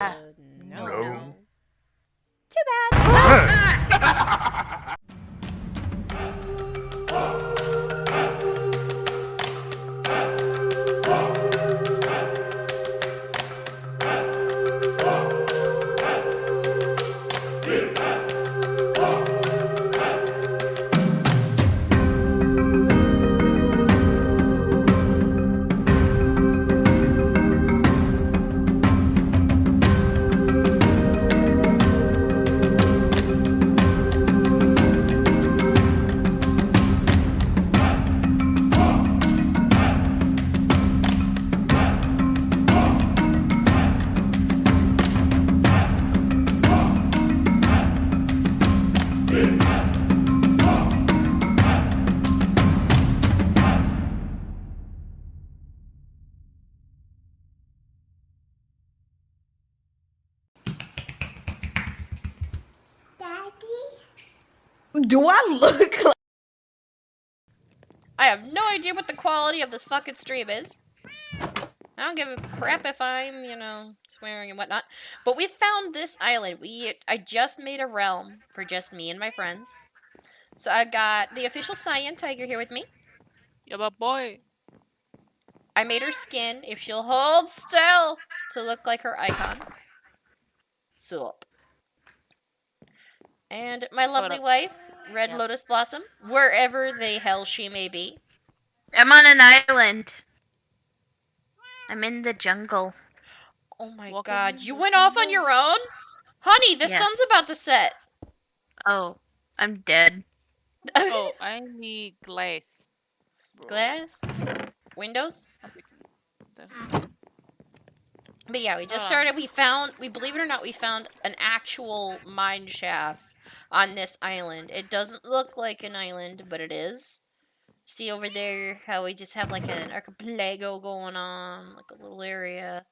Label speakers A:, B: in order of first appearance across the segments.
A: No.
B: Too bad.
A: Do I look like...
B: I have no idea what the quality of this fucking stream is. I don't give a crap if I'm, swearing and whatnot. But we found this island. I just made a realm for just me and my friends. So I got the official Cyan Tiger here with me.
C: Yeah, but boy.
B: I made her skin, if she'll hold still, to look like her icon. Sup. And my lovely wife, Red Lotus Blossom, wherever the hell she may be.
D: I'm on an island. I'm in the jungle.
B: Oh my god, you went off on your own? Honey, the sun's about to set.
D: Oh, I'm dead.
C: Oh, I need glass.
B: Glass? Windows? But yeah, we just started. We believe it or not, we found an actual mine shaft on this island. It doesn't look like an island, but it is. See over there how we just have like an archipelago going on, like a little area.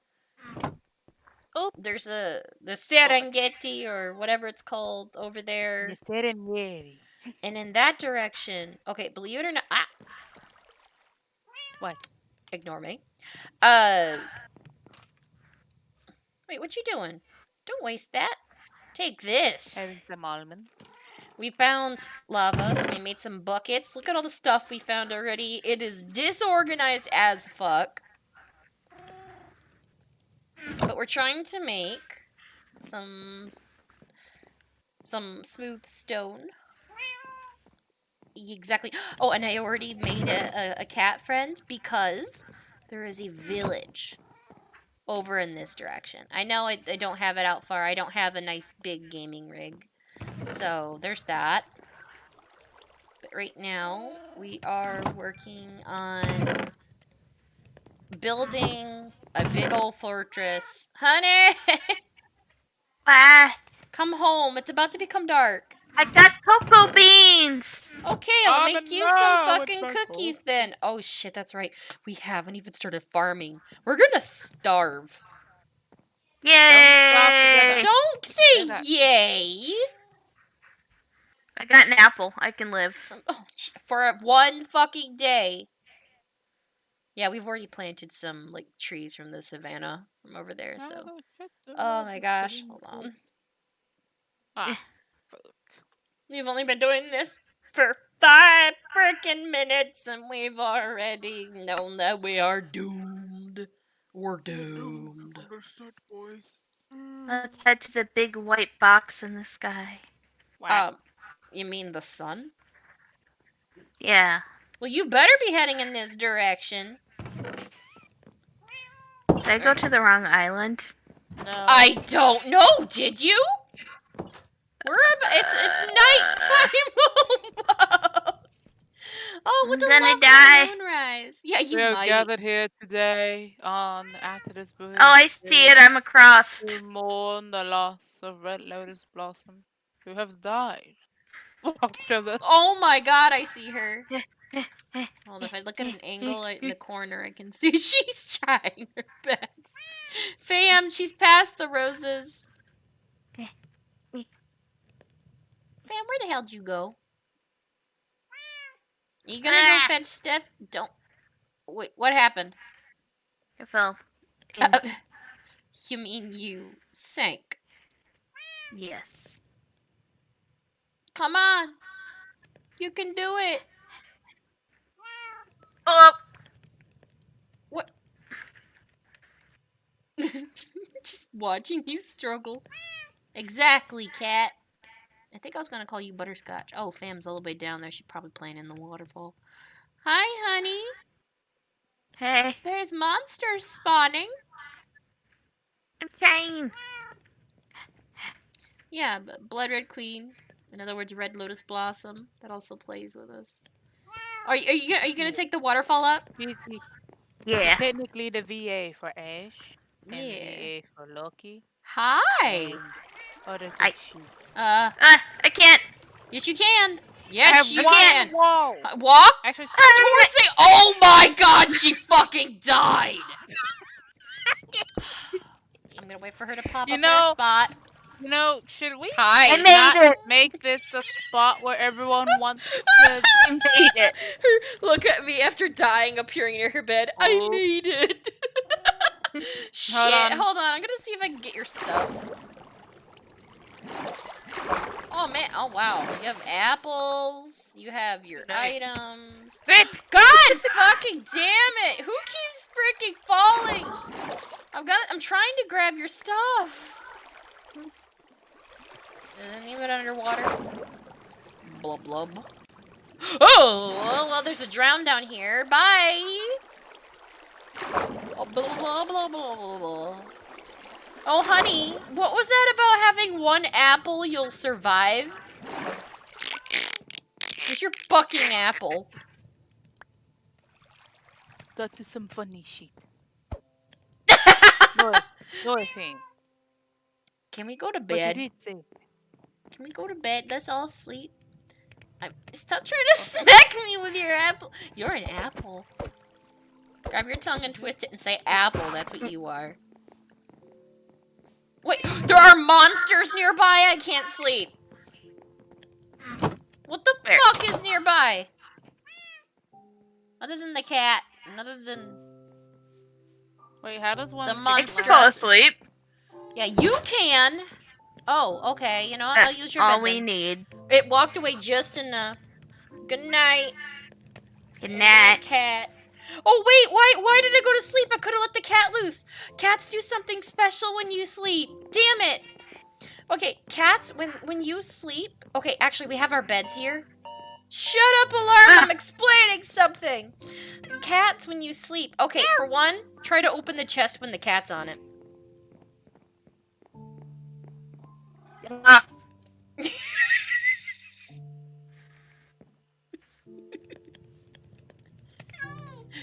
B: Oh, there's the Serengeti or whatever it's called over there.
C: The Serengeti.
B: And in that direction, okay, believe it or not,
C: What?
B: Ignore me. Wait, what you doing? Don't waste that. Take this.
C: Having some almonds.
B: We found lava, so we made some buckets. Look at all the stuff we found already. It is disorganized as fuck. But we're trying to make some smooth stone. Exactly. Oh, and I already made a cat friend because there is a village over in this direction. I know I don't have it out far. I don't have a nice big gaming rig. So, there's that. But right now, we are working on building a big old fortress. Honey! Come home. It's about to become dark.
D: I got cocoa beans!
B: Okay, I'll make you some fucking cookies then. Oh shit, that's right. We haven't even started farming. We're gonna starve.
D: Yay!
B: Don't say yay!
D: I got an apple. I can live.
B: Oh, for one fucking day. Yeah, we've already planted some, like, trees from the savannah from over there, so. Oh my gosh, hold on. We've only been doing this for 5 freaking minutes, and we've already known that we are doomed. We're doomed.
C: Understood, boys.
D: Let's head to the big white box in the sky.
B: You mean the sun?
D: Yeah.
B: Well, you better be heading in this direction.
D: Did I go to the wrong island?
C: No.
B: I don't know. Did you? It's nighttime almost. Oh, with the lovely moonrise. Yeah, you might.
C: We are gathered here today after this book.
D: Oh, I see it. I'm across.
C: To mourn the loss of Red Lotus Blossom, who has died.
B: Oh my god, I see her. Well, if I look at an angle in the corner, I can see she's trying her best. Fam, she's past the roses. Fam, where the hell did you go? You gonna go fetch Steph? Don't. Wait, what happened?
D: I fell.
B: You mean you sank?
D: Yes.
B: Come on. You can do it.
D: Oh,
B: What? Just watching you struggle. Exactly, cat. I think I was gonna call you Butterscotch. Oh, Fam's all the way down there. She's probably playing in the waterfall. Hi, honey.
D: hey,
B: There's monsters spawning.
D: I'm trying.
B: Yeah, but Blood Red Queen. In other words, Red Lotus Blossom. That also plays with us. Are you gonna take the waterfall up?
C: He's
D: Yeah.
C: technically the VA for Ash and
B: Yeah.
C: VA for Loki
B: Hi.
C: and other
D: I-
C: good shit.
D: I can't.
B: Yes, you can.
C: I
B: Yes,
C: have
B: you
C: one
B: can.
C: wall.
B: Walk
C: Actually,
B: towards the. Oh my God! She fucking died. I'm gonna wait for her to pop
C: You
B: up in her
C: know-
B: spot.
C: should we
B: Hi.
D: I made
C: not
D: it.
C: make this the spot where everyone wants to?
D: I made it.
B: Look at me after dying, appearing near her bed. I
C: Oh.
B: made it. Shit. Hold on. I'm gonna see if I can get your stuff. Oh man. Oh wow. You have apples. You have your
C: Nice.
B: items.
C: Sit.
B: God fucking damn it! Who keeps freaking falling? I'm trying to grab your stuff. And leave it underwater. Blub blub. Oh well, there's a drown down here. Bye. Oh, blah blah blah blah blah blah. Oh honey, what was that about having one apple you'll survive? Where's your fucking apple?
C: That is some funny shit. No thing.
B: Can we go to
C: But you
B: bed?
C: did say.
B: Can we go to bed? Let's all sleep. Stop trying to smack me with your apple. You're an apple. Grab your tongue and twist it and say apple. That's what you are. Wait, there are monsters nearby? I can't sleep. What the
D: Where?
B: fuck is nearby? Other than the cat. And other than...
C: Wait, how does one?
B: The
C: fix
D: I
B: monster.
D: can fall asleep.
B: Yeah, you can. Oh, okay. You know what? I'll
D: That's
B: use your
D: all
B: bed
D: we
B: then.
D: need.
B: It walked away just enough. Good night.
D: Good night.
B: Cat. Oh wait, why did I go to sleep? I could have let the cat loose. Cats do something special when you sleep. Damn it. Okay, cats, when you sleep. Okay, actually we have our beds here. Shut up, alarm! I'm explaining something. Cats, when you sleep. Okay, for one, try to open the chest when the cat's on it.
D: Ah,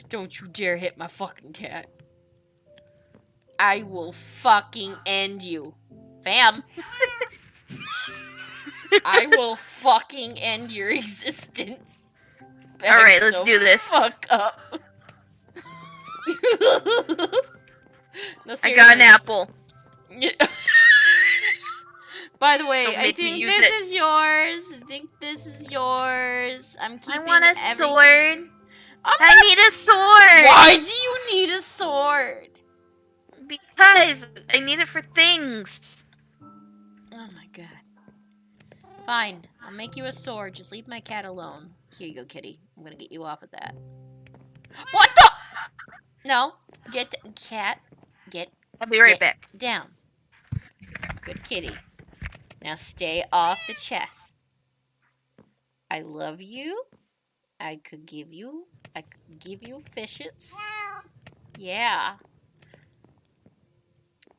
B: Don't you dare hit my fucking cat. I will fucking end you. Fam. I will fucking end your existence.
D: Alright,
B: Back
D: let's
B: the
D: do this.
B: Fuck up. No,
D: I got an
B: seriously.
D: apple.
B: By the way,
D: Don't
B: I
D: make me
B: think
D: use
B: this
D: it.
B: is yours. I think this is yours. I'm
D: I
B: keeping
D: want a
B: everything.
D: sword.
B: I'm
D: I need a sword.
B: Why do you need a sword?
D: Because I need it for things.
B: Oh my god. Fine, I'll make you a sword. Just leave my cat alone. Here you go, kitty. I'm gonna get you off of that. What the? No, get cat. Get
D: I'll be right back.
B: down. Good kitty. Now stay off the chest. I love you. I could give you fishets. Yeah.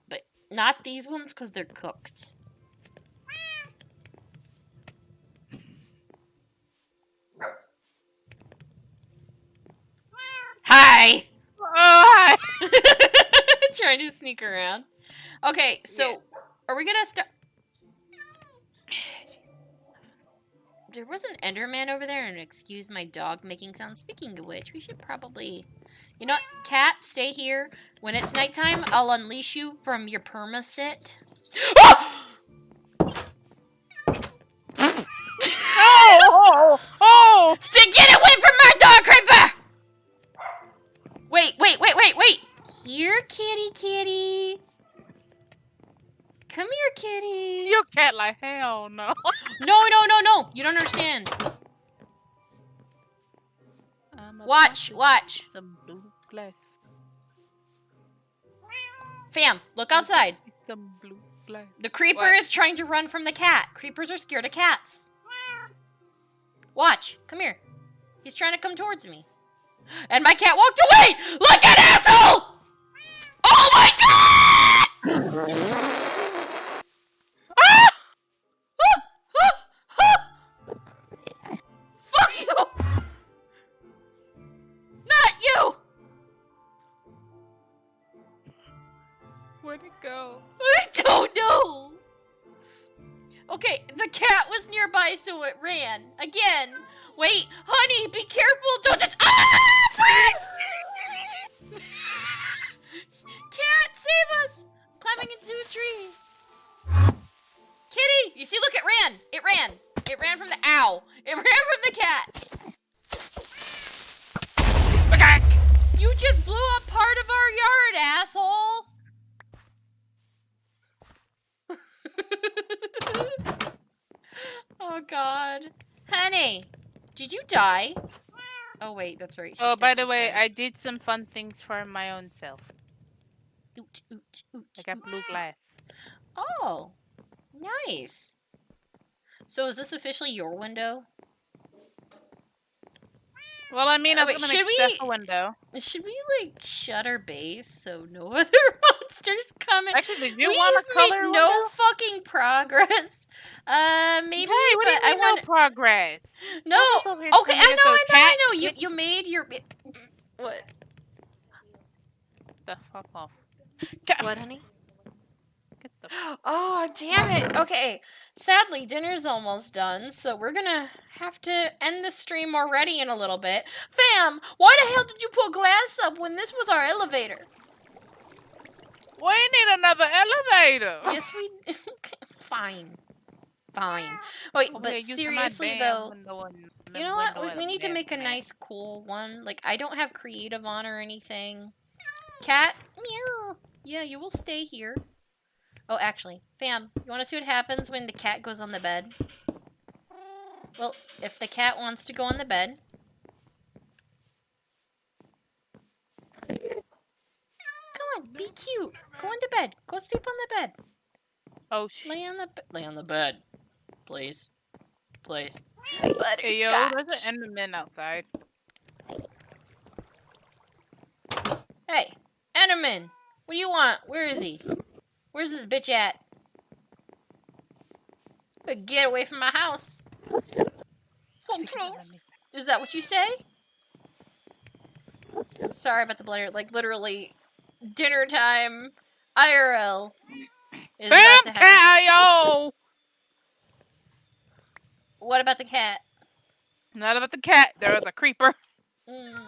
B: But not these ones because they're cooked. Hi!
C: Oh, hi.
B: Trying to sneak around. Okay, so
C: Yeah.
B: are we gonna start? There was an Enderman over there, and excuse my dog making sounds. Speaking of which, we should probably... You know what? Cat, stay here. When it's nighttime, I'll unleash you from your perma-sit.
C: Oh!
B: Say, get away from my dog, Creeper! Wait. Here, kitty. Come here, kitty.
C: You cat like hell no.
B: No. You don't understand. Watch.
C: Some blue glass.
B: Fam, look outside.
C: Some blue glass.
B: The creeper
C: What?
B: is trying to run from the cat. Creepers are scared of cats. Watch. Come here. He's trying to come towards me. And my cat walked away like an asshole! Oh my god! Ah! Fuck you! Not you!
C: Where'd it go?
B: I don't know. Okay, the cat was nearby, so it ran. Again. Wait, honey, be careful. Don't just. Ah! Cat, save us! Climbing into a tree. Kitty, you see? Look, it ran. It ran from the ow. It ran from the cat.
C: Okay.
B: You just blew up part of our yard, asshole. Oh god. Honey, did you die? Oh wait, that's right.
C: Oh, by the way, I did some fun things for my own self.
B: Oot.
C: I got blue glass.
B: Oh, nice. So is this officially your window?
C: Well, I mean, I was
B: wait,
C: gonna
B: should
C: make Steph a window.
B: Should we like shut our base so no other monsters come in?
C: Actually, did you
B: We've
C: want a color
B: made
C: window?
B: no fucking progress. Maybe.
C: Hey, what do you
B: but I
C: mean
B: want
C: no progress?
B: no.
C: Focus over here
B: Okay,
C: trying to get the cat.
B: I know. You made your what?
C: The fuck off.
B: What, honey?
C: Get the
B: Oh, damn it. Okay. Sadly, dinner's almost done, so we're gonna have to end the stream already in a little bit. Fam, why the hell did you put glass up when this was our elevator?
C: We need another elevator.
B: Yes, we... Fine. Wait,
C: Over
B: but
C: here using my
B: seriously,
C: damn
B: though...
C: window and
B: You know what?
C: window
B: We need to make a
C: man.
B: nice, cool one. Like, I don't have creative on or anything. Cat? Meow. Yeah, you will stay here. Oh, actually, fam, you want to see what happens when the cat goes on the bed? Well, if the cat wants to go on the bed... Come on, be cute. Go on the bed. Go sleep on the bed.
C: Oh shit.
B: Lay on the bed. Please.
C: Hey yo,
B: Butterscotch.
C: there's an Enderman outside.
B: Hey, Enderman, what do you want? Where is he? Where's this bitch at? Get away from my house. Is that what you say? I'm sorry about the blender. Like, literally, dinner time, IRL, is about to happen.
C: Cat, yo!
B: What about the cat?
C: Not about the cat. There was a creeper.
B: Mm.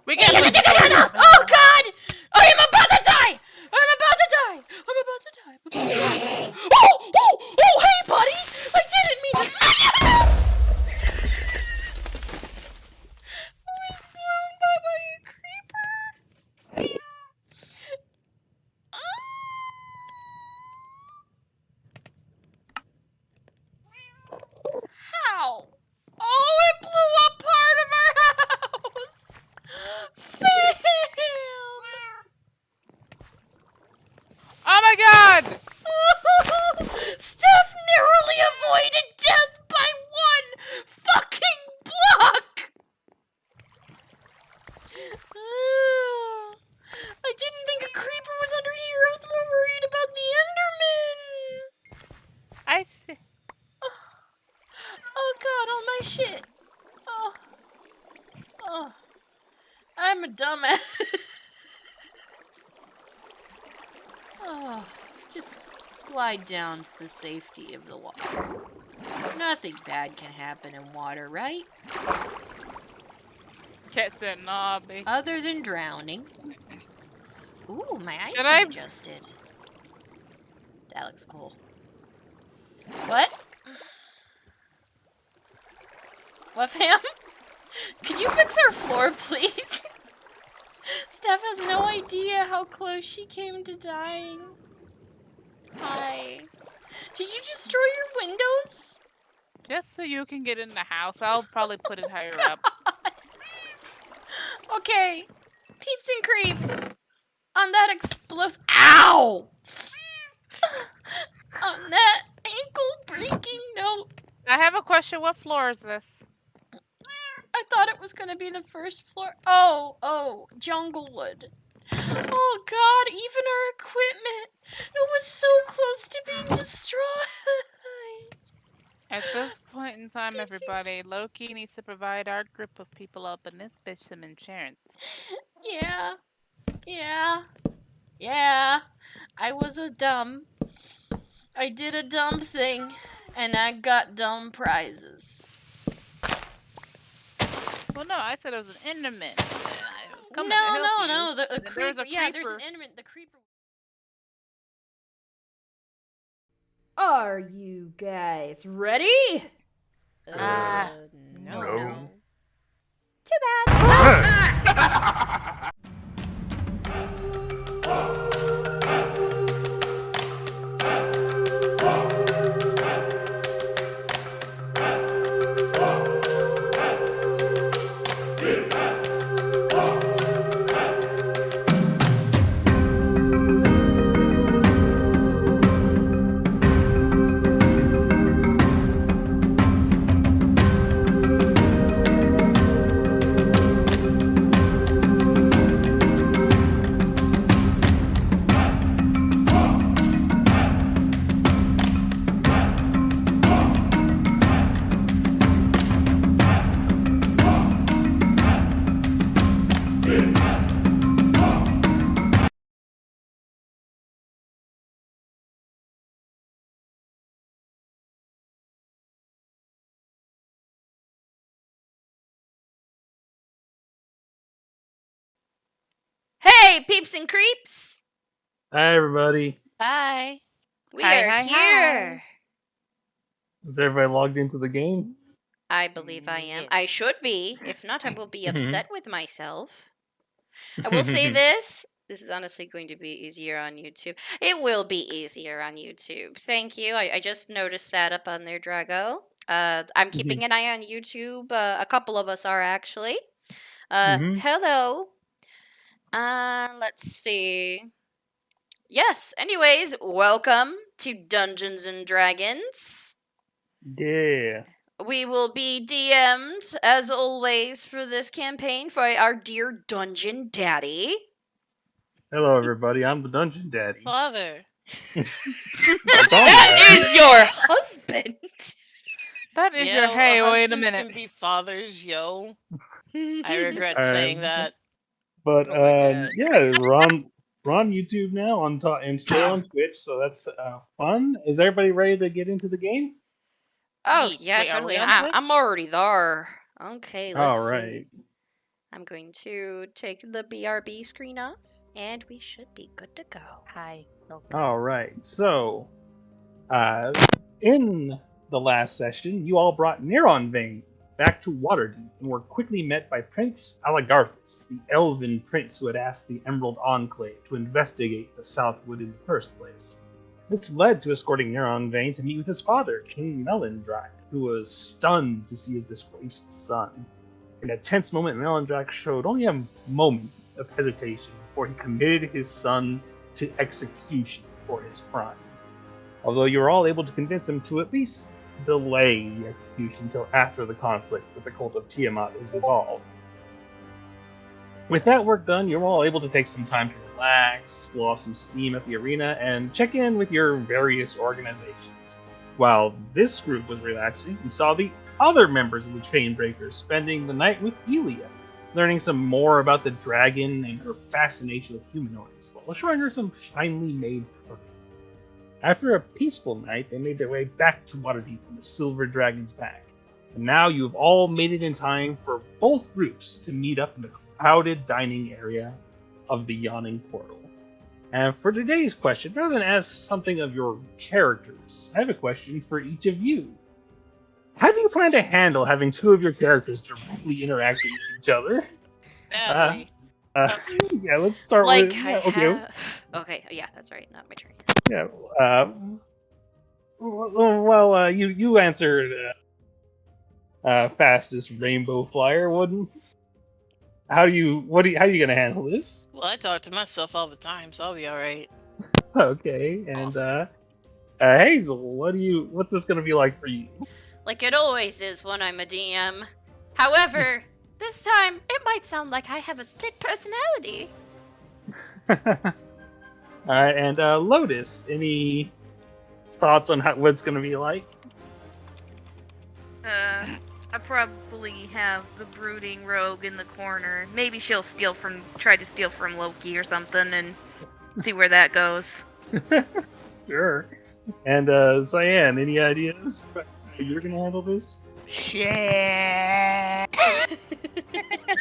C: We get
B: Oh god! I am about to die! Oh, hey buddy! I didn't mean to I was blown by a creeper. How? Oh, it blew up part of our house! Fam!
C: Oh my god!
B: Steph narrowly avoided death by one fucking block! I didn't think a creeper was under here. I was more worried about the Enderman.
C: I see.
B: Oh god, all my shit. Oh. I'm a dumbass. Oh, just glide down to the safety of the water. Nothing bad can happen in water, right?
C: Cat said, nah, babe.
B: Other than drowning. Ooh, my eyes
C: Should I-
B: adjusted. That looks cool. What? What, fam? Could you fix our floor, please? Steph has no idea how close she came to dying. Hi. Did you destroy your windows?
C: Just so you can get in the house. I'll probably put it higher up.
B: Okay. Peeps and creeps. On that explosive. Ow! On that ankle-breaking note.
C: I have a question. What floor is this?
B: I thought it was gonna be the first floor. Oh, Junglewood. Oh god, even our equipment. It was so close to being destroyed.
C: At this point in time,
B: Peepsy.
C: everybody, Loki needs to provide our group of people up and this bitch some insurance.
B: Yeah. I was I did a dumb thing, and I got dumb prizes.
C: Well, no, I said it was an enderman. I was coming to
B: No,
C: help you.
B: no, the
C: And then
B: creeper.
C: there's a
B: Yeah, there's an
C: creeper.
B: enderman. The creeper.
A: Are you guys ready?
E: No.
A: Too bad.
B: Hey, peeps and creeps!
E: Hi, everybody.
F: Hi.
B: We
C: Hi,
B: are
C: hi,
B: here.
E: Is everybody logged into the game?
B: I believe I am.
C: Yes.
B: I should be. If not, I will be upset with myself. I will say this. This is honestly going to be easier on YouTube. It will be easier on YouTube. Thank you. I just noticed that up on there, Drago. I'm keeping an eye on YouTube. A couple of us are actually. Hello. Let's see. Yes. Anyways, welcome to Dungeons and Dragons.
E: Yeah.
B: We will be DM'd, as always, for this campaign by our dear Dungeon Daddy.
E: Hello, everybody. I'm the Dungeon Daddy.
F: Father.
B: That is your husband!
C: That is
F: Yo,
C: your hey, wait a
F: husbands
C: minute.
F: can be fathers, yo. I regret
E: Um,
F: saying that.
E: But
B: Oh my God.
E: yeah, we're on YouTube now. I'm still on Twitch, so that's fun. Is everybody ready to get into the game?
B: Oh,
C: Yeet.
B: yeah,
C: Wait, are
B: totally.
C: we on
B: I'm
C: Twitch?
B: already there. Okay, let's
E: All right.
B: see. I'm going to take the BRB screen off, and we should be good to go.
C: Hi.
E: All right. So, in the last session, you all brought Neuron Vein back to Waterdeep and were quickly met by Prince Alagarthus, the elven prince who had asked the Emerald Enclave to investigate the Southwood in the first place. This led to escorting Neuron Vein to meet with his father, King Melindrak, who was stunned to see his disgraced son. In a tense moment, Melindrak showed only a moment of hesitation before he committed his son to execution for his crime. Although you were all able to convince him to at least delay the execution until after the conflict with the cult of Tiamat is resolved. With that work done, you're all able to take some time to relax, blow off some steam at the arena, and check in with your various organizations. While this group was relaxing, we saw the other members of the Chainbreakers spending the night with Elia, learning some more about the dragon and her fascination with humanoids, while showing her some finely made furniture. After a peaceful night, they made their way back to Waterdeep on the Silver Dragon's back. And now you have all made it in time for both groups to meet up in the crowded dining area of the Yawning Portal. And for today's question, rather than ask something of your characters, I have a question for each of you. How do you plan to handle having two of your characters directly interacting with each other?
F: Badly.
E: Yeah, let's start
B: Like,
E: with...
B: I
E: okay.
B: have... Okay, yeah, that's right. Not my turn.
E: Yeah, Well, you answered fastest rainbow flyer, wouldn't? How are you gonna handle this?
F: Well, I talk to myself all the time, so I'll be all right.
E: Okay, and
B: Awesome.
E: Hazel, what's this gonna be like for you?
B: Like it always is when I'm a DM. However, this time it might sound like I have a split personality.
E: All right, and Lotus, any thoughts on what it's gonna be like?
D: I probably have the brooding rogue in the corner. Maybe she'll try to steal from Loki or something, and see where that goes.
E: Sure. And Cyan, any ideas about how you're gonna handle this?
C: Shit.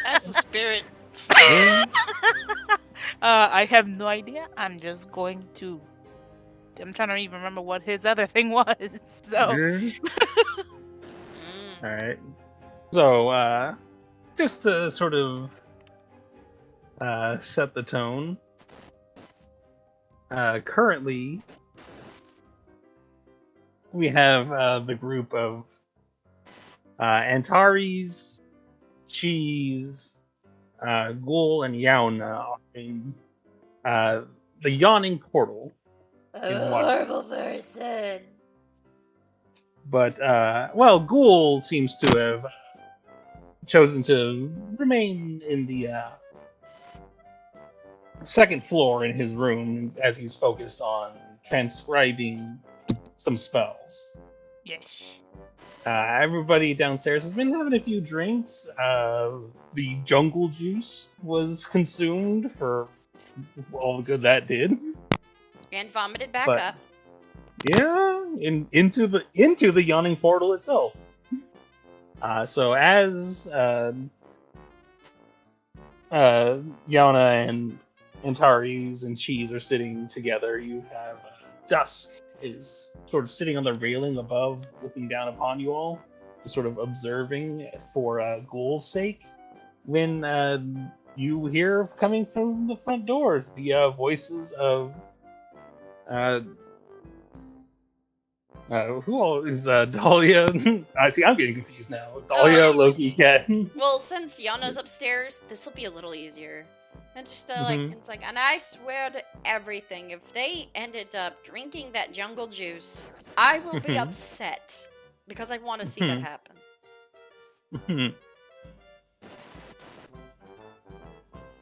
F: That's the spirit.
C: I have no idea. I'm just going to. I'm trying to even remember what his other thing was. So.
B: Mm.
E: All right. So, just to sort of set the tone, currently we have the group of Antares, Cheese, Ghoul, and Yauna in the Yawning Portal.
B: I'm
E: In
B: a
E: what?
B: horrible person.
E: But, well, Ghoul seems to have chosen to remain in the second floor in his room as he's focused on transcribing some spells.
C: Yes.
E: Everybody downstairs has been having a few drinks. The jungle juice was consumed for all the good that did.
B: And vomited back
E: But-
B: up.
E: Yeah, into the yawning portal itself. So as Yana and Antares and Cheese are sitting together, you have Dusk is sort of sitting on the railing above, looking down upon you all, just sort of observing for Ghoul's sake. When you hear coming from the front door the voices of who all is Dahlia? I see. I'm getting confused now. Dahlia, Loki, Cat.
B: Well, since Yana's upstairs, this will be a little easier. And just like
E: Mhm.
B: it's like, and I swear to everything, if they ended up drinking that jungle juice, I will be
E: Mhm.
B: upset because I want to see that
E: Mhm.
B: happen.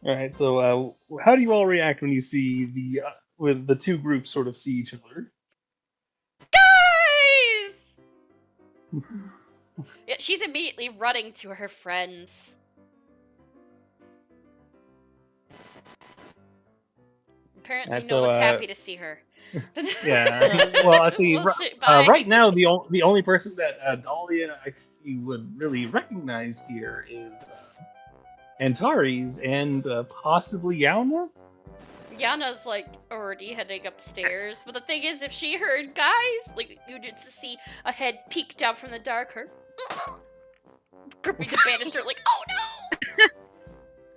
E: All right. So, how do you all react when you see with the two groups sort of see each other?
B: Guys! Yeah, she's immediately running to her friends. Apparently,
E: And
B: no
E: so,
B: one's happy to see her.
E: Yeah. Well, I see.
B: Well, shit, bye.
E: Right now, the only person that Dahlia actually would really recognize here is Antares and possibly Yauna.
B: Yana's like already heading upstairs, but the thing is, if she heard guys, like you did to see a head peeked out from the dark, her gripping the banister, like, oh no!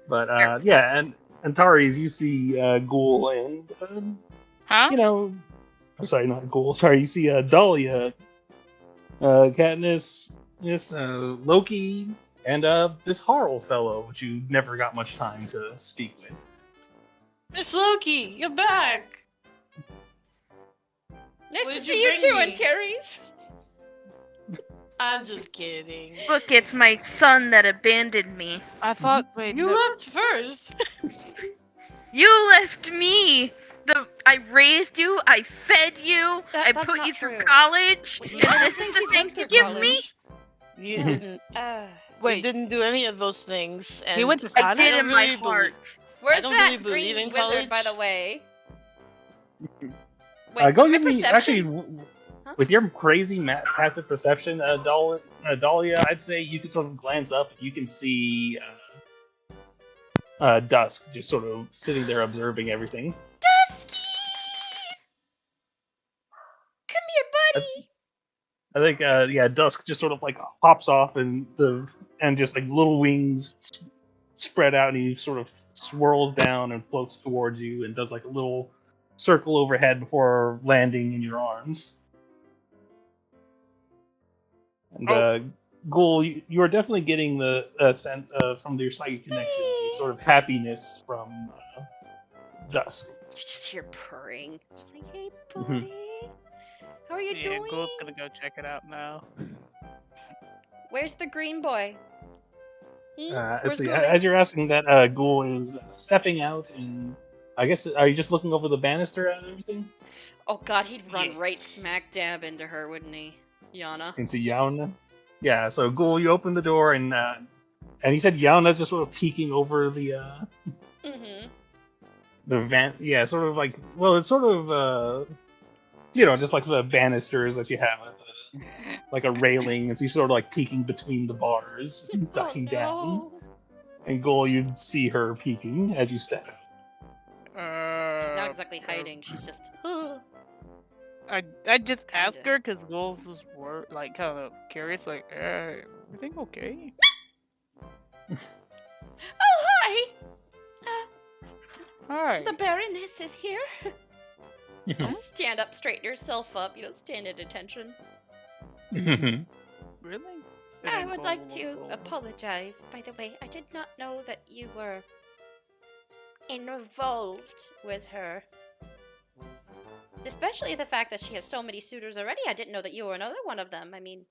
E: But yeah, and Antares, you see Ghoul and
C: Huh?
E: I'm sorry, not Ghoul. Sorry, you see Dahlia, Katniss, Loki, and this Harl fellow, which you never got much time to speak with.
F: Miss Loki, you're back.
B: Nice
F: What
B: to
F: did
B: see
F: you
B: you too,
F: bring me?
B: Antares.
F: I'm just kidding.
D: Look, it's my son that abandoned me.
C: I thought. Wait.
F: You
C: no-
F: left first.
D: You left me. I raised you. I fed you. I
B: That's
D: put
B: not
D: you through
B: true.
D: college.
B: Wait,
D: And
B: I don't
D: this is
B: think
D: the
B: he's
D: thing
B: went
D: you
B: through
D: give me.
B: college.
F: You didn't.
B: Uh,
F: You
C: Wait.
F: didn't do any of those things. And
C: He went to
D: I
C: college.
D: did
F: don't
D: in my
F: really
D: heart.
B: where's
F: don't
B: that
F: really believe
B: green
F: in
B: wizard, by the
F: college.
B: way?
E: Go
B: my
E: give me
B: perception-
E: actually
B: Huh?
E: with your crazy passive perception, Dahlia. I'd say you can sort of glance up. You can see Dusk just sort of sitting there observing everything.
B: Dusky! Come here, buddy!
E: I think yeah, Dusk just sort of like hops off and just like little wings spread out, and he sort of swirls down and floats towards you and does like a little circle overhead before landing in your arms. And
C: Oh.
E: Ghoul, you are definitely getting the sense from your psychic connection, a sort of happiness from Dusk.
B: You just hear purring. Just like, hey,
E: Mhm.
B: buddy. How are you
C: Yeah,
B: doing?
C: Ghoul's gonna go check it out now.
B: Where's the green boy?
E: Let's
B: Where's
E: see,
B: Ghoulie?
E: as you're asking that, Ghoul is stepping out, and I guess, are you just looking over the banister and everything?
B: Oh god, he'd run
F: Yeah.
B: right smack dab into her, wouldn't he? Yana.
E: Into Yauna? Yeah, so Ghoul, you open the door, and he said Yauna's just sort of peeking over
B: Mm-hmm.
E: the van. Yeah, sort of like, well, it's sort of, just like the banisters that you have, like a railing, and so you're sort of like peeking between the bars, ducking down. And Ghoul, you'd see her peeking as you step out.
B: She's not exactly hiding, she's just
C: I just asked
B: Kinda.
C: her because Ghouls was like kind of curious, like, everything okay?
B: Oh hi!
C: Hi.
B: The Baroness is here. Stand up, straighten yourself up, stand at attention.
C: Really?
B: I would like to apologize. By the way, I did not know that you were involved with her. Especially the fact that she has so many suitors already. I didn't know that you were another one of them. I mean,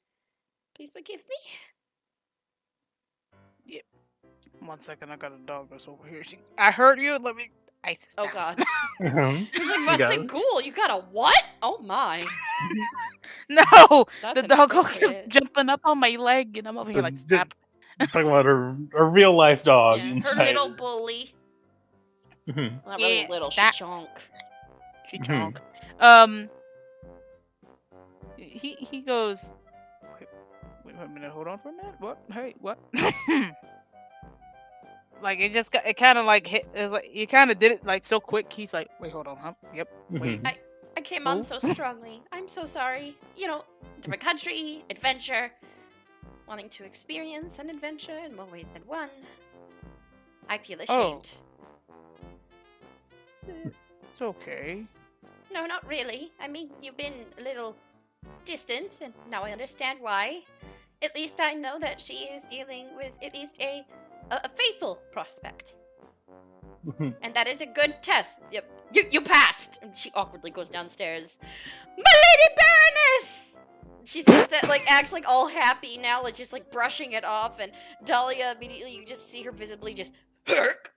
B: please forgive me.
C: 1 second, I got a dog that's over here. I heard you. Let me. Ice this
B: Oh
C: down.
B: god.
E: Mhm.
B: I was like,
E: You
B: what's
E: got
B: a
E: it.
B: ghoul? You got a what? Oh my.
C: No,
B: That's
C: the dog kept
B: inappropriate.
C: jumping up on my leg, and I'm over here like,
E: Just
C: stop.
E: talking about her real life dog
B: Yeah, her
E: inside.
B: little bully.
E: Mhm.
B: Well, not really
C: Yeah,
B: little,
C: stop.
B: she chonk.
C: She
E: Mhm.
C: chonk. He goes. Wait a minute. Hold on for a minute. What? Hey, what? Like it just got. It kind of like hit. It like you kind of did it like so quick. He's like, wait, hold on. Huh? Yep. Wait.
E: Mhm.
B: I came on
C: Oh.
B: so strongly. I'm so sorry. Different country, adventure. Wanting to experience an adventure in more ways than one. I feel
C: Oh.
B: ashamed.
C: It's okay.
B: No, not really. I mean, you've been a little distant, and now I understand why. At least I know that she is dealing with at least a faithful prospect.
E: Mhm.
B: And that is a good test. Yep. You passed! And she awkwardly goes downstairs. My Lady Baroness! She says that, acts like all happy now, just brushing it off, and Dahlia immediately, you just see her visibly just herk.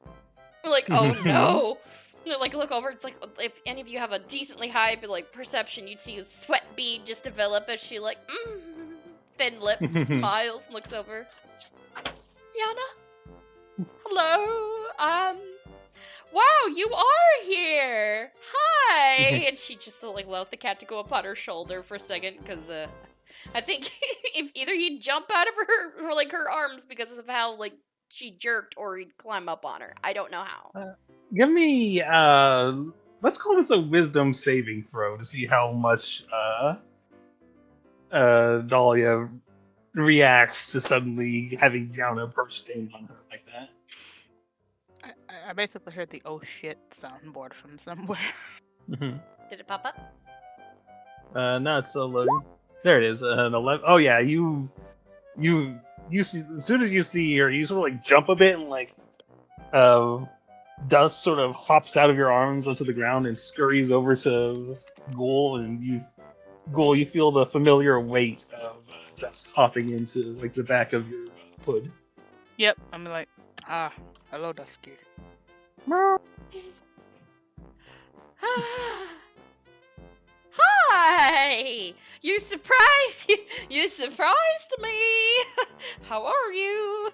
B: Oh no! Look over, it's like, if any of you have a decently high, perception, you'd see a sweat bead just develop as she, thin lips, smiles, and looks over. Yana? Hello? Wow, you are here! Hi! And she just, allows the cat to go up on her shoulder for a second, because, I think if either he'd jump out of her arms because of how, she jerked, or he'd climb up on her. I don't know how.
E: Give me, let's call this a wisdom saving throw to see how much, Dahlia reacts to suddenly having Gianna burst in on her like that.
C: I basically heard the oh shit soundboard from somewhere.
E: Mm-hmm.
B: Did it pop up?
E: No, it's still loading. There it is, an 11. Oh yeah, you see, as soon as you see her, you sort of jump a bit and dust sort of hops out of your arms onto the ground and scurries over to Ghoul, and you feel the familiar weight of dust hopping into the back of your hood.
C: Yep. I'm like, hello, Dusky.
B: Hi! You surprised me! How are you?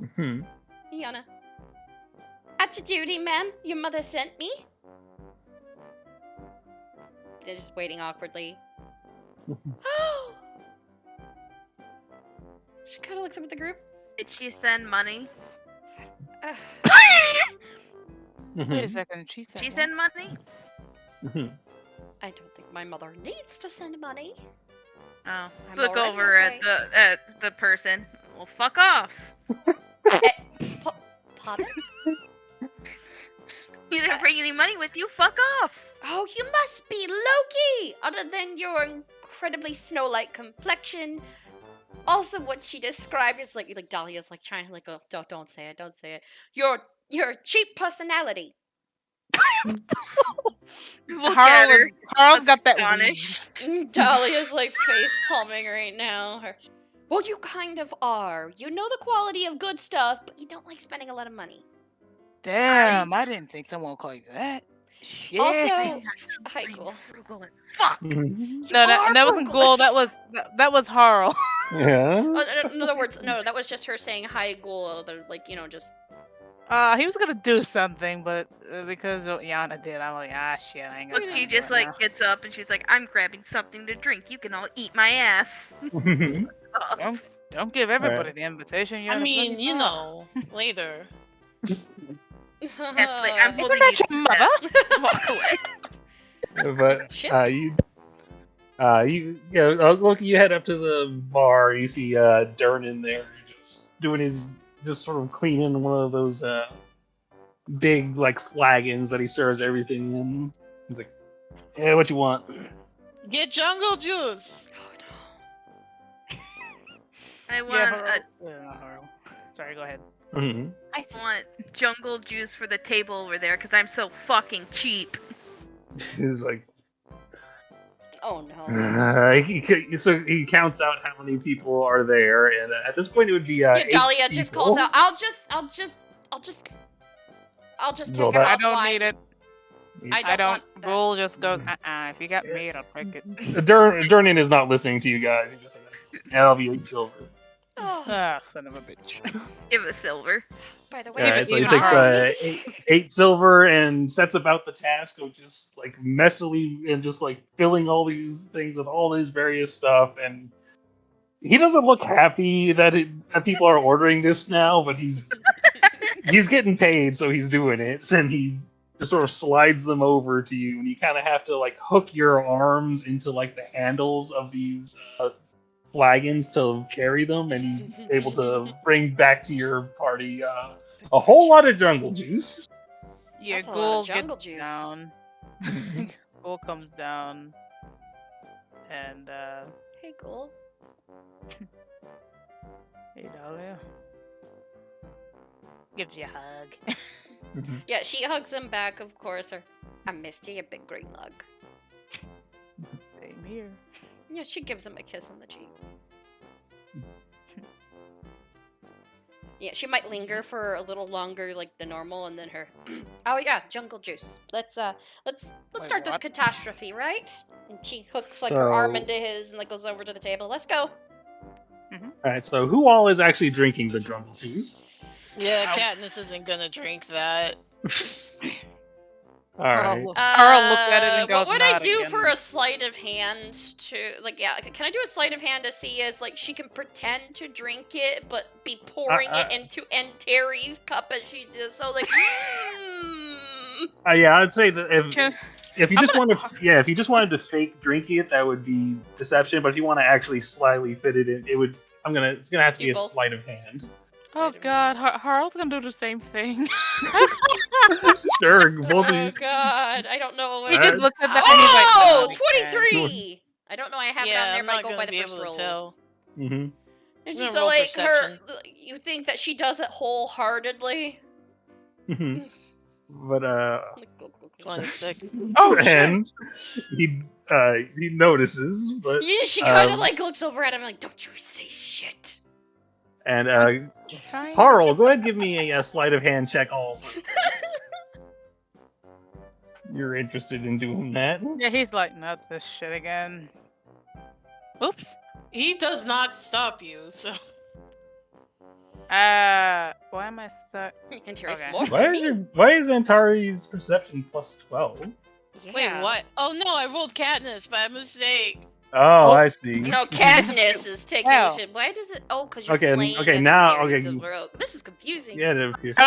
E: Mhm.
B: Yana. At your duty, ma'am. Your mother sent me. They're just waiting awkwardly. She kind of looks up at the group.
D: Did she send money?
C: Wait a second. She said.
D: She
C: what?
D: send money?
E: Mhm.
B: I don't think my mother needs to send money.
D: Oh,
B: I'm
D: look
B: already
D: over
B: okay.
D: at the person. Well, fuck off.
B: Pardon?
D: You didn't bring any money with you. Fuck off.
B: Oh, you must be Loki! Other than your incredibly snow-like complexion, Also, what she described is like Dahlia's like trying to like, oh, don't say it, don't say it. Your cheap personality.
D: Look at her.
C: Harl's got that
D: astonished.
C: wheeze.
B: Dahlia's like face palming right now. Well, you kind of are. You know the quality of good stuff, but you don't like spending a lot of money.
C: Damn, I didn't think someone would call you that. Shit.
B: Also, hi,
D: Freaking
B: Ghoul.
D: frugal and fuck.
E: Mhm.
C: no, that wasn't Ghoul. That was Harl.
E: Yeah.
B: In other words, no, that was just her saying hi, Ghoul. Like, just.
C: He was gonna do something, but because Yana did, I'm like, shit, I ain't gonna.
D: Look, she just like gets up and she's like, I'm grabbing something to drink. You can all eat my ass.
C: Don't give everybody the invitation.
F: I mean, you know, later.
D: That's like, I'm
C: Isn't
D: holding
C: that
D: you
C: your mother?
D: walk away.
E: But
B: Shit.
E: look, you head up to the bar. You see Dern in there, just doing just sort of cleaning one of those big like flagons that he serves everything in. He's like, "Yeah, what you want?"
F: Get jungle juice.
D: I want
C: Harl. Sorry, go ahead.
E: Mm-hmm.
D: I want jungle juice for the table over there because I'm so fucking cheap.
E: He's like,
B: Oh no.
E: so he counts out how many people are there, and at this point it would be
B: Yeah,
E: 8
B: Dahlia just
E: people.
B: calls out. I'll just take
E: Well,
B: a
E: that-
C: I
B: house
C: don't
B: wine.
C: need it.
B: I don't. want that.
C: Bull just goes, If you got meat, I'll take it.
E: Durnan is not listening to you guys. He's just like, that'll be 8 silver.
B: Oh,
C: Son of a bitch.
D: Give a silver.
B: by the way,
E: Alright, so he
C: even
E: takes 8 silver and sets about the task of just like messily and just like filling all these things with all his various stuff. And he doesn't look happy that people are ordering this now, but he's getting paid, so he's doing it. And he just sort of slides them over to you, and you kind of have to like hook your arms into like the handles of these flagons to carry them, and you're able to bring back to your party a whole lot of jungle juice.
C: Yeah,
B: That's a lot
C: Ghoul
B: of jungle
C: gets
B: juice.
C: down. Ghoul comes down. And,
B: Hey, Ghoul.
C: hey, Dahlia. Gives you a hug.
B: Yeah, she hugs him back, of course. Or I missed you, you big green lug.
C: Same here.
B: Yeah, she gives him a kiss on the cheek. Yeah, she might linger for a little longer, like the normal, and then her. Oh yeah, jungle juice. Let's
C: Wait,
B: start this
C: what?
B: catastrophe, right? And she hooks like her arm
E: So-
B: into his and like goes over to the table. Let's go.
E: Alright, so who all is actually drinking the jungle juice?
F: Yeah, Katniss isn't gonna drink that.
E: Alright.
C: Carl looks at it and goes,
B: What would I
C: "Not
B: do
C: again."
B: for a sleight of hand to like? Yeah, can I do a sleight of hand to see as like she can pretend to drink it, but be pouring it into Terry's cup as she just so like.
E: Yeah, I'd say that
C: Can-
E: if you just wanted, if you just wanted to fake drink it, that would be deception. But if you want to actually slyly fit it in, it's gonna have to
B: Do
E: be a
B: both?
E: sleight of hand.
C: Oh god, Harl's gonna do the same thing.
E: Sure, both of
B: Oh
E: you.
B: god, I don't know.
C: He
E: Alright.
C: just looks at that and he's like,
B: Oh,
C: "No,
B: 23! I don't know. I have it on
F: Yeah,
B: there,
F: I'm
B: but I
F: not
B: go by
F: gonna
B: the
F: be
B: first
F: able to
B: roll.
F: tell.
E: Mm-hmm.
B: It's
F: I'm
B: just
F: gonna
B: so
F: roll
B: like her.
F: perception.
B: You think that she does it wholeheartedly?
E: Mm-hmm. But
F: 26.
C: Oh shit!"
E: and he notices, but
B: She kind of
E: Um,
B: like looks over at him like, "Don't you say shit."
E: and
C: Trying-
E: Harl, go ahead and give me a sleight of hand check also. You're interested in doing that?
C: Yeah, he's like, not this shit again. Oops.
F: He does not stop you, so.
C: Why am I stuck?
B: And Terry's
C: Okay.
B: more for me.
E: Why is Antari's perception plus 12?
B: Yeah.
F: Wait, what? Oh no, I rolled Katniss by mistake.
E: Oh,
C: Oh.
E: I see.
B: No, Katniss is taking
C: Hell.
B: shit. Why does it? Oh, because you're
E: Okay,
B: playing
E: okay,
B: as
E: now-
B: Terry's
E: okay.
B: rogue. This is confusing.
E: Yeah,
C: I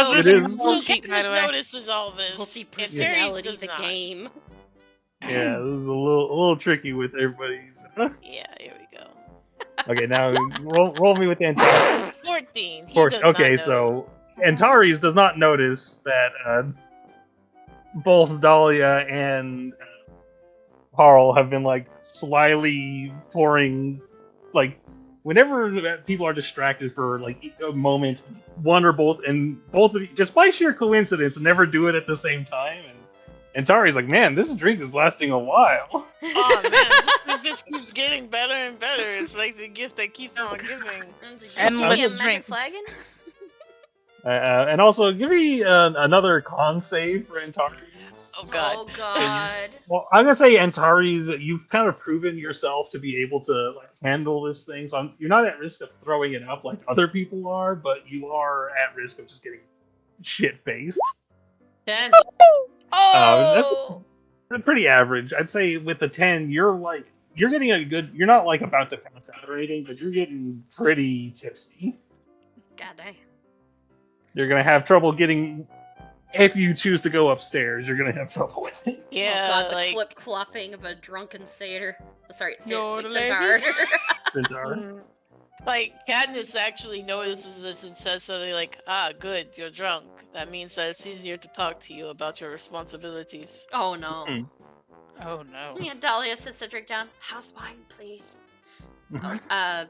C: was
E: it
C: looking
E: is.
C: at
F: So
C: the sheet, by the
F: Katniss
C: way.
F: notices all this.
B: Multi
F: and Sirius
B: personality,
F: does
B: the
F: not.
B: game.
E: Yeah, this is a little tricky with everybody.
F: Yeah, here we go.
E: Okay, now roll me with Antari.
F: 14. He
E: Fourth.
F: does not
E: Okay,
F: notice.
E: so Antares does not notice that both Dahlia and Harl have been like slyly pouring like whenever people are distracted for like a moment, one or both, and both of you, just by sheer coincidence, never do it at the same time. And Tari's like, man, this drink is lasting a while.
F: Oh man, it just keeps getting better and better. It's like the gift that keeps on giving.
C: And
B: Give me
C: let's
B: a magic
C: drink.
B: flagon?
E: And also, give me another con save for Antares.
F: Oh god.
B: Oh god.
E: Well, I'm gonna say Antares, you've kind of proven yourself to be able to like handle this thing, so you're not at risk of throwing it up like other people are, but you are at risk of just getting shit faced.
F: 10.
B: Oh!
E: That's pretty average. I'd say with the 10, you're getting a good. You're not like about to pass out or anything, but you're getting pretty tipsy.
B: God dang.
E: You're gonna have trouble getting. If you choose to go upstairs, you're gonna have trouble with it.
F: Yeah,
B: Oh god, the
F: like
B: clip clopping of a drunken satyr. Sorry,
C: Yodeling.
B: centaur.
E: Centaur.
F: like Katniss actually notices this and says something like, "Ah, good, you're drunk. That means that it's easier to talk to you about your responsibilities."
B: Oh no.
E: Mm.
C: Oh no.
B: Yeah, Dahlia sits the drink down. House wine, please. Oh,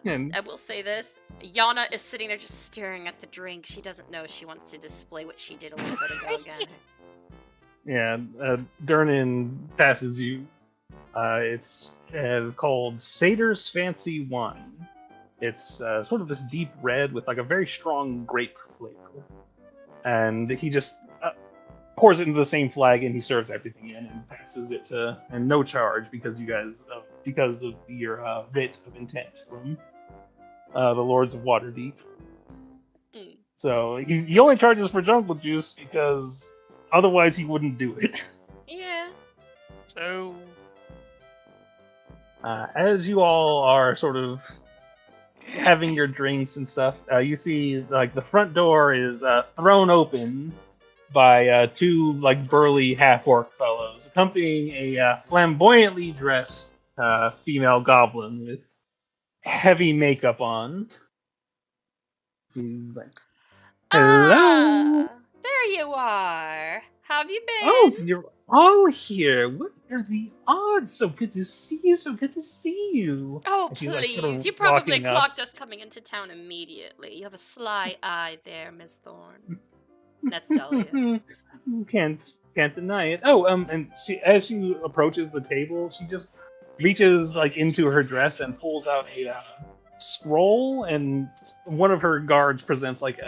E: And
B: I will say this. Yana is sitting there just staring at the drink. She doesn't know she wants to display what she did a little bit ago again.
E: yeah, Durnan passes you. It's called Satyr's Fancy Wine. It's sort of this deep red with like a very strong grape flavor. And he just pours it into the same flagon. He serves everything in and passes it to, and no charge because you guys, because of your writ of intent from the Lords of Waterdeep.
B: Mm.
E: So he only charges for jungle juice because otherwise he wouldn't do it.
B: Yeah.
C: So
E: As you all are sort of having your drinks and stuff, you see like the front door is thrown open by two like burly half-orc fellows, accompanying a flamboyantly dressed female goblin with heavy makeup on. He's like, "Hello."
B: Ah, there you are. How have you been?
E: Oh, you're all here. What are the odds? So good to see you. So good to see you.
B: Oh,
E: And she's, like,
B: please.
E: sort of
B: You probably
E: walking up.
B: clocked us coming into town immediately. You have a sly eye there, Miss Thorne. That's Dahlia.
E: Can't deny it. Oh, and as she approaches the table, she just reaches like into her dress and pulls out a scroll, and one of her guards presents like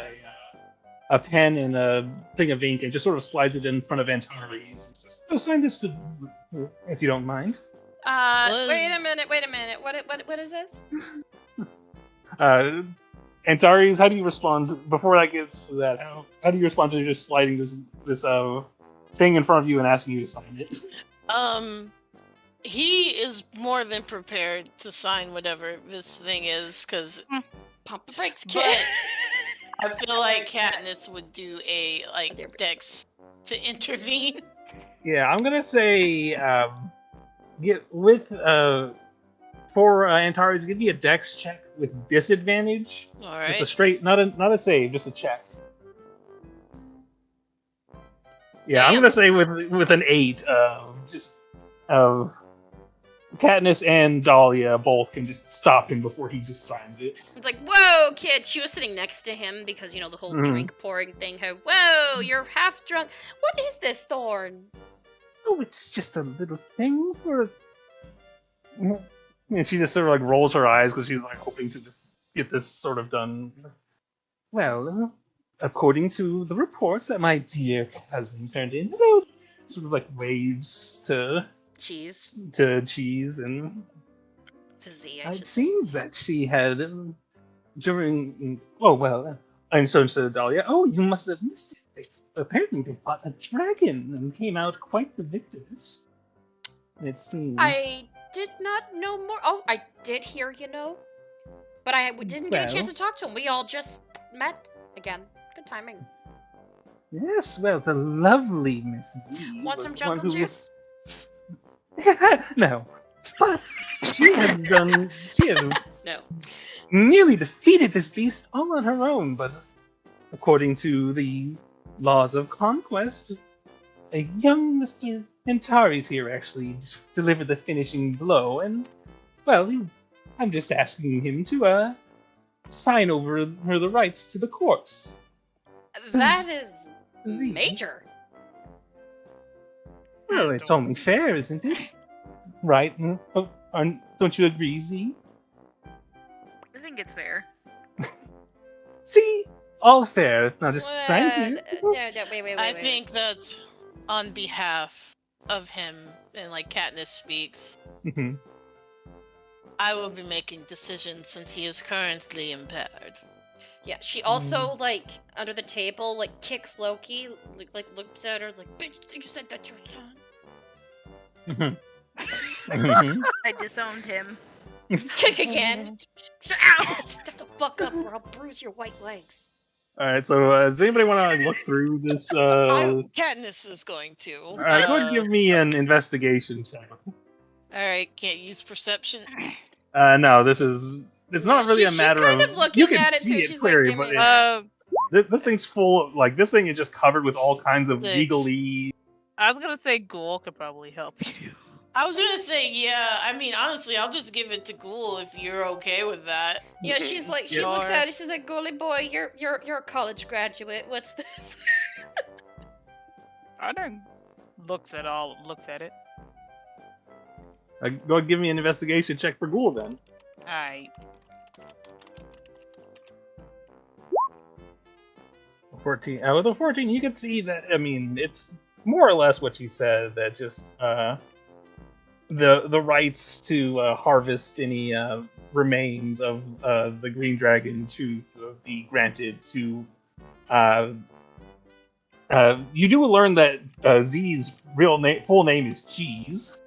E: a pen and a thing of ink and just sort of slides it in front of Antares. Just, oh, sign this if you don't mind.
B: Wait a minute. What is this?
E: Antares, how do you respond before that gets to that? How do you respond to just sliding this thing in front of you and asking you to sign it?
F: He is more than prepared to sign whatever this thing is, because
B: Pump the brakes,
F: but
B: kid.
F: I feel like Katniss would do a
B: Oh, there we go.
F: dex to intervene.
E: Yeah, I'm gonna say for Antares, give me a dex check with disadvantage.
F: All
E: Just a
F: right.
E: straight, not a save, just a check. Yeah, I'm
B: Damn.
E: gonna say with an 8, Katniss and Dahlia both can just stop him before he just signs it.
B: It's like, whoa, kid. She was sitting next to him because, you know, the whole
E: Mhm.
B: drink pouring thing. Her, whoa, you're half drunk. What is this, Thorn?
E: Oh, it's just a little thing for. And she just sort of like rolls her eyes because she's like hoping to just get this sort of done. Well, according to the reports that my dear cousin turned in, sort of like waves to
B: Cheese.
E: Cheese, and
B: To Z, I
E: it
B: should say.
E: seems that she had during. Oh well, and so instead of Dahlia, oh, you must have missed it. Apparently, they fought a dragon and came out quite the victors. It seems.
B: I did not know more. Oh, I did hear, you know. But I didn't get a chance
E: Well.
B: to talk to him. We all just met again. Good timing.
E: Yes, well, the lovely Miss Z
B: Want
E: was
B: some
E: one
B: jungle
E: who-
B: juice?
E: No, but she had
B: No.
E: nearly defeated this beast all on her own. But according to the laws of conquest, a young Mr. Antares here actually delivered the finishing blow, and well, I'm just asking him to sign over her the rights to the corpse.
B: That is
E: Z.
B: major.
E: Well, it's only fair, isn't it? Right? Don't you agree, Z?
D: I think it's fair.
E: See? All fair. Now just sign here.
B: No, wait.
F: I think that on behalf of him, and like Katniss speaks,
E: Mhm.
F: I will be making decisions since he is currently impaired.
B: Yeah, she also, like, under the table, like, kicks Loki, like looks at her, like, bitch, you said that's your son.
E: Mhm. Mhm.
D: I disowned him.
B: Kick again.
D: Ow!
B: Step the fuck up or I'll bruise your white legs.
E: Alright, so does anybody want to look through this?
F: Katniss is going to.
E: Go ahead and give me an investigation check.
F: Alright, can't use perception.
E: No, it's not really a matter
B: she's kind
E: of
B: of looking
E: you can
B: at it,
E: see
B: so
E: it
B: she's
E: clearly,
B: like, give me
E: but
B: that.
E: this thing's full of, like, this thing is just covered with all kinds of
F: Six.
E: legally.
C: I was gonna say Ghoul could probably help you.
F: I was gonna say, yeah, I mean, honestly, I'll just give it to Ghoul if you're okay with that.
B: Yeah, she's like, she looks at it, she's like, Goalie boy, you're a college graduate. What's this?
C: Arden looks at it.
E: Go ahead and give me an investigation check for Ghoul then.
C: Alright.
E: 14. With a 14, you can see that. I mean, it's more or less what she said. That just the rights to harvest any remains of the green dragon tooth be granted to. You do learn that Z's full name is Cheese.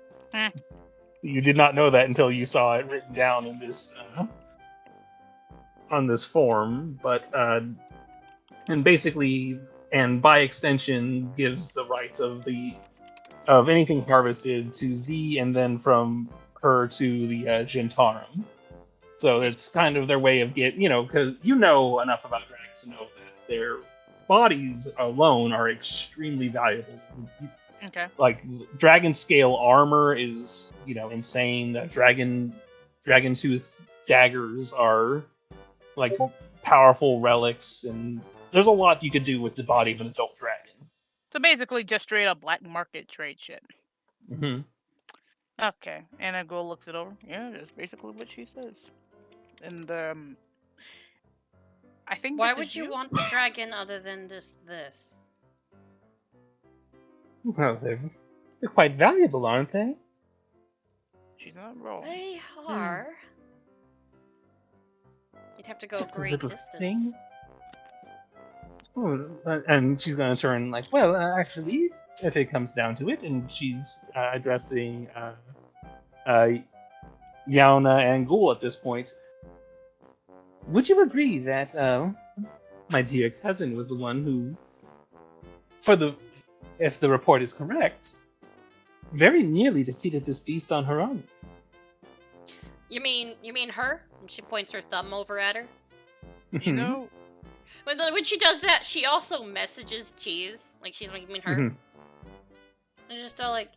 E: You did not know that until you saw it written down in this on this form, but and basically, and by extension, gives the rights of anything harvested to Z, and then from her to the Gentarum. So it's kind of their way of because you know enough about dragons to know that their bodies alone are extremely valuable.
C: Okay.
E: Like dragon scale armor is insane. Dragon tooth daggers are like powerful relics, and there's a lot you could do with the body of an adult dragon.
C: So basically just straight up black market trade shit.
E: Mm-hmm.
C: Okay. And then Ghoul looks it over. Yeah, that's basically what she says. And I think
B: Why
C: this
B: would
C: is
B: you want the dragon other than just this?
E: Well, they're quite valuable, aren't they?
C: She's not wrong.
B: They are. You'd have to go a
E: Just a
B: great
E: little
B: distance.
E: thing. Oh, and she's gonna turn like, well, actually, if it comes down to it, and she's addressing Yauna and Ghoul at this point. Would you agree that my dear cousin was the one who, if the report is correct, very nearly defeated this beast on her own?
B: You mean her? And she points her thumb over at her.
C: You know,
B: When she does that, she also messages Cheese. Like, she's like, you mean her?
E: Mhm.
B: And just all like,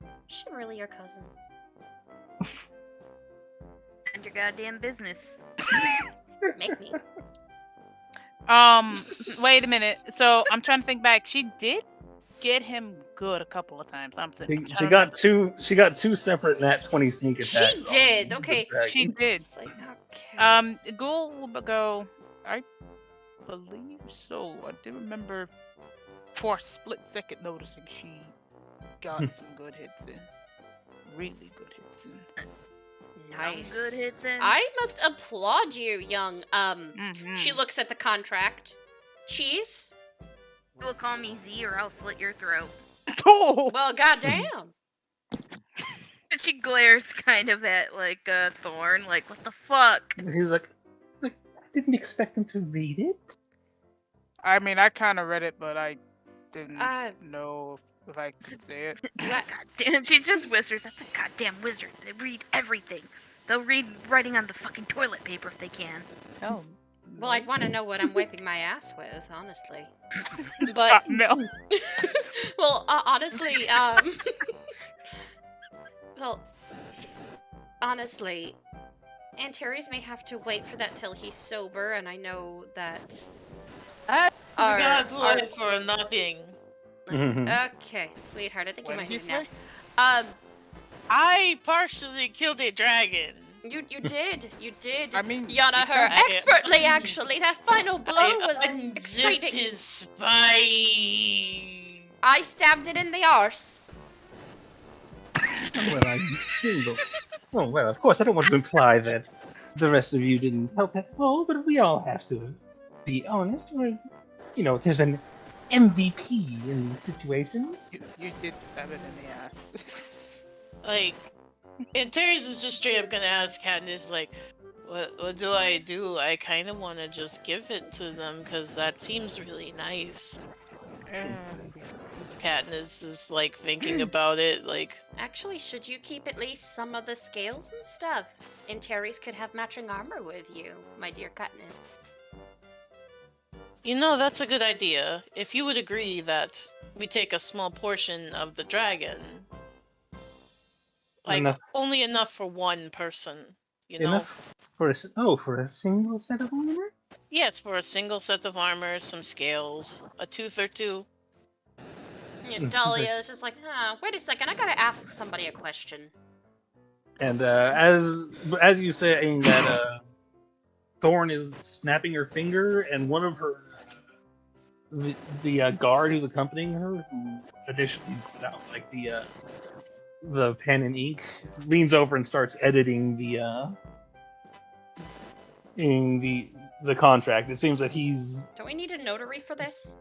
B: is she really your cousin?
D: And your goddamn business.
B: Make me.
C: wait a minute. So I'm trying to think back. She did get him good a couple of times.
E: She got two separate nat 20 sneak
B: She
E: attacks.
B: did.
E: on
B: Okay.
E: the dragon.
C: She did.
B: It's like, okay.
C: Ghoul will go. I believe so. I did remember for a split second noticing she got some good hits in. Really good hits in.
B: Nice.
D: Good hits in.
B: I must applaud you, young.
C: Mhm.
B: She looks at the contract. Cheese?
D: You will call me Z or I'll slit your throat.
C: Oh!
B: Well, goddamn.
D: And she glares kind of at Thorn, like, what the fuck?
E: And he's like, I didn't expect him to read it.
C: I mean, I kind of read it, but I didn't
B: Uh,
C: know if I could say it.
B: What?
D: Goddamn, she just whispers, that's a goddamn wizard. They read everything. They'll read writing on the fucking toilet paper if they can.
C: Hell.
B: Well, I'd want to know what I'm wiping my ass with, honestly. But
C: no.
B: well, honestly, well, honestly, Antares may have to wait for that till he's sober, and I know that
C: Ah,
F: We got
B: our
F: live for nothing.
B: okay, sweetheart, I think you
C: what
B: might
C: did you
B: need now.
C: say?
F: I partially killed a dragon.
B: You did.
C: I mean,
B: Yana her
F: I-
B: expertly, actually. That final blow was
F: I unzipped
B: exciting.
F: his spine.
B: I stabbed it in the arse.
E: Well, of course, I don't want to imply that the rest of you didn't help at all, but we all have to be honest. There's an MVP in these situations.
C: You did stab it in the ass.
F: Like, and Terry's is just straight up gonna ask Katniss, like, what do I do? I kind of want to just give it to them because that seems really nice. Katniss is like thinking about it, like,
B: Actually, should you keep at least some of the scales and stuff? Antares could have matching armor with you, my dear Katniss.
F: that's a good idea. If you would agree that we take a small portion of the dragon, like
E: Enough.
F: only enough for one person,
E: Enough for a single set of armor?
F: Yes, for a single set of armor, some scales, a tooth or two.
B: Yeah, Dahlia is just like, wait a second, I gotta ask somebody a question.
E: And as you saying that, Thorn is snapping her finger, and one of her the guard who's accompanying her, who initially put out like the pen and ink, leans over and starts editing the contract. It seems that he's
B: Do we need a notary for this?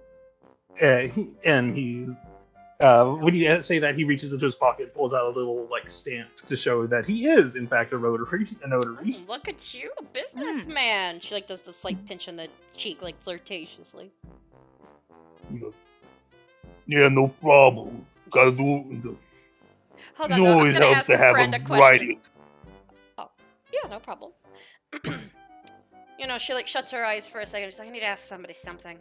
E: when you say that, he reaches into his pocket, pulls out a little like stamp to show that he is in fact a notary.
B: Oh, look at you, a businessman. She like does the slight pinch on the cheek, like flirtatiously.
E: He goes, yeah, no problem. Gotta do.
B: Hold
E: It
B: on, I'm
E: always
B: gonna
E: helps
B: ask
E: to
B: a
E: have
B: friend
E: a
B: a question.
E: variety.
B: Yeah, no problem. She like shuts her eyes for a second. She's like, I need to ask somebody something.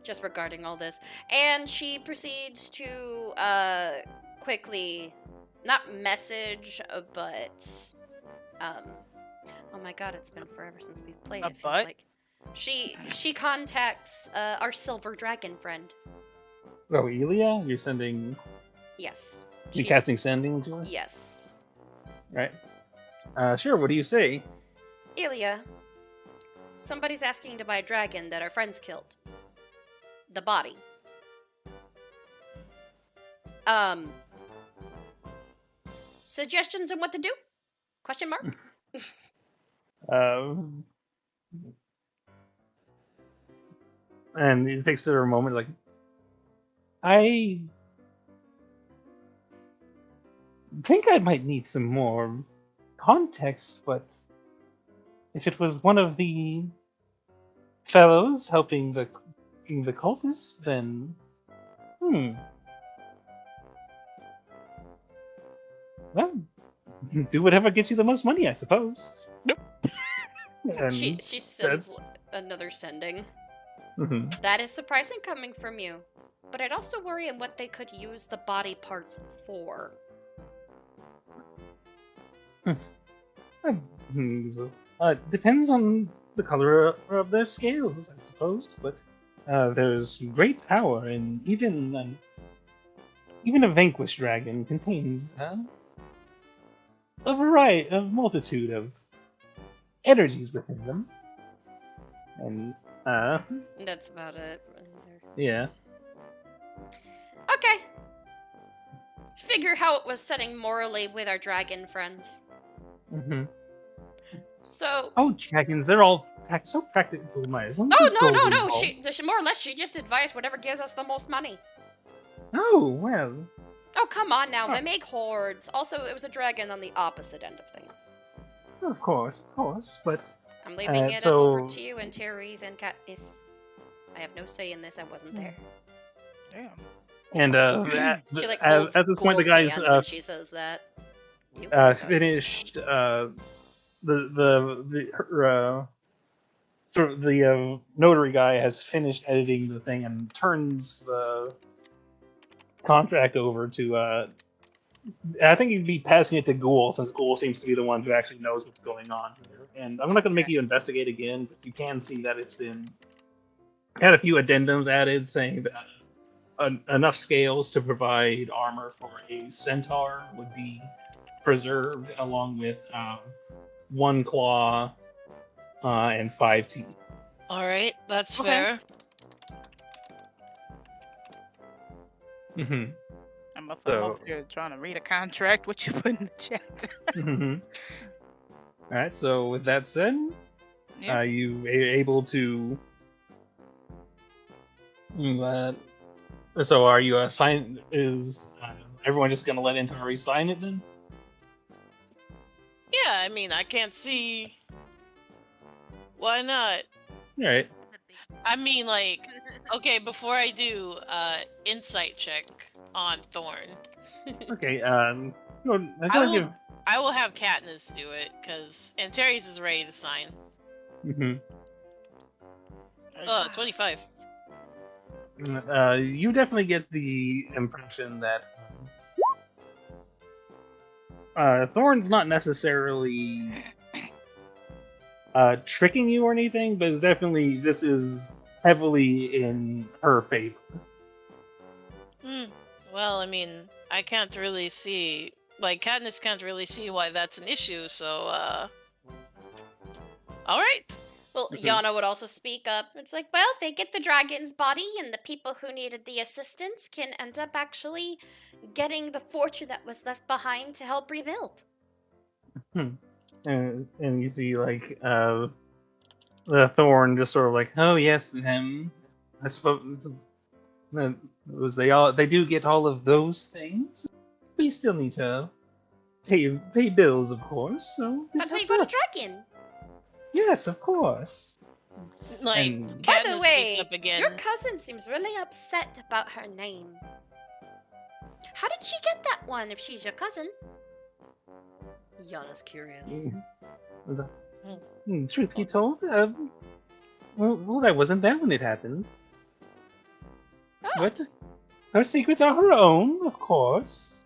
B: Just regarding all this. And she proceeds to quickly, not message, but oh my god, it's been forever since we've played. It feels like she contacts our silver dragon friend.
E: Oh, Elia, you're sending.
B: Yes.
E: You casting sending to her?
B: Yes.
E: Right. Sure. What do you say?
B: Elia, somebody's asking to buy a dragon that our friends killed. The body. Suggestions on what to do? Question mark?
E: And it takes her a moment, like, I think I might need some more context, but if it was one of the fellows helping the cultists, then well, do whatever gets you the most money, I suppose.
C: Nope.
E: And
B: She sends another sending.
E: Mhm.
B: That is surprising coming from you. But I'd also worry in what they could use the body parts for.
E: Yes. Depends on the color of their scales, I suppose. But there's great power, and even a vanquished dragon contains a multitude of energies within them. And
B: That's about it.
E: yeah.
B: Okay. Figure how it was setting morally with our dragon friends.
E: Mm-hmm.
B: So.
E: Oh, dragons! They're all so practical.
B: No. She more or less she just advised whatever gives us the most money.
E: Oh well.
B: Oh come on now, they make hordes. Also, it was a dragon on the opposite end of things.
E: Of course, but
B: I'm leaving it over to you and Terry's and Katniss. I have no say in this. I wasn't there.
C: Damn.
E: And
B: She like
E: at this point, the guys
B: when she says that.
E: finished the notary guy has finished editing the thing and turns the contract over to I think you'd be passing it to Ghoul, since Ghoul seems to be the one who actually knows what's going on here. And I'm not going to make you investigate again, but you can see that it's been had a few addendums added saying that enough scales to provide armor for a centaur would be preserved, along with 1 claw and 5 teeth.
F: All right, that's
C: Okay.
F: fair.
E: Mm-hmm.
C: I'm
E: So-
C: over here trying to read a contract. What you put in the chat?
E: Mm-hmm. All right. So with that said,
C: Yeah.
E: you able to? So are you assign? Is everyone just gonna let Intari sign it then?
F: Yeah, I mean, I can't see. Why not?
E: All right.
F: I mean, like, okay, before I do, insight check on Thorn.
E: Okay.
F: I will-
E: Give.
F: I will have Katniss do it, because Antares is ready to sign.
E: Mm-hmm.
F: 25.
E: You definitely get the impression that Thorn's not necessarily tricking you or anything, but it's definitely this is heavily in her favor.
F: Well, I mean, I can't really see, like, Katniss can't really see why that's an issue, so, alright.
B: Well,
E: Mhm.
B: Yana would also speak up. It's like, well, they get the dragon's body, and the people who needed the assistance can end up actually getting the fortune that was left behind to help rebuild.
E: And you see, like, the Thorn just sort of like, oh yes, them. I suppose they do get all of those things. We still need to pay bills, of course. So
B: That's
E: just
B: why you
E: help
B: got a
E: us.
B: dragon.
E: Yes, of course.
F: Like,
E: And-
B: By the
F: Katniss
B: way,
F: speaks up again.
B: your cousin seems really upset about her name. How did she get that one if she's your cousin? Yana's curious.
E: Truth be told, well, I wasn't there when it happened.
B: Oh.
E: But her secrets are her own, of course.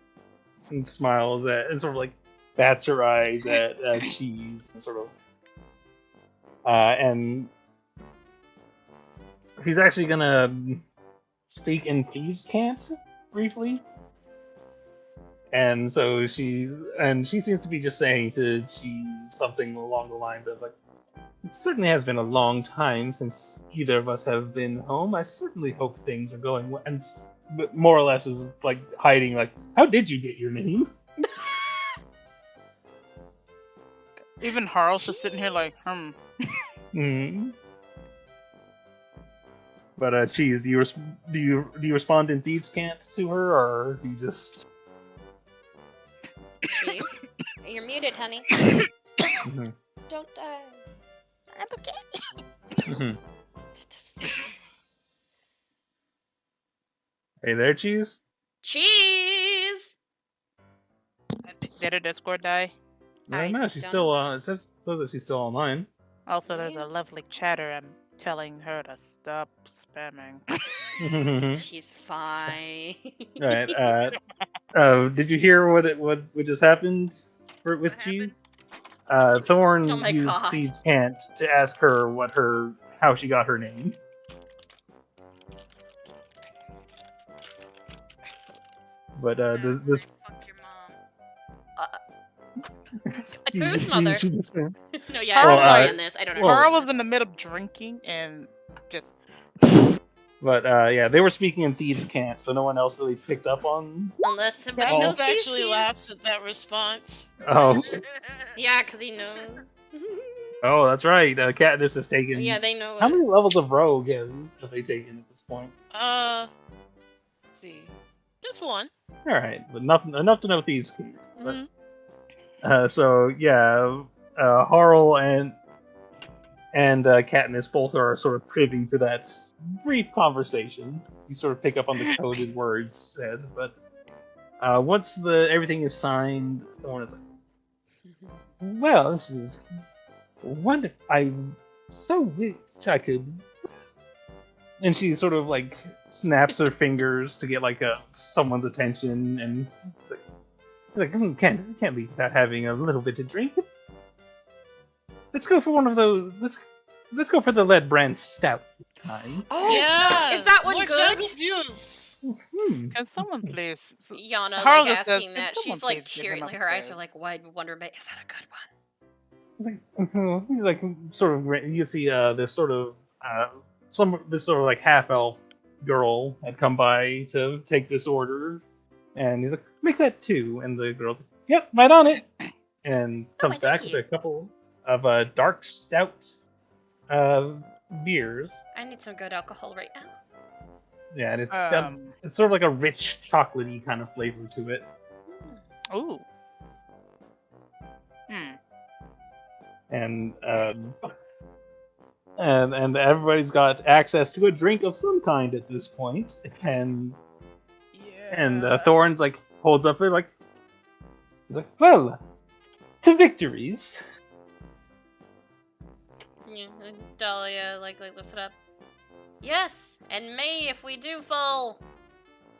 E: And smiles at, and sort of like bats her eyes at Cheese, and sort of, and she's actually gonna speak in Thieves' Cant briefly. And so she seems to be just saying to Cheese something along the lines of like, it certainly has been a long time since either of us have been home. I certainly hope things are going well. And but more or less is like hiding, like, how did you get your name?
C: Even Harl's just sitting here like,
E: Hmm. But Cheese, do you respond in Thieves' Cant to her, or do you just?
B: Jeez. You're muted, honey.
E: Mhm.
B: Don't die. I'm okay.
E: Mhm. Hey there, Cheese.
B: Cheese!
C: did her Discord die?
B: I
E: No, she's
B: don't
E: still. It says that she's still online.
C: Also, there's
B: Yeah.
C: a lovely chatter. I'm telling her to stop spamming.
B: She's fine.
E: All right. Did you hear what just happened with
D: What
E: Cheese?
D: happened?
E: Thorn
B: Oh my
E: used
B: God.
E: Thieves' Cant to ask her how she got her name. But this
D: Fuck your mom.
B: Whose mother?
E: she just,
B: No, yeah,
C: Well,
B: I'm playing this. I don't know.
C: Harl was in the middle of drinking and just.
E: but yeah, they were speaking in Thieves' Cant, so no one else really picked up on.
B: Unless somebody
E: Oh.
B: knows
F: Katniss
B: these
F: actually
B: keys.
F: laughs at that response.
E: Oh,
B: Yeah, because he knows.
E: oh, that's right. Katniss has taken.
B: Yeah, they know.
E: How many levels of Rogue have they taken at this point?
F: Let's see. Just one.
E: All right, but enough to know Thieves' Cant. But,
F: Mhm.
E: so yeah, Harl and Katniss both are sort of privy to that brief conversation. You sort of pick up on the coded words said, but once everything is signed, Thorn is like, "Well, this is wonderful. I so wish I could." And she sort of like snaps her fingers to get like someone's attention, and it's like, Like, can't leave without having a little bit to drink. Let's go for one of those. Let's go for the lead brand stout kind.
B: Oh,
F: Yeah.
B: is that one
F: more
B: good?
F: jungle juice.
C: Can someone please?
B: Yana,
C: Harold
B: like
C: just says,
B: asking
C: "Can
B: that.
C: someone
B: She's like
C: please get him
B: curious. Like her eyes are
C: upstairs?"
B: like wide wonderment. Is that a good one?
E: He's like sort of. You see this sort of this sort of like half elf girl had come by to take this order, and he's like, make that 2, and the girl's like, yep, right on it, and
B: Oh,
E: comes
B: thank
E: back with
B: you.
E: a couple of dark stout beers.
B: I need some good alcohol right now.
E: Yeah, and it's got it's sort of like a rich chocolatey kind of flavor to it.
C: Ooh. Hmm.
E: And and everybody's got access to a drink of some kind at this point. And Thorn's like holds up it like, he's like, well, to victories.
B: Yeah, and Dahlia like lifts it up. Yes, and may if we do fall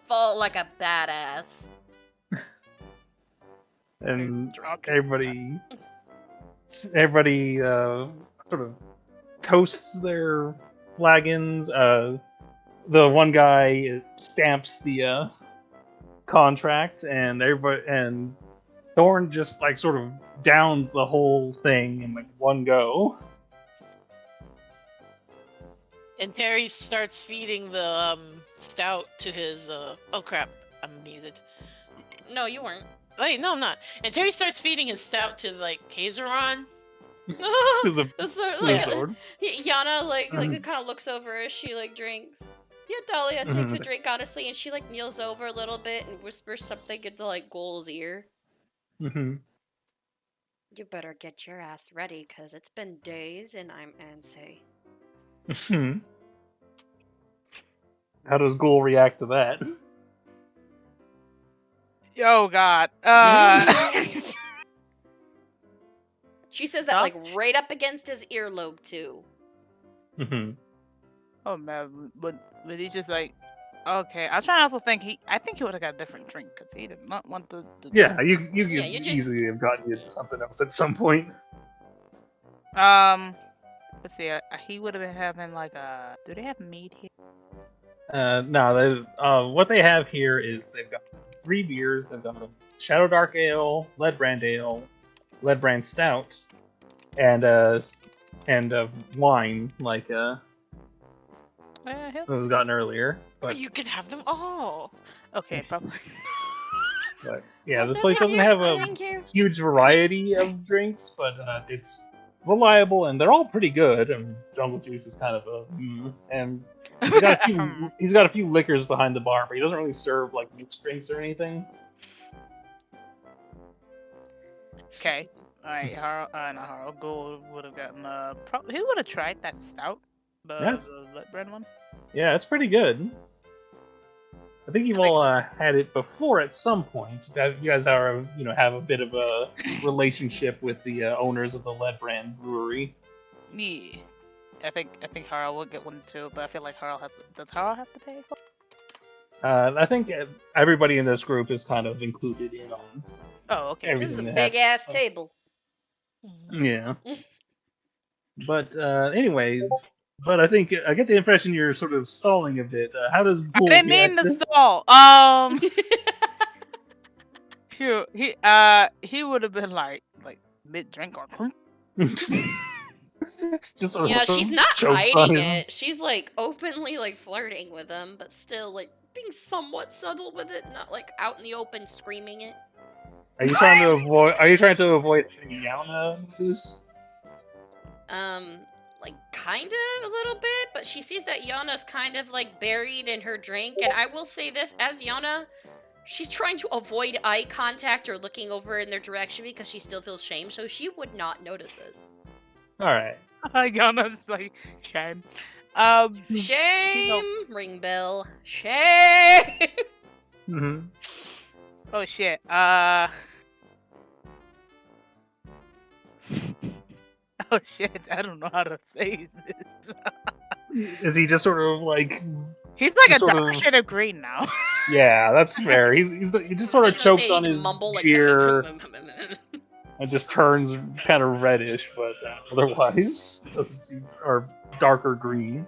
B: like a badass.
E: And
C: Drunk.
E: everybody sort of toasts their flagons. The one guy stamps the contract, and Thorn just like sort of downs the whole thing in like one go.
F: And Terry starts feeding the stout to his. Oh crap! I'm muted.
B: No, you weren't.
F: Wait, no, I'm not. And Terry starts feeding his stout to like Hazeron.
B: That's sort of like
E: Sword.
B: Yana like kind of looks over as she like drinks. Yeah, Dahlia takes a drink honestly, and she like kneels over a little bit and whispers something into like Ghoul's ear.
E: Mm-hmm.
B: You better get your ass ready, cause it's been days and I'm antsy.
E: How does Ghoul react to that?
C: Oh God.
B: She says that like right up against his earlobe too.
E: Mm-hmm.
C: Oh man, but he just like, okay. I'm trying to also think I think he would have got a different drink because he did not want the.
E: Yeah, you could
B: you just-
E: easily have gotten you something else at some point.
C: Let's see. He would have been having like a. Do they have mead here?
E: No, what they have here is they've got 3 beers. They've got a Shadow Dark Ale, Lead Brand Stout, and wine like that was gotten earlier. But
F: You can have them all.
C: Okay, probably.
E: But yeah,
B: Oh,
E: this
B: they're
E: place doesn't
B: here.
E: have
B: Oh,
E: a
B: thank you.
E: huge variety of drinks, but it's reliable and they're all pretty good. And Jungle Juice is kind of and he's got a few liquors behind the bar, but he doesn't really serve like mixed drinks or anything.
C: Okay. All right. Harold Gold would have gotten he would have tried that stout, the Lead Brand one.
E: Yeah, it's pretty good. I think you've all had it before at some point. You guys are, have a bit of a relationship with the owners of the Lead Brand Brewery.
C: Yeah. I think Harold will get one too, but I feel like does Harold have to pay for it?
E: I think everybody in this group is kind of included in on.
C: Oh, okay.
B: This is a
E: Everything
B: big
E: that
B: ass table.
E: Yeah. But anyway, I think I get the impression you're sort of stalling a bit. How does Ghoul
C: I didn't mean
E: react
C: to stall. Shoot, he would have been like mid drink or.
E: Just sort of
B: Yeah, she's not
E: chokes on
B: hiding
E: his-
B: it. She's like openly like flirting with him, but still like being somewhat subtle with it, not like out in the open screaming it.
E: Are you trying to avoid Yana this?
B: Like kind of a little bit, but she sees that Yana's kind of like buried in her drink, and I will say this, as Yana, she's trying to avoid eye contact or looking over in their direction because she still feels shame, so she would not notice this.
E: Alright.
C: Yana's like shame.
B: Shame! Ring bell. Shame!
E: Mm-hmm.
C: Oh shit. Oh shit, I don't know how to say this.
E: Is he just sort of like
C: He's like
E: Just
C: a
E: sort
C: darker
E: of-
C: shade of green now.
E: Yeah, that's fair. He just sort of
B: Just gonna
E: choked
B: say
E: on
B: he
E: his
B: mumble like
E: beer and just turns kind of reddish, but otherwise, or darker green.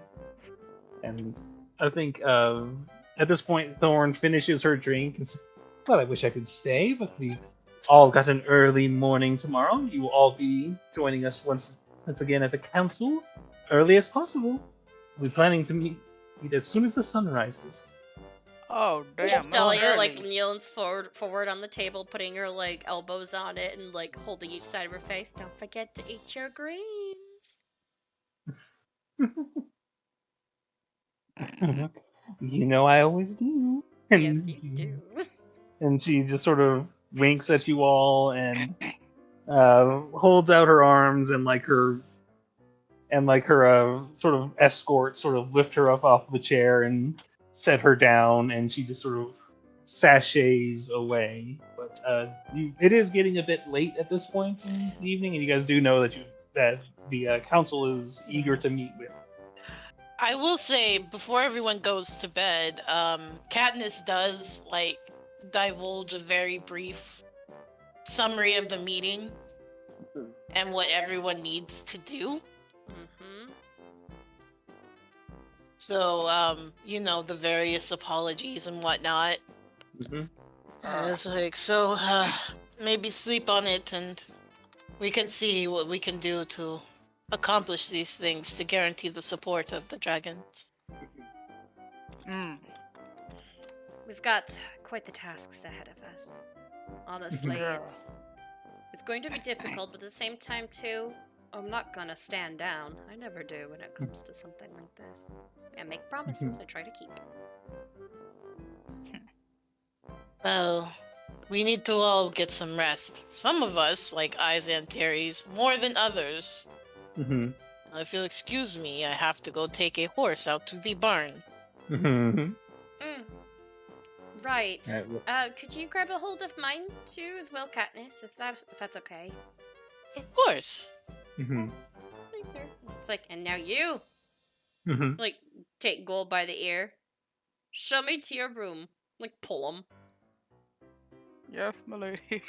E: And I think at this point, Thorn finishes her drink and says, "Well, I wish I could stay, but we've all got an early morning tomorrow. You will all be joining us once again at the council, early as possible. We're planning to meet as soon as the sun rises."
C: Oh damn!
B: Yeah,
C: that was
B: Dahlia like
C: early.
B: kneels forward on the table, putting her like elbows on it and like holding each side of her face. Don't forget to eat your greens.
E: You know I always do.
B: Yes, you do.
E: And she just sort of winks at you all and holds out her arms and her sort of escort sort of lift her up off the chair and set her down, and she just sort of sachets away. But it is getting a bit late at this point in the evening, and you guys do know that the council is eager to meet with.
F: I will say, before everyone goes to bed, Katniss does, like, divulge a very brief summary of the meeting and what everyone needs to do.
B: Mm-hmm.
F: So, you know, the various apologies and whatnot.
E: Mm-hmm.
F: And it's like, so, maybe sleep on it and we can see what we can do to accomplish these things to guarantee the support of the dragons.
C: Mm.
B: We've got quite the tasks ahead of us. Honestly,
C: Yeah.
B: it's going to be difficult, but at the same time too, I'm not gonna stand down. I never do when it comes to something like this. I make promises I try to keep.
F: Well, we need to all get some rest. Some of us, like Eyes and Terry's, more than others.
E: Mm-hmm.
F: If you'll excuse me, I have to go take a horse out to the barn.
E: Mm-hmm.
B: Right.
E: Right,
B: Could you grab a hold of mine too, as well, Katniss, if that's okay?
F: Of course.
E: Mm-hmm.
B: Right there. It's like, and now you,
E: Mm-hmm.
B: like, take Gold by the ear. Show me to your room. Like, pull him.
C: Yes, my lady.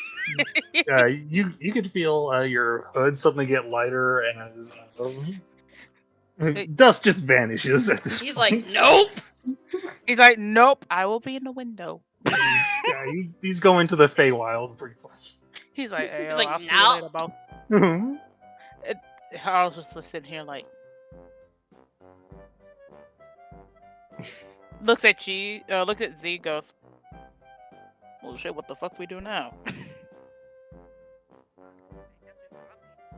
E: You could feel your hood suddenly get lighter as dust just vanishes at this
B: He's
E: point.
B: like, nope.
C: He's like, nope, I will be in the window.
E: Yeah, he's going to the Feywild pretty much.
C: He's like, hey,
B: He's like,
C: I'll see
B: "No."
C: you later, boss.
E: Mhm.
C: I was just sitting here like, looks at look at Z, goes, well shit, what the fuck we do now?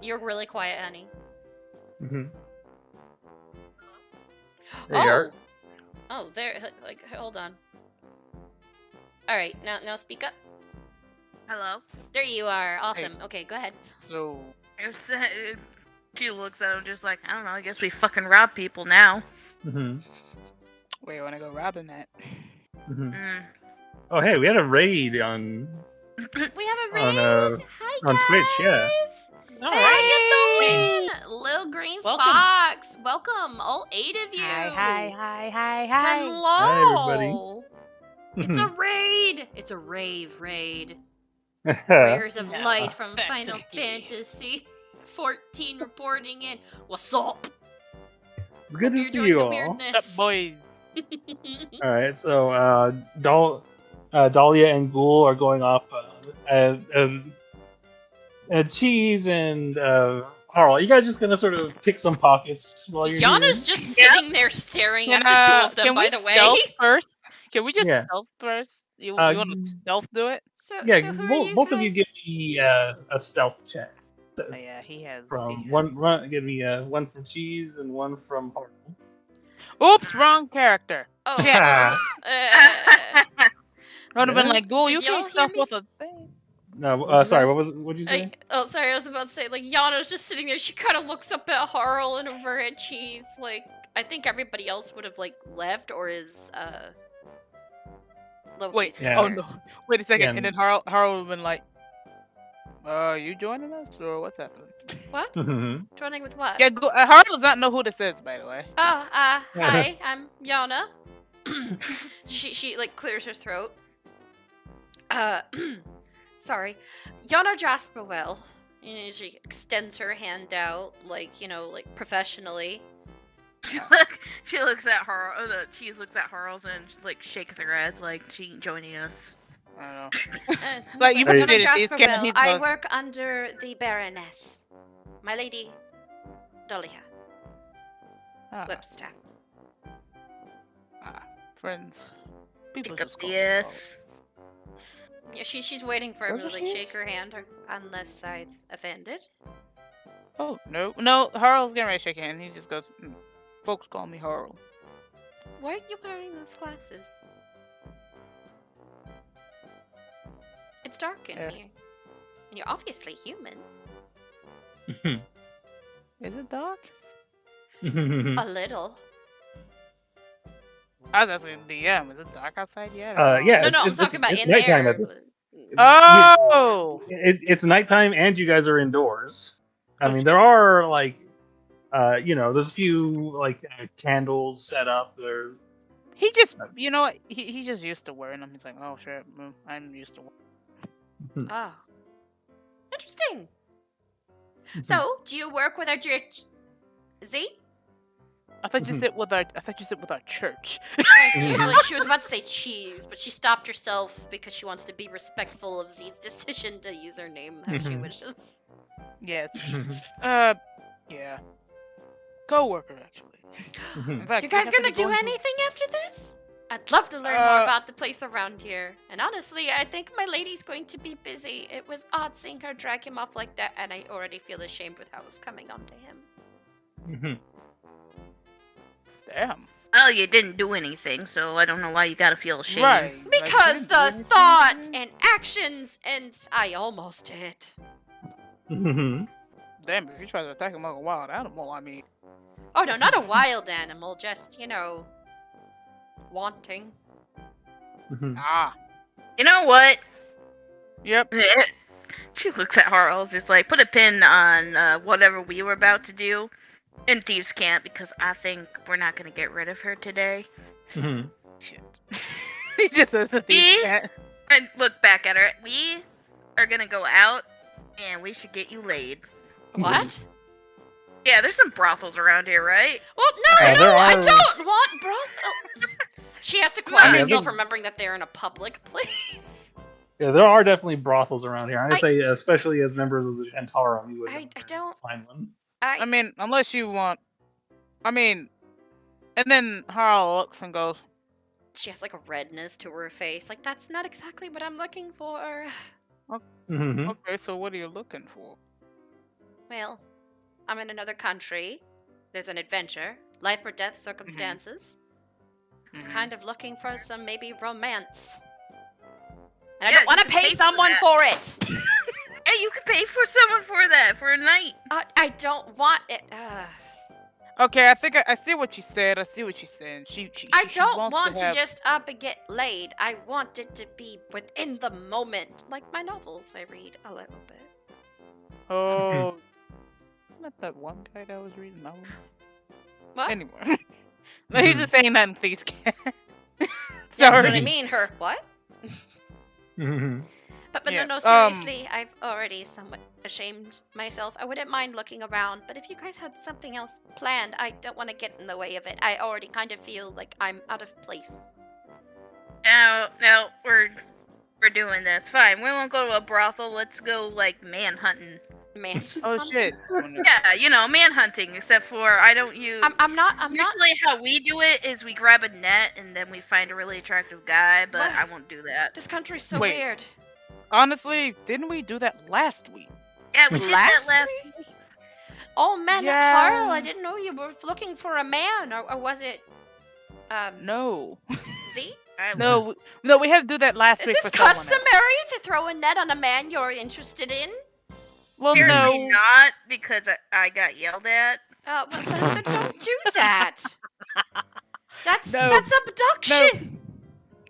B: You're really quiet, Annie.
E: Mhm. There you are.
B: Oh, there. Like, hold on. All right, now speak up.
D: Hello?
B: There you are. Awesome. Okay, go ahead.
C: So,
D: She looks at him just like, I don't know, I guess we fucking rob people now.
E: Mhm.
C: where you wanna go robbing that?
E: Mhm.
D: Mm.
E: Oh, hey, we had a raid on
B: We have a
E: On,
B: raid. Hi,
E: on Twitch, yeah.
B: guys.
F: All
B: Hey,
F: right.
B: get the win. Lil Green
F: Welcome.
B: Fox. Welcome, all 8 of you.
C: Hi.
B: Hello.
E: everybody.
B: It's a raid. It's a rave raid. Warriors of
F: Yeah.
B: Light from
F: Back to
B: Final
F: the game.
B: Fantasy 14 reporting in. What's up?
E: Good to
B: You're
E: see
B: doing
E: you
B: the
E: all.
B: weirdness.
C: What's up, boys?
E: All right, so Dahlia and Ghoul are going off. Cheese and Harl, you guys just gonna sort of pick some pockets while you're
B: Yana's
E: here?
B: just sitting there staring at the two of them,
C: Can
B: by
C: we
B: the way.
C: stealth first? Can we just
E: Yeah.
C: stealth first? You
E: Uh,
C: want to stealth do it?
B: So,
E: Yeah,
B: so who are
E: both,
B: you
E: both of you
B: guys?
E: give me a stealth check.
C: Oh yeah, he has.
E: From one, give me one from Cheese and one from Harl.
C: Oops, wrong character.
B: Oh,
C: Shit.
B: uh,
C: I would have been
E: Yeah.
C: like, Ghoul,
B: Did
C: you
B: y'all
C: can't
B: hear
C: stealth
B: me?
C: with a thing.
E: No,
C: What'd you
E: sorry.
C: say?
E: What did you say?
B: sorry, I was about to say, like, Yana's just sitting there. She kind of looks up at Harl and over at Cheese. Like, I think everybody else would have, like, left, or is, Loki
C: Wait,
B: still
E: Yeah.
C: oh
B: there?
C: no. Wait a second.
E: Yeah.
C: And then Harl would have been like, you joining us or what's happening?
B: What?
E: Mhm.
B: Joining with what?
C: Yeah, Harl does not know who this is, by the way.
B: Oh,
E: Yeah.
B: hi, I'm Yana. she like clears her throat. Sorry, Yana Jasperwell. She extends her hand out, like like professionally.
D: She looks at her. She looks at Harles and like shakes her head, like she ain't joining us.
C: I don't know.
B: Like,
C: you
E: Yana
C: say this, he's
B: Jasperwell,
C: he's
B: I
C: goes,
B: work under the Baroness, my lady, Dahlia Whipstaff.
C: friends. People
D: Pick up
C: just call
D: the
C: me
D: S.
B: Yeah, she's waiting for him to
C: That's what
B: like
C: she
B: shake
C: is?
B: her hand, unless I've offended.
C: Oh, no, Harl's getting ready to shake your hand. He just goes, folks call me Harl.
B: Why are you wearing those glasses? It's dark in
C: Yeah.
B: here. You're obviously human.
C: Is it dark?
B: A little.
C: I was asking DM, is it dark outside yet?
E: Yeah.
B: No, I'm talking about
E: it's
B: in
E: nighttime
B: there.
E: at this.
C: Oh!
E: It's nighttime and you guys are indoors. I
C: Oh,
E: mean,
C: shit.
E: there are like, there's a few like candles set up. There.
C: He just, you know what? He's just used to wearing them. He's like, oh shit, I'm used to wearing
B: Oh. Interesting. So, do you work with our church? Z?
C: I thought you sit with our church.
B: Like, she was about to say cheese, but she stopped herself because she wants to be respectful of Z's decision to use her name how she wishes.
C: Yes. Yeah. Co-worker, actually. In fact,
B: You guys
C: we have to
B: gonna
C: be
B: do
C: going to-
B: anything after this? I'd love to learn more about the place around here. And honestly, I think my lady's going to be busy. It was odd seeing her drag him off like that, and I already feel ashamed with how it was coming onto him.
C: Damn.
D: Well, you didn't do anything, so I don't know why you gotta feel ashamed.
C: Right. like,
B: Because
C: didn't do
B: the
C: anything,
B: thought
C: man.
B: and actions, and I almost did.
C: Damn, if you try to attack him like a wild animal, I mean.
B: Oh no, not a wild animal, just, wanting.
C: Ah.
D: You know what?
C: Yep.
D: She looks at Harles, just like, put a pin on whatever we were about to do in Thieves' Camp, because I think we're not gonna get rid of her today.
C: Shit. He just says that
D: Me?
C: he can't.
D: And look back at her. We are gonna go out, and we should get you laid.
B: What?
D: Yeah, there's some brothels around here, right?
B: Well, no,
E: there
B: I
E: are-
B: don't want brothel. She has to quiet
E: Yeah,
B: herself,
E: they-
B: remembering that they're in a public place.
E: Yeah, there are definitely brothels around here. I say, especially as members of the Shantarum, you would
B: I don't-
E: find one.
C: I mean, unless you want. I mean. And then Harl looks and goes,
B: She has like a redness to her face. Like, that's not exactly what I'm looking for.
C: okay, so what are you looking for?
B: Well, I'm in another country. There's an adventure, life or death circumstances. I was kind of looking for some maybe romance. And I
D: Yeah,
B: don't want to
D: you can
B: pay
D: pay for
B: someone
D: that.
B: for it.
D: Hey, you could pay for someone for that for a night.
B: I don't want it.
C: Okay, I think I see what she said. I see what she's saying. She
B: I
C: she
B: don't
C: wants
B: want to
C: have-
B: just up and get laid. I want it to be within the moment, like my novels I read a little bit.
C: Oh. Not that one guy that I was reading that one.
B: What?
C: Anyway. No, he's just saying that in Thieves' Camp.
B: That's
C: Sorry.
B: what I mean. Her what? But
C: Yeah,
B: no, seriously, I've already somewhat ashamed myself. I wouldn't mind looking around, but if you guys had something else planned, I don't want to get in the way of it. I already kind of feel like I'm out of place.
D: No, we're doing this. Fine. We won't go to a brothel. Let's go like manhunting.
B: Man.
C: Oh shit.
D: Yeah, manhunting. Except for I don't use.
B: I'm not.
D: Usually, how we do it is we grab a net and then we find a really attractive guy. But
B: What?
D: I won't do that.
B: This country's so
C: Wait.
B: weird.
C: Honestly, didn't we do that last week?
D: Yeah, we did
B: Last
D: that last.
B: week? Oh man,
C: Yeah.
B: Carl, I didn't know you were looking for a man, or was it
C: No.
B: Z?
C: No, we had to do that last
B: Is
C: week
B: this
C: for someone else.
B: customary to throw a net on a man you're interested in?
C: Well,
D: Apparently
C: no.
D: not, because I got yelled at.
B: But don't do that. That's
C: No.
B: abduction.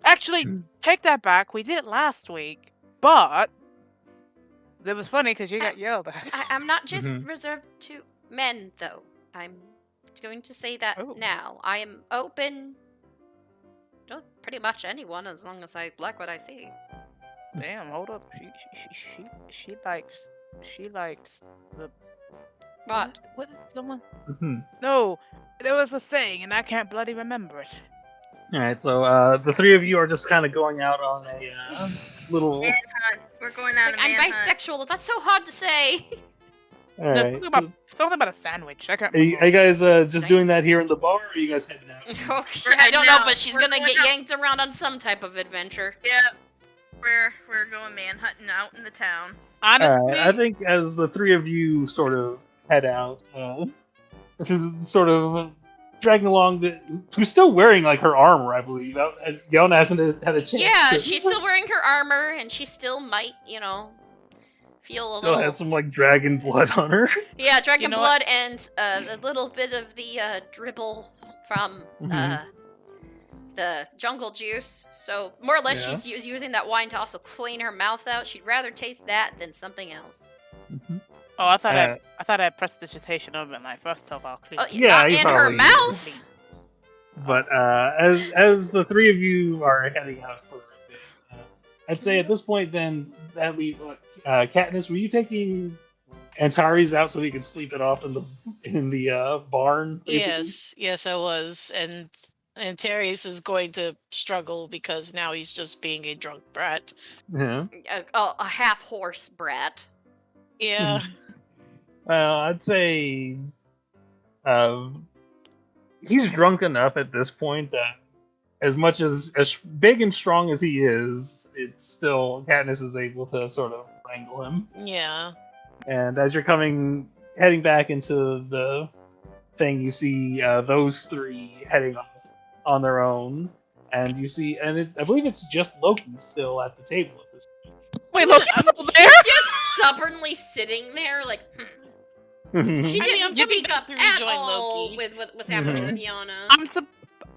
C: Actually, take that back. We did it last week, but it was funny because you got yelled at.
B: I'm not just
E: Mhm.
B: reserved to men, though. I'm going to say that
C: Oh.
B: now. I am open Pretty much anyone, as long as I like what I see.
C: Damn, hold up. She likes the
B: What?
C: What did someone?
E: Mhm.
C: No, there was a saying, and I can't bloody remember it.
E: All right, so the three of you are just kind of going out on a little.
D: Manhunt. We're going
B: It's
D: on
B: like,
D: a
B: I'm
D: manhunt.
B: bisexual. That's so hard to say.
E: All
C: No,
E: right.
C: something about a sandwich. I can't
E: Are you
C: remember.
E: guys just doing that here in the bar, or are you guys heading out?
B: Oh, shit, I
D: heading
B: don't know,
D: out.
B: but she's
D: We're
B: gonna
D: going
B: get
D: out.
B: yanked around on some type of adventure.
D: Yep. We're going manhunting out in the town.
C: Honestly,
E: I think as the three of you sort of head out, sort of dragging along who's still wearing like her armor, I believe. Yona hasn't had a chance.
B: Yeah,
E: to,
B: she's still wearing her armor, and she still might, feel a
E: still
B: little.
E: has some like dragon blood on her.
B: Yeah, dragon
C: You know
B: blood and a little bit of the dribble from
E: Mhm.
B: the jungle juice. So more or less,
E: Yeah.
B: she's using that wine to also clean her mouth out. She'd rather taste that than something else.
C: oh, I thought
E: Uh,
C: I thought I had prestidigitation of it, like first of all, clean.
B: Oh,
E: Yeah,
B: not
E: you
B: in her
E: probably-
B: mouth.
E: But as the three of you are heading out for a bit, I'd say at this point, then that leave Katniss. Were you taking Antares out so he could sleep it off in the barn? Basically?
F: Yes, I was, and Terrius is going to struggle because now he's just being a drunk brat.
E: Yeah.
B: A half horse brat.
F: Yeah,
E: I'd say he's drunk enough at this point that as much as big and strong as he is, it's still Katniss is able to sort of wrangle him.
F: yeah.
E: And as you're heading back into the thing, you see those three heading off on their own, and you see, I believe it's just Loki still at the table at this point.
C: Wait, look, I'm still there.
B: Just stubbornly sitting there, like. She
F: I mean,
B: didn't
F: I'm coming
B: speak
F: back
B: up
F: to
B: at
F: rejoin
B: all
F: Loki.
B: with what was happening
E: Mhm.
B: with Yana.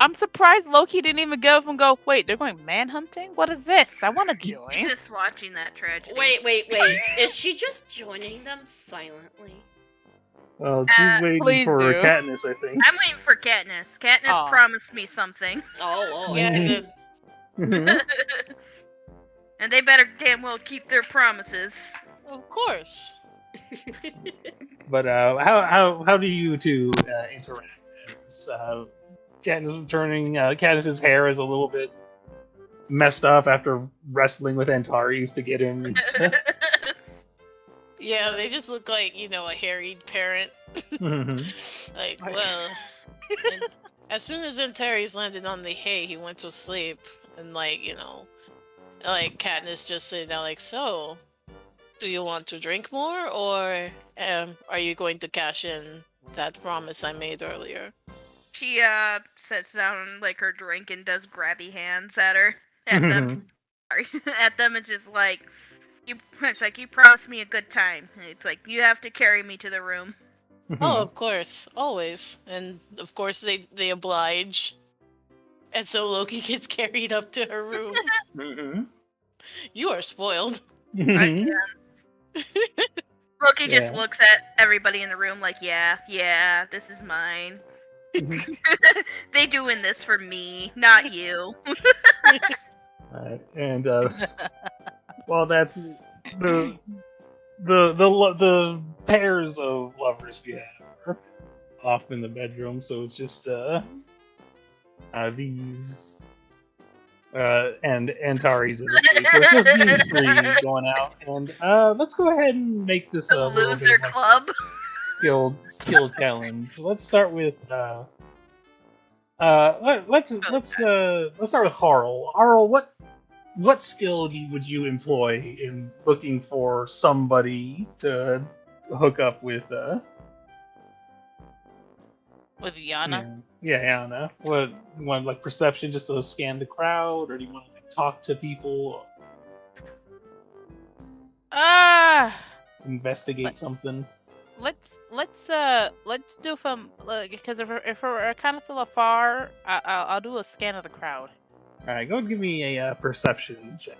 C: I'm surprised Loki didn't even get up and go. Wait, they're going manhunting? What is this? I want to
D: He's
C: join.
D: just watching that tragedy.
B: Wait. Is she just joining them silently?
E: Well, she's waiting
C: please
E: for
C: do.
E: Katniss, I think.
D: I'm waiting for Katniss. Katniss
C: Aw.
D: promised me something.
B: Oh,
F: Yeah,
B: I see.
F: good.
E: Mhm.
D: And they better damn well keep their promises.
F: Of course.
E: But how do you two interact? Katniss returning. Katniss's hair is a little bit messed up after wrestling with Antares to get him. into-
F: Yeah, they just look like, a harried parent.
E: Mhm.
F: Like, well, and as soon as Antares landed on the hay, he went to sleep. And, Katniss just sitting down, like, so, do you want to drink more? Or are you going to cash in that promise I made earlier?
D: She sits down like her drink and does grabby hands at them. Sorry, at them. It's just like it's like you promised me a good time. It's like you have to carry me to the room.
F: Oh, of course, always. And, of course, they oblige. And so Loki gets carried up to her room.
E: Mhm.
F: You are spoiled.
E: Mhm.
D: Loki just
E: Yeah.
D: looks at everybody in the room like, yeah, this is mine. They doing this for me, not you.
E: Alright, and well, that's the pairs of lovers we have are off in the bedroom, so it's just these and Antares is asleep. So it's just these three going out, and let's go ahead and make this
D: The
E: a little bit
D: loser
E: of, like,
D: club.
E: skill challenge. Let's start with let's start with Harl. Harl, what skill would you employ in looking for somebody to hook up with?
C: With Yana.
E: Yeah, Anna. What you want, like perception, just to scan the crowd, or do you want to like, talk to people, investigate something?
C: Let's do from because if we're kind of still afar, I'll do a scan of the crowd.
E: All right, go give me a perception check.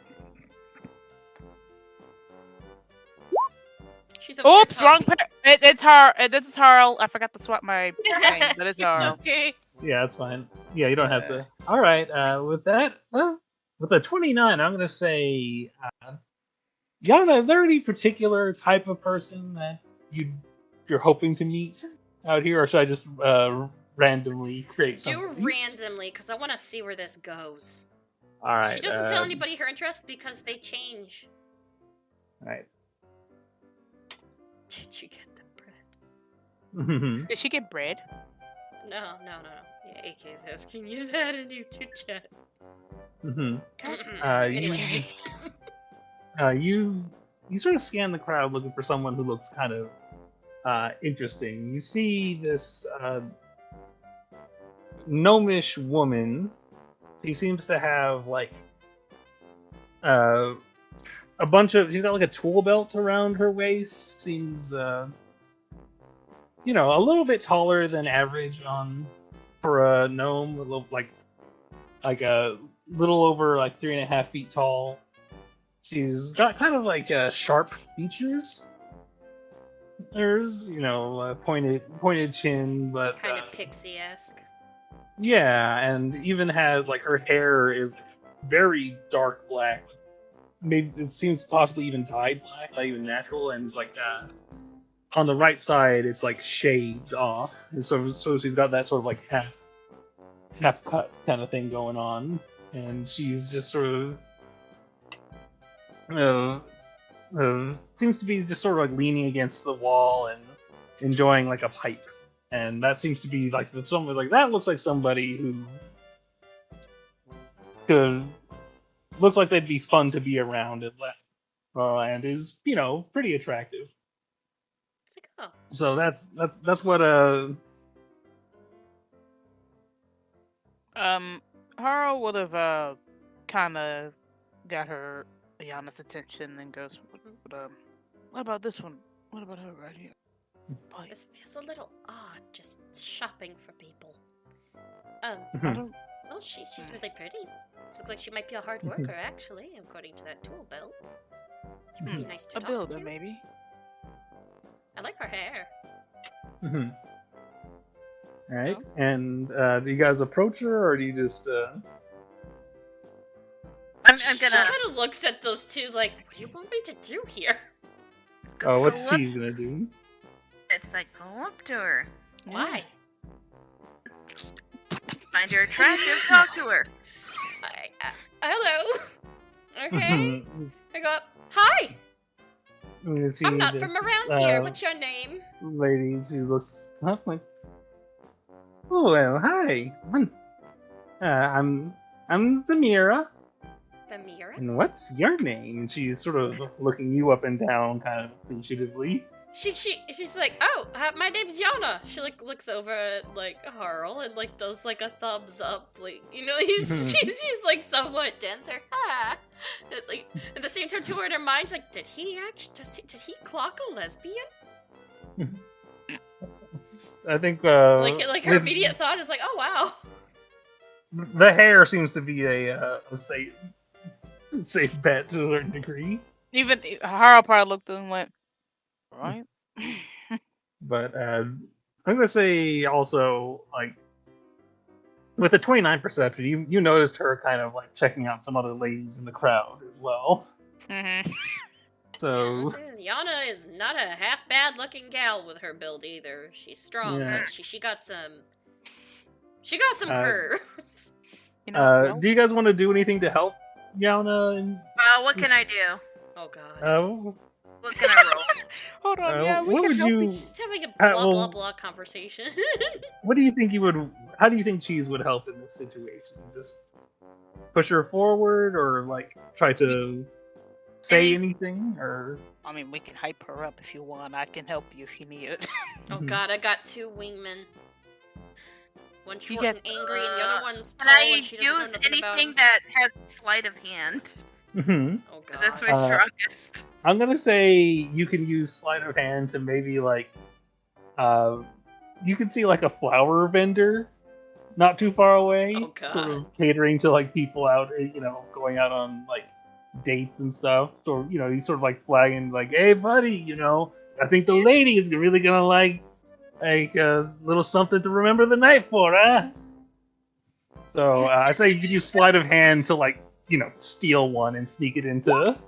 B: She's over
C: Oops,
B: here
C: wrong.
B: talking.
C: It's Harl. This is Harl. I forgot to swap my thing, but it's Harl.
F: Okay.
E: Yeah, that's fine. Yeah, you don't have to. All right. With that, with a 29, I'm gonna say, Yana, is there any particular type of person that you're hoping to meet out here, or should I just randomly create
B: Do
E: somebody?
B: randomly, because I want to see where this goes.
E: All right.
B: She doesn't tell anybody her interests because they change.
E: All right.
B: Did you get the bread?
E: Mhm.
C: Did she get bread?
B: No. Yeah, AK's asking you that in YouTube chat.
E: Mhm.
B: Anyway.
E: You sort of scan the crowd looking for someone who looks kind of interesting. You see this gnomish woman. She seems to have like a bunch of. She's got like a tool belt around her waist. Seems a little bit taller than average for a gnome. A little like a little over like 3.5 feet tall. She's got kind of like sharp features. There's pointed chin, but
B: Kind of pixie-esque.
E: yeah, and even has like her hair is very dark black. Maybe it seems possibly even dyed black, not even natural, and it's like on the right side it's like shaved off, and so she's got that sort of like half cut kind of thing going on, and she's just sort of seems to be just sort of like leaning against the wall and enjoying like a pipe, and that seems to be like someone like that looks like somebody who looks like they'd be fun to be around and is pretty attractive.
B: It's like, oh,
E: So that's what
C: Harl would have kind of got her Ayana's attention and goes, what about this one? What about her right here? Pipe.
B: this feels a little odd, just shopping for people.
C: I don't.
B: Well, she's really pretty. Looks like she might be a hard worker, actually, according to that tool belt. She would be nice to
C: A
B: talk
C: builder,
B: to.
C: maybe.
B: I like her hair.
E: All right, and do you guys approach her, or do you just?
D: I'm
B: She
D: gonna.
B: kind of looks at those two like, what do you want me to do here?
E: Oh, what's
D: go up-
E: Cheese gonna do?
D: It's like go up to her,
B: Why?
D: find her attractive, talk to her.
B: Hello. Okay. I go up. Hi.
E: You see
B: I'm not from
E: this,
B: around here. What's your name?
E: lady who looks like, oh well, hi. I'm the Mira.
B: The mirror.
E: And what's your name? And she's sort of looking you up and down, kind of appreciatively.
B: She's like, oh, my name's Yana. She like looks over at like Harl and like does like a thumbs up, like she's like somewhat denser. Ah, and, like at the same time to her in her mind, like did he clock a lesbian?
E: I think
B: Like her
E: with-
B: immediate thought is like, oh wow.
E: the hair seems to be a safe bet to a certain degree.
C: Even Harl probably looked and went, right?
E: But I'm gonna say also, like, with a 29 perception, you noticed her kind of like checking out some other ladies in the crowd as well.
C: Mm-hmm.
E: So
B: Yana is not a half bad looking gal with her build either. She's strong,
E: Yeah.
B: but she got some curves.
E: do you guys want to do anything to help Yauna? And
D: What can I do?
B: Oh god.
D: What can I roll?
C: Hold on, yeah, we
E: what
C: can
E: would
C: help
E: you?
B: Just having a blah blah
E: well-
B: blah conversation.
E: What do you think you would? How do you think Cheese would help in this situation? Just push her forward, or like try to say anything, or
C: I mean, we can hype her up if you want. I can help you if you need it.
B: Oh god, I got two wingmen. One
C: You
B: short
C: get-
B: and angry, and the other one's tall
D: Can I
B: and she doesn't know
D: use
B: nothing about
D: anything
B: him.
D: that has sleight of hand?
E: Mhm.
B: Oh
D: 'Cause
B: god.
D: that's my strongest.
E: I'm gonna say you can use sleight of hand to maybe like, you can see like a flower vendor, not too far away,
B: Oh, God.
E: sort of catering to like people out, going out on like dates and stuff. So he's sort of like flagging like, hey buddy, I think the lady is really gonna like a little something to remember the night for, huh? So I'd say you could use sleight of hand to like, steal one and sneak it into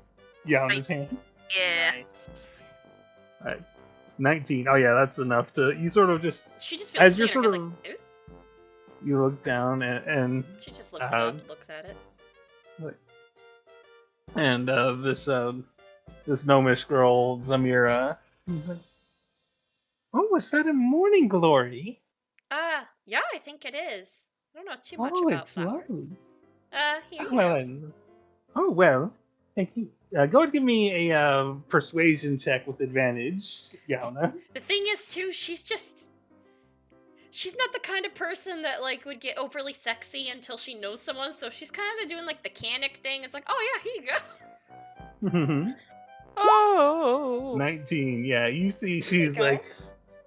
E: Yauna's hand.
D: Yeah.
C: Nice.
E: Alright. 19. Oh yeah, that's enough to you sort of just
B: She just feels
E: as you're
B: silly in her
E: sort
B: head,
E: of
B: like, "Ooh."
E: you look down and
B: She just lifts it up
E: Um,
B: and looks at it.
E: this gnomish girl Zamira. She's like, oh, is that a morning glory?
B: Yeah, I think it is. I don't know too much
E: Oh,
B: about
E: it's
B: flowers.
E: lovely.
B: Here
E: Oh,
B: you
E: well,
B: go.
E: then. Oh well, thank you. Go and give me a persuasion check with advantage, Yauna.
B: The thing is, too, she's not the kind of person that, like, would get overly sexy until she knows someone, so she's kind of doing, like, the canic thing. It's like, oh, yeah, here you go.
C: Oh.
E: 19. Yeah, you see, she's
B: go.
E: like,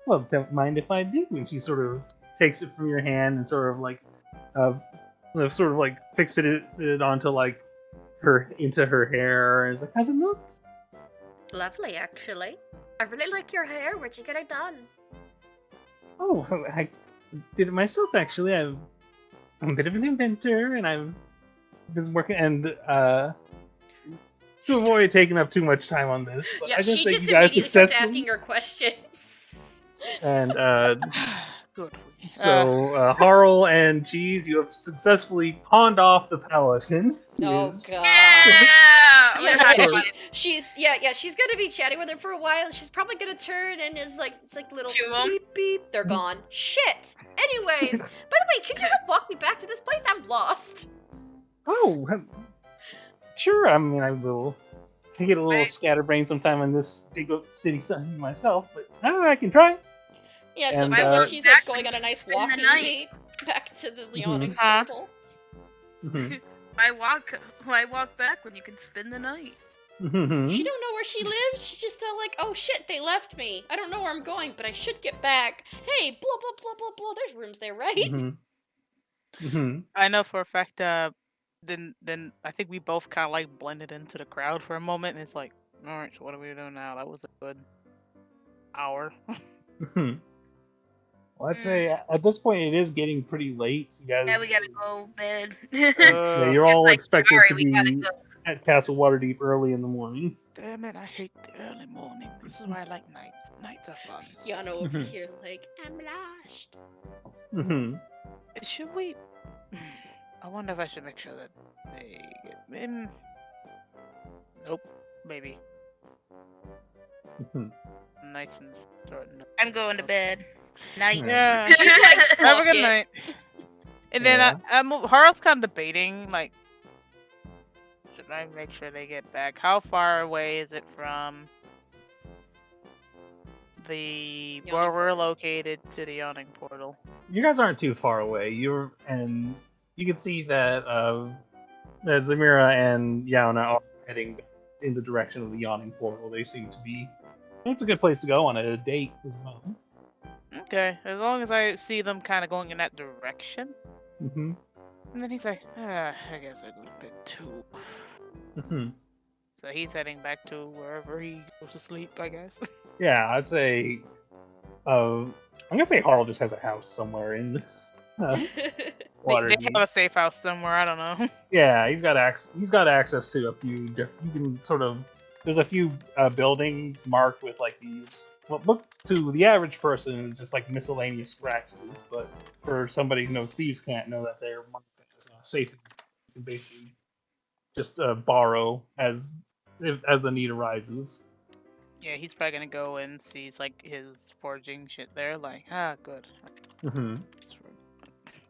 E: well, don't mind if I do. And she sort of takes it from your hand and sort of like, fixated it onto like into her hair, and it's like, how's it look?
B: Lovely, actually. I really like your hair. Where'd you get it done?
E: Oh, I did it myself actually. I'm a bit of an inventor, and I've been working and to avoid taking up too much time on this, but
B: Yeah,
E: I just
B: she
E: say
B: just
E: you guys
B: immediately starts
E: successfully
B: asking her questions.
E: and
C: Good.
E: so Harl and Cheese, you have successfully pawned off the paladin. who
B: Oh,
E: is-
B: God.
D: Yeah.
B: Yeah,
E: Sure.
B: she's gonna be chatting with her for a while, and she's probably gonna turn and it's like little
D: Chew 'em.
B: beep beep. They're gone. Shit. Anyways, by the way, could you help walk me back to this place? I'm lost.
E: Oh, sure. I mean, I will. I get a little
D: Right.
E: scatterbrained sometime in this big city myself, but I can try.
B: Yeah, so
E: And,
B: while she's like
D: back
B: going
D: when
B: on a nice
D: spend the
B: walking
D: night.
B: date back to the yawning
C: Huh?
B: portal.
E: Mhm.
D: Why walk back when you can spend the night?
E: Mhm.
B: She don't know where she lives. She's just like, oh shit, they left me. I don't know where I'm going, but I should get back. Hey, blah blah blah blah blah. There's rooms there, right?
E: Mhm. Mhm.
C: I know for a fact. Then I think we both kind of like blended into the crowd for a moment, and it's like, all right, so what are we doing now? That was a good hour.
E: Mhm. Well, I'd say at this point it is getting pretty late. You guys,
D: Yeah, we gotta go bed.
E: yeah, you're
D: Just
E: all
D: like,
E: expected
D: sorry,
E: to
D: we gotta
E: be
D: go.
E: at Castle Waterdeep early in the morning.
C: Damn it! I hate the early morning. This is why I like nights. Nights are fun.
B: Yana over
E: Mhm.
B: here, like, I'm lost.
E: Mhm.
C: Should we? I wonder if I should make sure that they get in. Nope. Maybe.
E: Mhm.
C: Nice and starting.
D: I'm going to bed. Night.
C: Yeah.
B: She's like,
C: Have a
B: fuck
C: good
B: it.
C: night. And then
E: Yeah.
C: Harl's kind of debating, like, should I make sure they get back? How far away is it from the
B: Yawning
C: where we're
B: portal.
C: located to the yawning portal?
E: You guys aren't too far away. You can see that that Zamira and Yauna are heading in the direction of the yawning portal. They seem to be. It's a good place to go on a date as well.
C: Okay, as long as I see them kind of going in that direction.
E: Mm-hmm.
C: And then he's like, I guess I go to bed too.
E: Mm-hmm.
C: So he's heading back to wherever he goes to sleep, I guess.
E: Yeah, I'd say. I'm gonna say Harl just has a house somewhere in
C: They
E: Waterdeep.
C: have a safe house somewhere, I don't know.
E: Yeah, he's got access to a few. You can sort of. There's a few buildings marked with like these. What look to the average person is just like miscellaneous scratches, but for somebody who knows thieves can't know that they're marked as safe. You can basically just borrow as the need arises.
C: Yeah, he's probably gonna go and sees like his forging shit there, like, good.
E: Mm-hmm.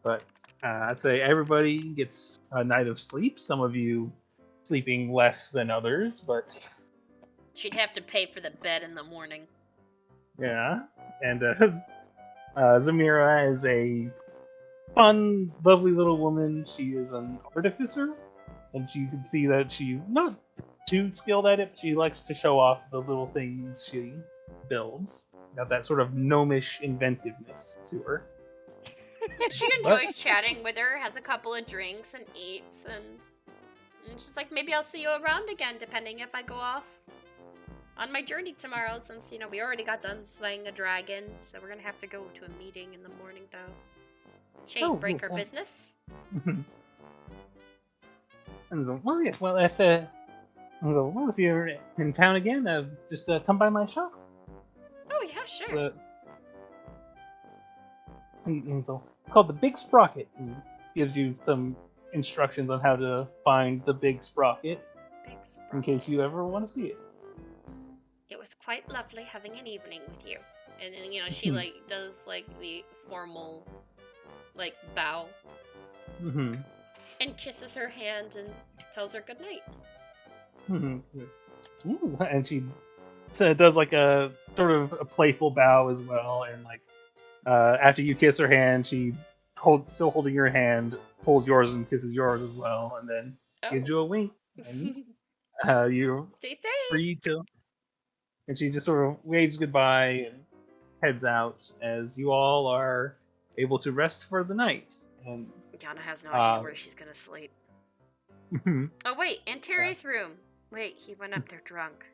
E: But I'd say everybody gets a night of sleep. Some of you sleeping less than others, but
B: She'd have to pay for the bed in the morning.
E: yeah. And Zamira is a fun, lovely little woman. She is an artificer, and you can see that she's not too skilled at it, but she likes to show off the little things she builds. Got that sort of gnomish inventiveness to her.
B: Yeah, she enjoys chatting with her, has a couple of drinks and eats, and she's like, maybe I'll see you around again, depending if I go off on my journey tomorrow, since, we already got done slaying a dragon, so we're gonna have to go to a meeting in the morning, though. Chain
E: Oh,
B: breaker
E: yes,
B: business.
E: And so, well, yeah, well, if you're in town again, just come by my shop.
B: Oh yeah, sure.
E: And so it's called the Big Sprocket. And gives you some instructions on how to find the Big Sprocket
B: Big
E: in case
B: sprocket.
E: you ever want to see it.
B: It was quite lovely having an evening with you. And then, she like does like the formal like bow
E: Mm-hmm.
B: and kisses her hand and tells her good night.
E: Mm-hmm. Ooh, and she does like a sort of a playful bow as well, and like after you kiss her hand, she still holding your hand, pulls yours and kisses yours as well, and then gives you a wink, and you're
B: Stay safe.
E: free to. And she just sort of waves goodbye and heads out as you all are able to rest for the night. And
B: Yana has no idea where she's gonna sleep. Oh wait, and Terry's room. Wait, he went up there drunk.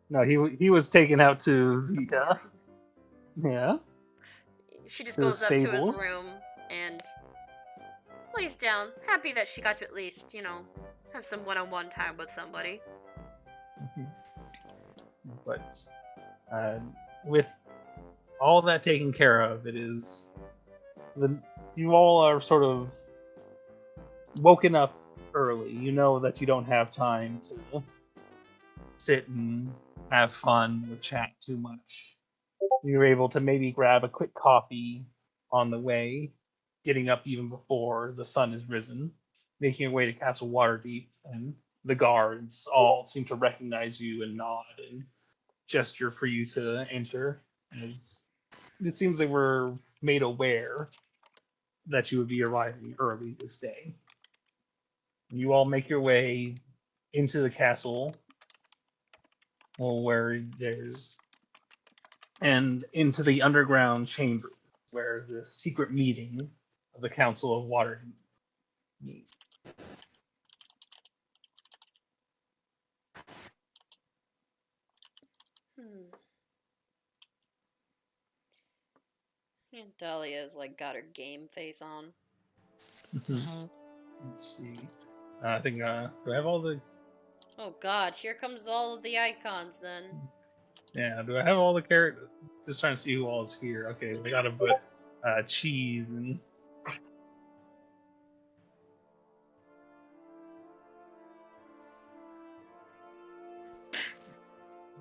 E: no, he was taken out to the yeah.
B: She just
E: To the
B: goes up to his
E: stables.
B: room and lays down, happy that she got to at least, have some one-on-one time with somebody.
E: But with all that taken care of, you all are sort of woken up early. You know that you don't have time to sit and have fun or chat too much. You're able to maybe grab a quick coffee on the way, getting up even before the sun has risen, making your way to Castle Waterdeep, and the guards all seem to recognize you and nod and gesture for you to enter, as it seems they were made aware that you would be arriving early this day. You all make your way into the castle, where and into the underground chamber where the secret meeting of the Council of Water meets.
B: And Dahlia's like got her game face on.
E: Let's see. I think do I have all the?
B: Oh God, here comes all of the icons then.
E: Yeah, do I have all the characters? Just trying to see who all is here. Okay, we gotta put cheese and.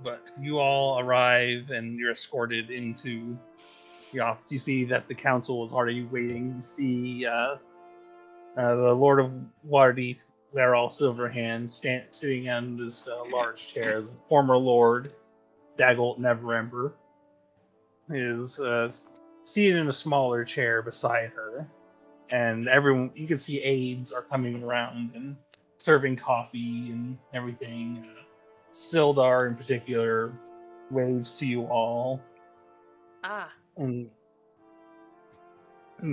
E: But you all arrive and you're escorted into the office. You see that the council is already waiting. You see the Lord of Waterdeep, Laral Silverhand, sitting on this large chair. The former Lord, Daggolt Neverember, is seated in a smaller chair beside her. And everyone, you can see aides are coming around and serving coffee and everything. Sildar, in particular, waves to you all. And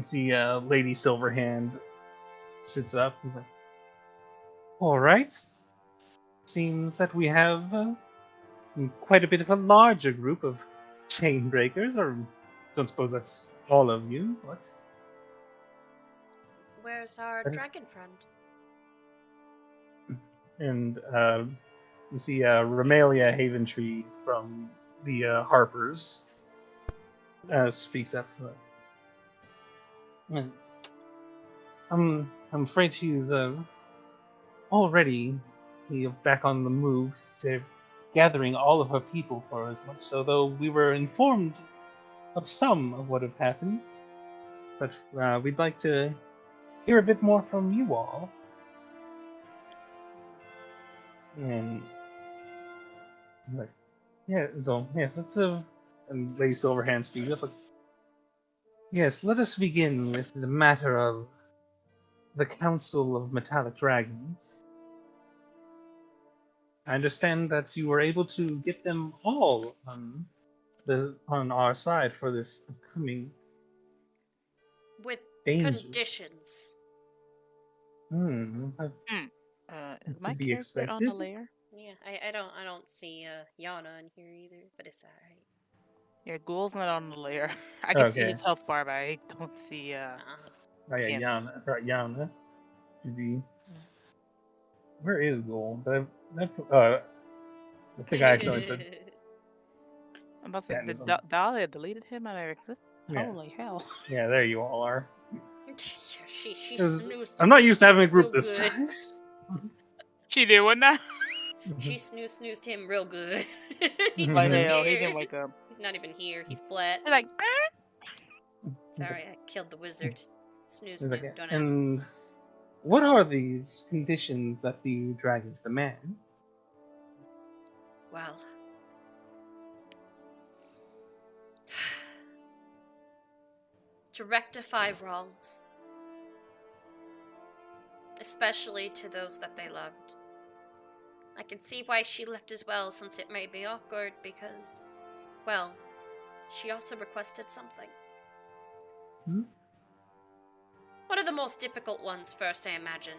E: see Lady Silverhand sits up. And like, all right. Seems that we have quite a bit of a larger group of chain breakers, or don't suppose that's all of you. What?
B: Where's our dragon friend?
E: And you see Ramalia Haventree from the Harpers speaks up. I'm afraid she's already back on the move to gathering all of her people for as much. So though we were informed of some of what have happened, but we'd like to hear a bit more from you all. And like, yeah, so yes, it's a. And Lady Silverhand speaks up. Like, yes, let us begin with the matter of the Council of Metallic Dragons. I understand that you were able to get them all on our side for this upcoming
B: with
E: danger.
B: conditions.
C: Is
E: To
C: my
E: be
C: character on the
E: expected.
C: layer?
B: Yeah, I don't see Yana in here either, but it's alright.
C: Yeah, Ghoul's not on the layer. I can see
E: Okay.
C: his health bar, but I don't see
E: Oh yeah,
C: him.
E: Yana. Right, Yana. Should be. Where is Goal? I think I accidentally put
C: I'm about to say,
E: Katniss
C: the
E: on.
C: Dahlia deleted him out of existence?
E: Yeah.
C: Holy hell.
E: Yeah, there you all are.
B: She
E: 'Cause
B: snoozed.
E: I'm not used to having a group
B: real
E: this
B: good.
E: size.
C: She did what now?
B: She snoozed him real good. he
E: Mhm.
C: Like, hell, he
B: disappeared.
C: didn't wake up.
B: He's not even here. He's flat.
C: He's like,
B: Sorry, I killed the wizard. Snooze,
E: It's
B: snoo.
E: like,
B: Don't ask.
E: and what are these conditions that the dragons demand?
B: Well. To rectify wrongs. Especially to those that they loved. I can see why she left as well, since it may be awkward because, well, she also requested something.
E: Hmm?
B: One of the most difficult ones first, I imagine.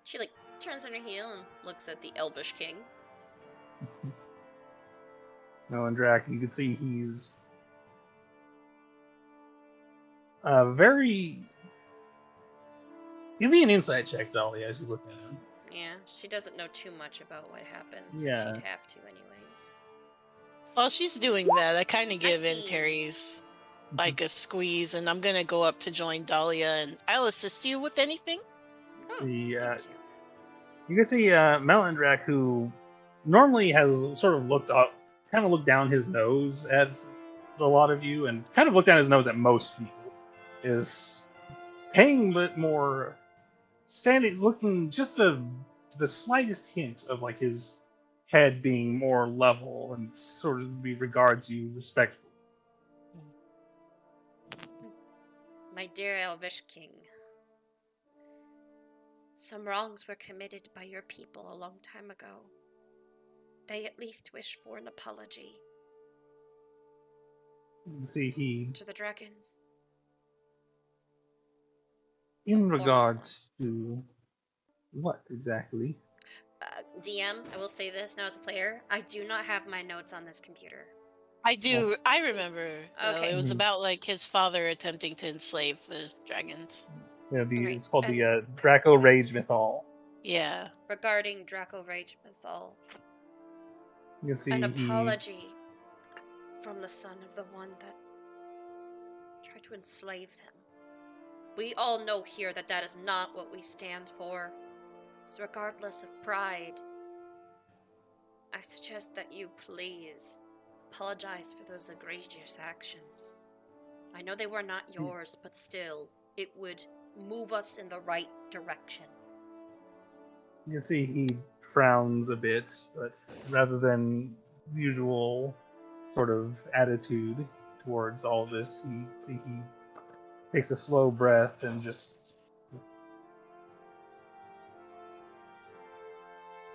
B: She, turns on her heel and looks at the Elvish King.
E: No, and Drac, you can see he's very. Give me an insight check, Dolly, as you look at him.
B: Yeah, she doesn't know too much about what happens, so
E: Yeah.
B: she'd have to anyways.
F: While she's doing that, I kind of give
B: 19.
F: Terry's like a squeeze, and I'm gonna go up to join Dahlia, and I'll assist you with anything.
E: The
B: Thank you.
E: you can see Melindrak, who normally has sort of looked up, kind of looked down his nose at a lot of you, and kind of looked down his nose at most people, is paying but more standing, looking just the slightest hint of like his head being more level and sort of regards you respectfully.
B: My dear Elvish King, some wrongs were committed by your people a long time ago. They at least wish for an apology.
E: You can see he,
B: To the dragons.
E: in
B: Formal.
E: regards to what exactly?
B: DM, I will say this now as a player, I do not have my notes on this computer.
F: I do. I remember.
B: Okay.
F: It was
E: Mhm.
F: about like his father attempting to enslave the dragons.
E: Yeah,
B: Right,
E: it's called
B: and-
E: the Draco Rage Mythal.
F: Yeah.
B: Regarding Draco Rage Mythal,
E: You can see
B: an
E: he.
B: apology from the son of the one that tried to enslave him. We all know here that that is not what we stand for. So regardless of pride, I suggest that you please apologize for those egregious actions. I know they were not yours, but still, it would move us in the right direction.
E: You can see he frowns a bit, but rather than usual sort of attitude towards all this, he takes a slow breath and just.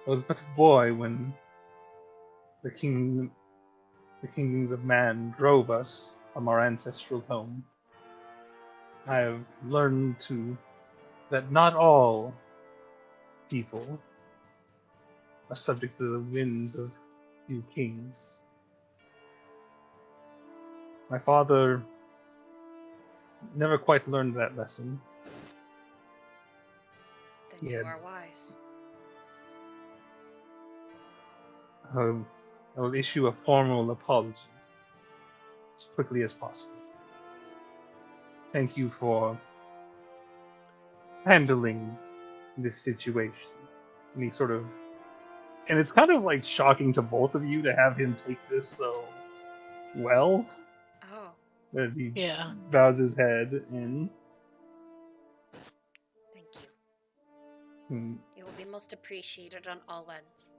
E: I was but a boy when the kingdoms of man drove us from our ancestral home. I have learned that not all people are subject to the whims of few kings. My father never quite learned that lesson.
B: Then
E: Yeah.
B: you are wise.
E: I will issue a formal apology as quickly as possible. Thank you for handling this situation. And he sort of, and it's kind of like shocking to both of you to have him take this so well.
B: Oh,
E: That he
F: Yeah.
E: bows his head and
B: thank you.
E: hmm,
B: It will be most appreciated on all ends.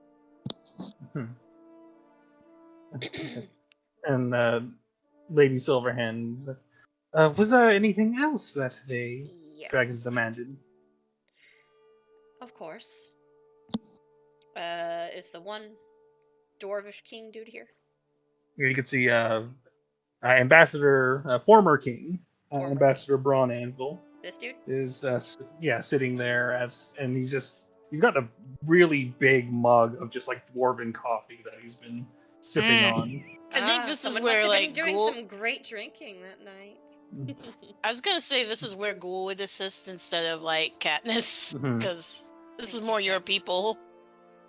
E: and Lady Silverhand. Was there anything else that the
B: Yes.
E: dragons demanded?
B: Of course. Is the one dwarvish king dude here?
E: Here you can see Ambassador, former king,
B: Former
E: Ambassador Braun Anvil,
B: This dude?
E: is sitting there and he's got a really big mug of just like dwarven coffee that he's been sipping on.
F: I think this is
B: someone
F: where,
B: must have
F: like,
B: been doing
F: Ghoul...
B: some great drinking that night.
F: I was gonna say this is where Ghoul would assist instead of, like, Katniss,
E: Mhm.
F: because this
B: Thank
F: is
B: you,
F: more your
B: Kat.
F: people.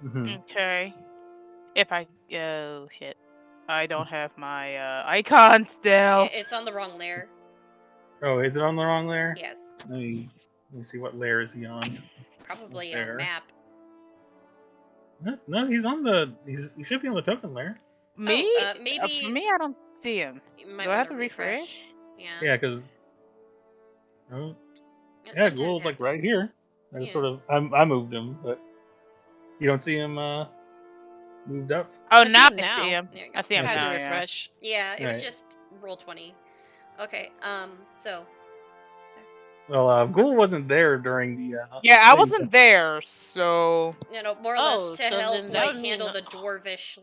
E: Mhm.
C: Okay. If I oh shit, I don't have my icon still.
B: It's on the wrong layer.
E: Oh, is it on the wrong layer?
B: Yes,
E: Let me see what layer is he on.
B: probably
E: There.
B: on map.
E: No, he's on the. He should be on the token layer.
C: Me?
B: Maybe
C: For me, I don't see him.
B: you might
C: Do I have
B: wanna
C: to refresh?
B: Yeah.
E: Yeah, because. Oh,
B: It
E: yeah,
B: sometimes
E: Ghoul's like
B: happens.
E: right here. I
B: Yeah.
E: sort of. I moved him, but you don't see him moved up.
C: Oh,
F: I see
C: now
F: him
C: I see
F: now.
C: him.
B: There you
C: I
B: go.
C: see
F: I
C: him
F: had
C: now.
F: to
C: Yeah.
F: refresh.
B: Yeah, it was
E: Right.
B: just roll 20. Okay, so
E: Well, Ghoul wasn't there during the.
C: Yeah, I
E: thing,
C: wasn't there, so
B: more or
F: Oh,
B: less to
F: so
B: help
F: then that
B: like
F: would
B: handle
F: mean...
B: the dwarvish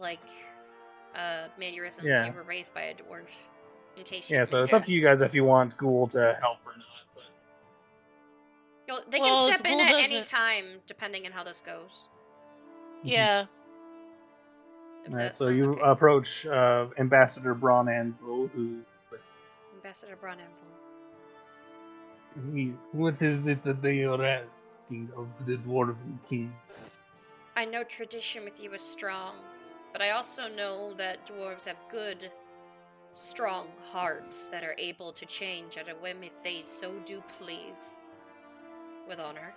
B: mannerisms.
E: Yeah.
B: You were raised by a dwarf, in case she's
E: Yeah, so it's
B: missing.
E: up to you guys if you want Ghoul to help or not. But
B: They
F: Well,
B: can
F: if
B: step in
F: Ghoul
B: at any
F: doesn't-
B: time, depending on how this goes.
F: Yeah.
B: If
E: Alright,
B: that
E: so
B: sounds
E: you
B: okay.
E: approach Ambassador Braun Anvil, who.
B: Ambassador Brunanville.
E: What is it that they are asking of the Dwarven King?
B: I know tradition with you is strong, but I also know that dwarves have good, strong hearts that are able to change at a whim if they so do please. With honor.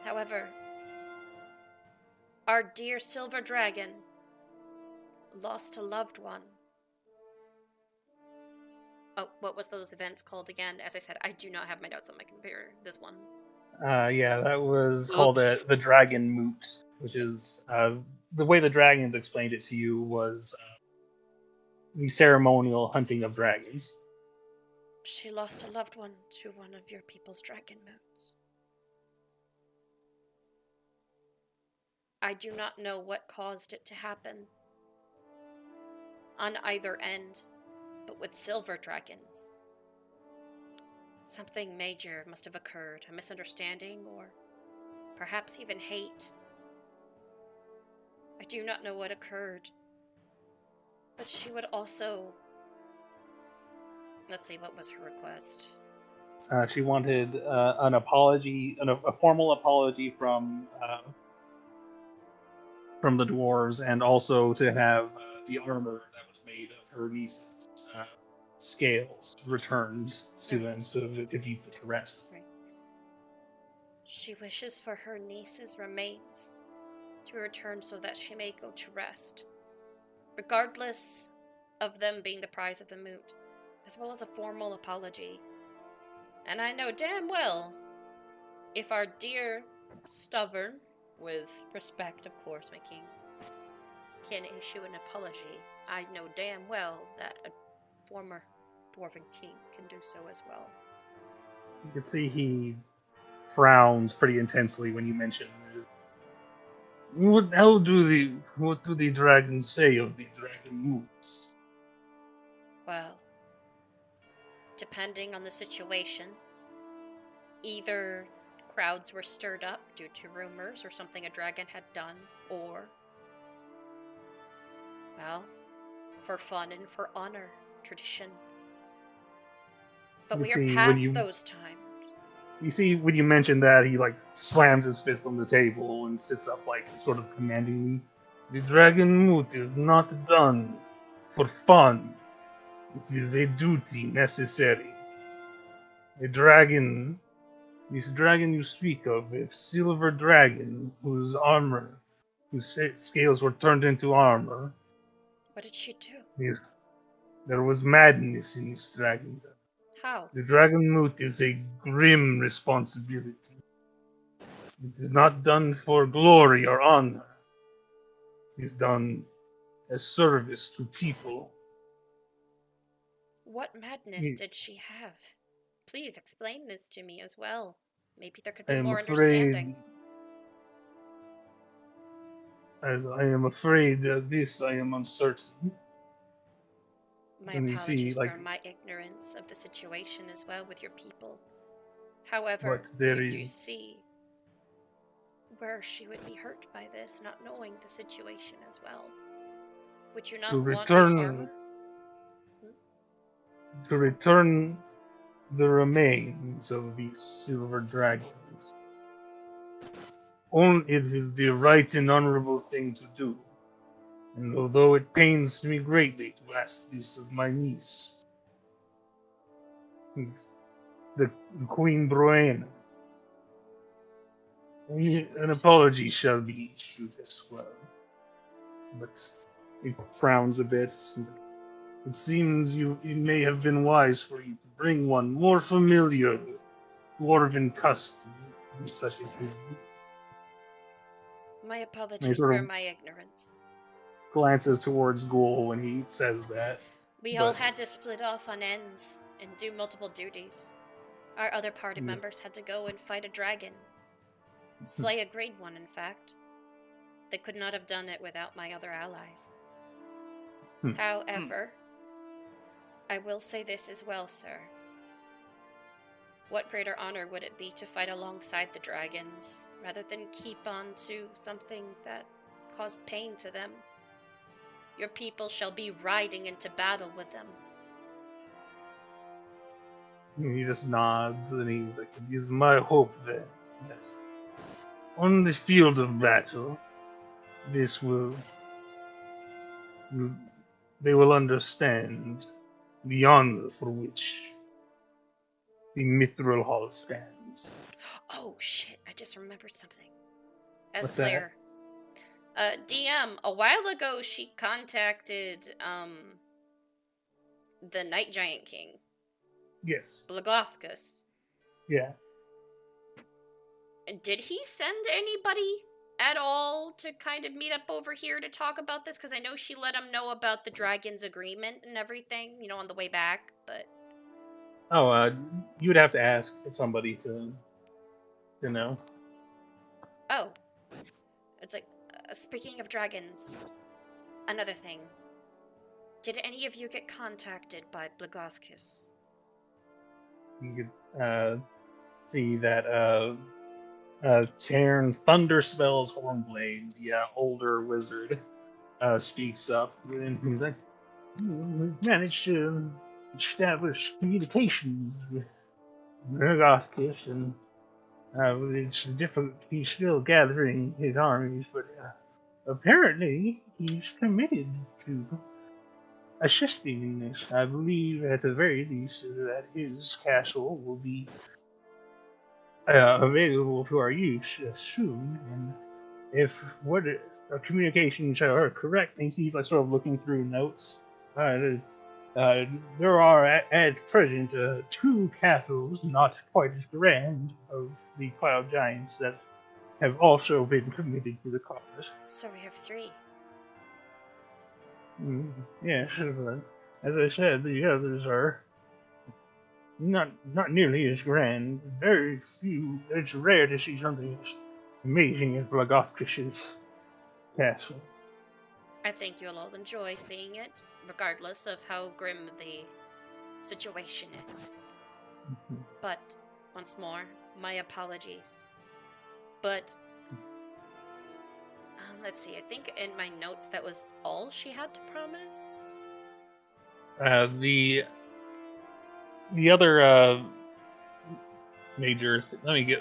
B: However, our dear silver dragon lost a loved one. Oh, what was those events called again? As I said, I do not have my notes on my computer. This one.
E: Yeah, that was called
C: Oops.
E: the Dragon Moot, which is the way the dragons explained it to you was the ceremonial hunting of dragons.
B: She lost a loved one to one of your people's dragon moots. I do not know what caused it to happen on either end, but with silver dragons, something major must have occurred. A misunderstanding or perhaps even hate. I do not know what occurred, but she would also... Let's see, what was her request?
E: She wanted an apology, a formal apology from the dwarves, and also to have the armor that was made of her niece's scales returned to them, so that it could be put to rest.
B: Right. She wishes for her niece's remains to return so that she may go to rest, regardless of them being the prize of the moot, as well as a formal apology. And I know damn well, if our dear stubborn, with respect of course, my king, can issue an apology, I know damn well that a former dwarven king can do so as well.
E: You can see he frowns pretty intensely when you mention it. What do the dragons say of the dragon moots?
B: Well, depending on the situation, either crowds were stirred up due to rumors or something a dragon had done, or, well, for fun and for honor, tradition. But
E: You
B: we are
E: see,
B: past those times.
E: You see, when you mention that, he like slams his fist on the table and sits up, like sort of commandingly. The dragon moot is not done for fun. It is a duty necessary. This dragon you speak of, a silver dragon whose scales were turned into armor.
B: What did she do?
E: There was madness in this dragon.
B: How?
E: The dragon moot is a grim responsibility. It is not done for glory or honor. It is done as service to people.
B: What madness did she have? Please explain this to me as well. Maybe there could
E: I
B: be
E: am
B: more
E: afraid.
B: understanding.
E: As I am afraid of this, I am uncertain.
B: My
E: And you
B: apologies
E: see, like,
B: for my ignorance of the situation as well with your people. However,
E: But there
B: you do
E: is-
B: see where she would be hurt by this, not knowing the situation as well. Would you not
E: To
B: want the
E: return-
B: armor?
E: To return the remains of these silver dragons. It is the right and honorable thing to do. And although it pains me greatly to ask this of my niece, the Queen Broena, an apology shall be issued as well. But it frowns a bit. It seems it may have been wise for you to bring one more familiar with dwarven custom in such a thing.
B: My apologies
E: sort
B: for
E: of-
B: my ignorance.
E: Glances towards Ghoul when he says that.
B: We all
E: But-
B: had to split off on ends and do multiple duties. Our other party
E: Yes.
B: members had to go and fight a dragon. Slay a great one, in fact. They could not have done it without my other allies.
E: Hmm.
B: However, I will say this as well, sir. What greater honor would it be to fight alongside the dragons, rather than keep on to something that caused pain to them? Your people shall be riding into battle with them.
E: He just nods and he's like, it is my hope then, yes. On the field of battle, they will understand the honor for which the Mithril Hall stands.
B: Oh shit, I just remembered something. As
E: What's
B: a player. DM, a while ago she contacted the Night Giant King,
E: Yes,
B: Blagothkus.
E: yeah.
B: Did he send anybody at all to kind of meet up over here to talk about this? Because I know she let him know about the dragon's agreement and everything, on the way back, but...
E: Oh, you would have to ask for somebody to know.
B: Oh. It's like, speaking of dragons, another thing. Did any of you get contacted by Blagothkus?
E: You could see that Tarn Thunderspell's Hornblade, the older wizard, speaks up, and he's like, "We've managed to establish communications with Blagothkus, and it's difficult. He's still gathering his armies, but apparently he's committed to assisting in this. I believe, at the very least, that his castle will be available to our use soon. And if our communications are correct, and he's like sort of looking through notes. There are at present 2 castles, not quite as grand, of the Cloud Giants that have also been committed to the cause.
B: So we have 3.
E: Yes, as I said, the others are not nearly as grand. Very few. It's rare to see something as amazing as Blagothkus's castle.
B: I think you'll all enjoy seeing it, regardless of how grim the situation is. But, once more, my apologies. But, let's see, I think in my notes that was all she had to promise?
E: The other major.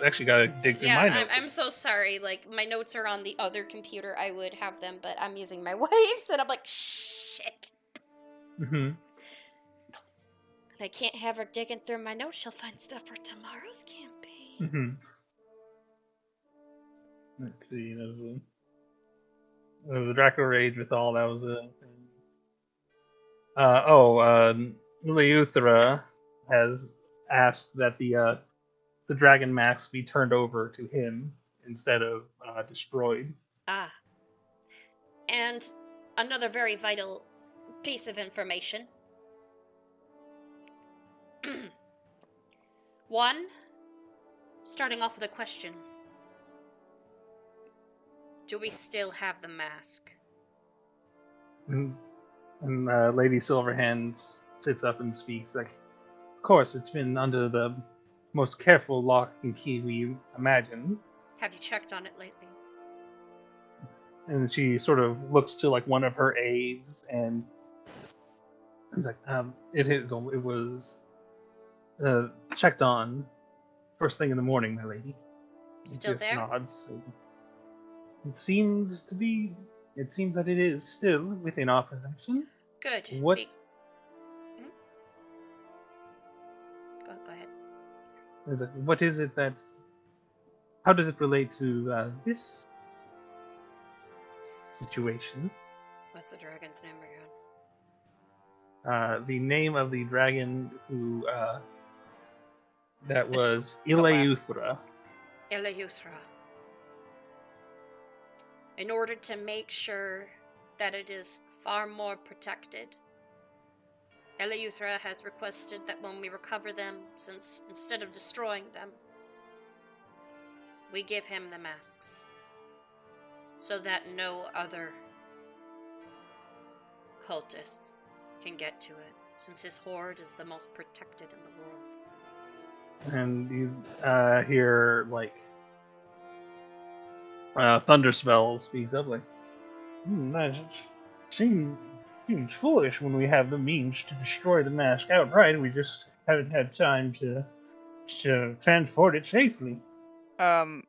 E: Actually gotta dig through my notes.
B: I'm so sorry. Like, my notes are on the other computer. I would have them, but I'm using my wife's, and I'm like, shit.
E: Mm-hmm.
B: I can't have her digging through my notes. She'll find stuff for tomorrow's campaign.
E: Mm-hmm. Let's see. The Draco Rage with all that was a. Leuthra has asked that the dragon mask be turned over to him instead of destroyed.
B: Ah. And another very vital piece of information. 1, starting off with a question. Do we still have the mask?
E: And Lady Silverhand sits up and speaks like, "Of course, it's been under the most careful lock and key we imagine."
B: Have you checked on it lately?
E: And she sort of looks to like one of her aides, and he's like, it was checked on first thing in the morning, my lady. He
B: Still
E: just
B: there?
E: nods. It seems to be. It seems that it is still within our possession.
B: Good.
E: What?
B: Go ahead.
E: What is it that? How does it relate to this situation?
B: What's the dragon's name again?
E: The name of the dragon who that was
C: Collapsed.
E: Eleuthera.
B: Eleuthera. In order to make sure that it is far more protected, Eleuthera has requested that when we recover them, since instead of destroying them, we give him the masks, so that no other cultists can get to it, since his horde is the most protected in the world.
E: And you hear like Thunderspell speaks up like, that seems foolish when we have the means to destroy the mask outright. We just haven't had time to transport it safely.
C: Can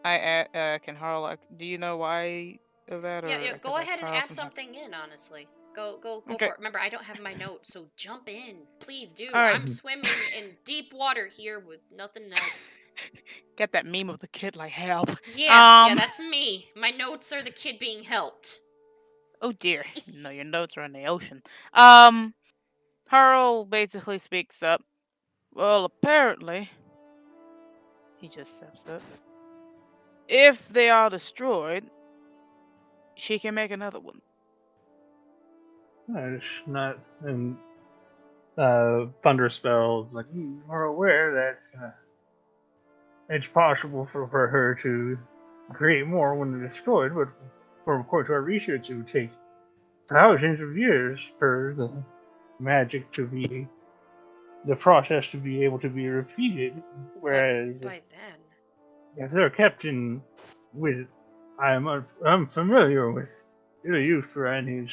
C: I can Harl? Do you know why of that?
B: Yeah,
C: or
B: go
C: like,
B: ahead and
C: Harl
B: add
C: can-
B: something in, honestly. Go
C: Okay.
B: for it. Remember, I don't have my notes, so jump in. Please do.
C: All right.
B: I'm swimming in deep water here with nothing else.
C: Get that meme of the kid like help.
B: Yeah, that's me. My notes are the kid being helped.
C: Oh dear. No, your notes are in the ocean. Harl basically speaks up. Well, apparently, he just steps up. If they are destroyed, she can make another one.
E: It's not. And Thunderspell like, you are aware that it's possible for her to create more when they're destroyed, but according to our research, it would take thousands of years for the magic to be, the process to be able to be repeated. Whereas
B: By then,
E: if they're kept in with, I'm familiar with Ileuthera and his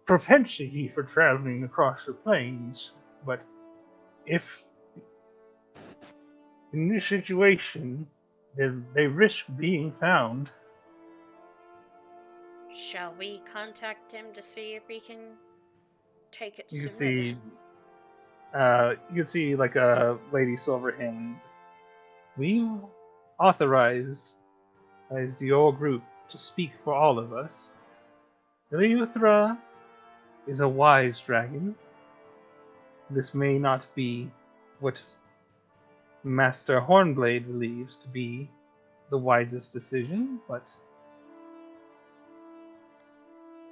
E: propensity for traveling across the plains, but if in this situation they risk being found,
B: shall we contact him to see if we can take it
E: you
B: sooner?
E: can see you can see like a Lady Silverhand. We've authorized as the old group to speak for all of us. Eleuthera is a wise dragon. This may not be what Master Hornblade believes to be the wisest decision, but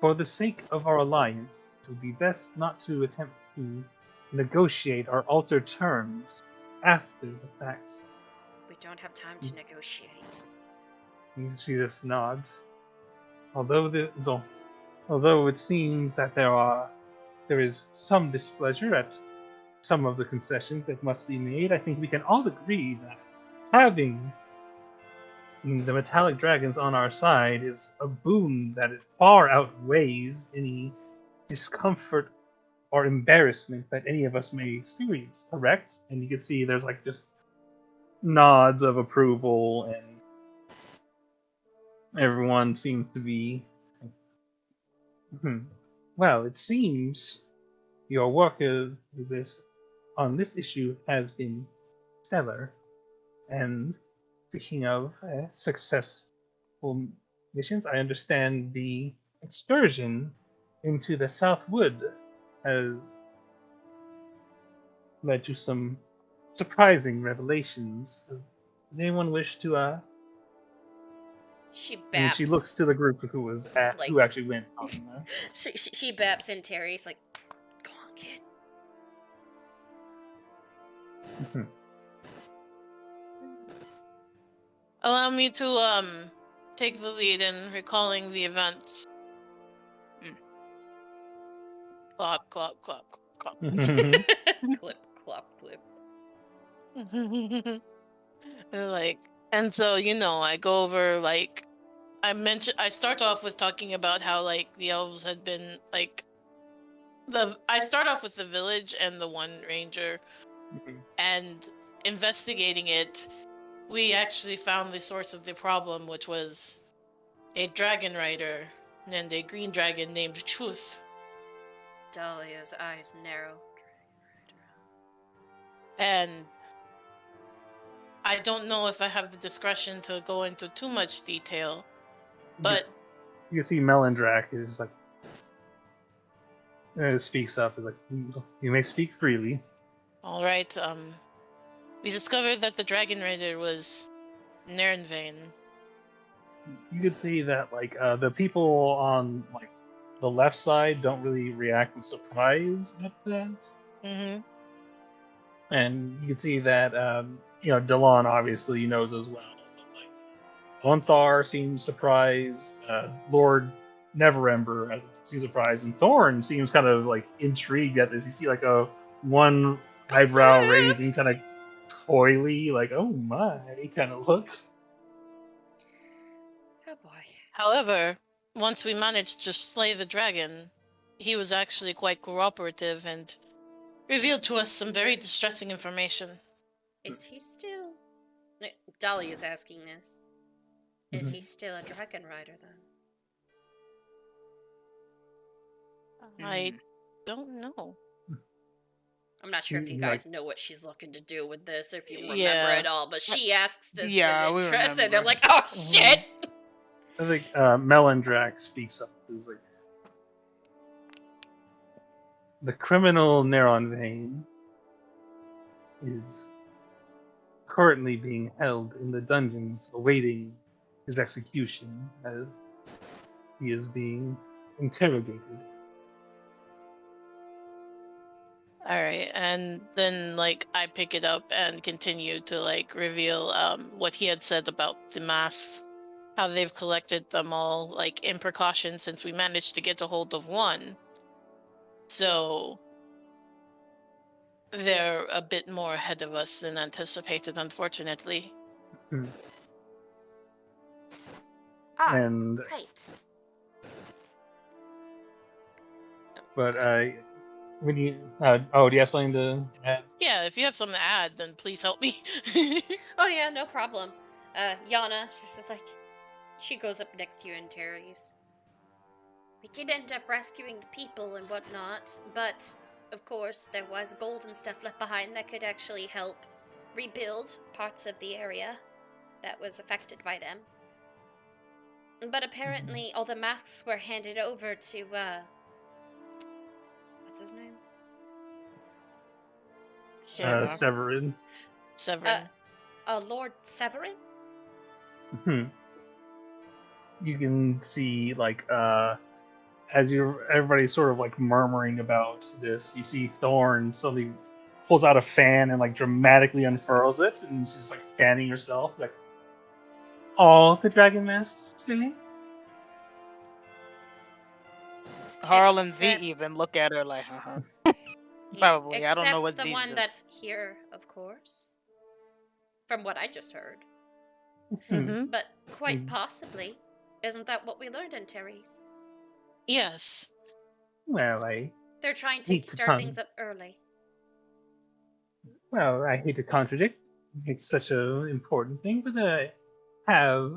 E: for the sake of our alliance, it would be best not to attempt to negotiate or alter terms after the fact.
B: We don't have time to negotiate.
E: You can see this nods. Although it seems that there is some displeasure at some of the concessions that must be made, I think we can all agree that having the metallic dragons on our side is a boon that it far outweighs any discomfort or embarrassment that any of us may experience, correct? And you can see there's like just nods of approval, and everyone seems to be well, it seems your work on this issue has been stellar. And speaking of successful missions, I understand the excursion into the South Wood has led to some surprising revelations. Does anyone wish to
B: She
E: And
B: baps.
E: she looks to the group who who actually went on there.
B: She baps in Terry's like, go on, kid.
F: Allow me to take the lead in recalling the events. Clop, clop, clop, clop.
B: Clip, clop, clip.
F: And so, I go over, I start off with talking about how like the elves had been like I start off with the village and the one ranger, and investigating it, we actually found the source of the problem, which was a dragon rider and a green dragon named Truth.
B: Dahlia's eyes narrow.
F: And I don't know if I have the discretion to go into too much detail, but
E: you can see Melindrak is like speaks up. Is like, you may speak freely.
F: all right. We discovered that the dragon rider was Narenvain.
E: You can see that like the people on like the left side don't really react with surprise at that.
F: Mm-hmm.
E: And you can see that Delon obviously knows as well. But like Onthar seems surprised. Lord Neverember seems surprised, and Thorn seems kind of like intrigued at this. You see like a one eyebrow raising, kind of coyly, like "Oh my" kind of look.
B: Oh boy.
F: However, once we managed to slay the dragon, he was actually quite cooperative and revealed to us some very distressing information.
B: Is he still... Dolly is asking this. Is he still a dragon rider then?
F: I don't know.
B: I'm not sure if you guys know what she's looking to do with this, or if you remember
F: Yeah.
B: it all, but she asks this
C: Yeah, we
B: with interest, and they're
C: remember.
B: like, oh shit!
E: I think Melindrak speaks up. He's like, the criminal Neronvain is currently being held in the dungeons awaiting his execution as he is being interrogated.
F: Alright, and then like I pick it up and continue to like reveal what he had said about the masks, how they've collected them all like in precaution since we managed to get a hold of one. So they're a bit more ahead of us than anticipated, unfortunately.
E: And
B: Right.
E: but when you do you have something to add?
F: Yeah, if you have something to add, then please help me.
B: Oh yeah, no problem. Yana, she's like, she goes up next to you and Terry's. We did end up rescuing the people and whatnot, but of course there was gold and stuff left behind that could actually help rebuild parts of the area that was affected by them. But apparently all the masks were handed over to, what's his name?
E: Severin.
F: Severin.
B: Lord Severin?
E: You can see like as everybody's sort of like murmuring about this, you see Thorn suddenly pulls out a fan and like dramatically unfurls it, and she's like fanning herself, like, all the dragon masks say?
C: Harl and Z
B: Except-
C: even look at her like, Probably. I don't know what
B: Except the
C: Z's
B: one
C: doing.
B: that's here, of course. From what I just heard.
F: Mm-hmm.
B: But quite possibly. Isn't that what we learned in Terry's?
F: Yes.
E: Well,
B: They're trying to
E: Need to
B: start
E: come.
B: things up early.
E: I hate to contradict. It's such an important thing, but I have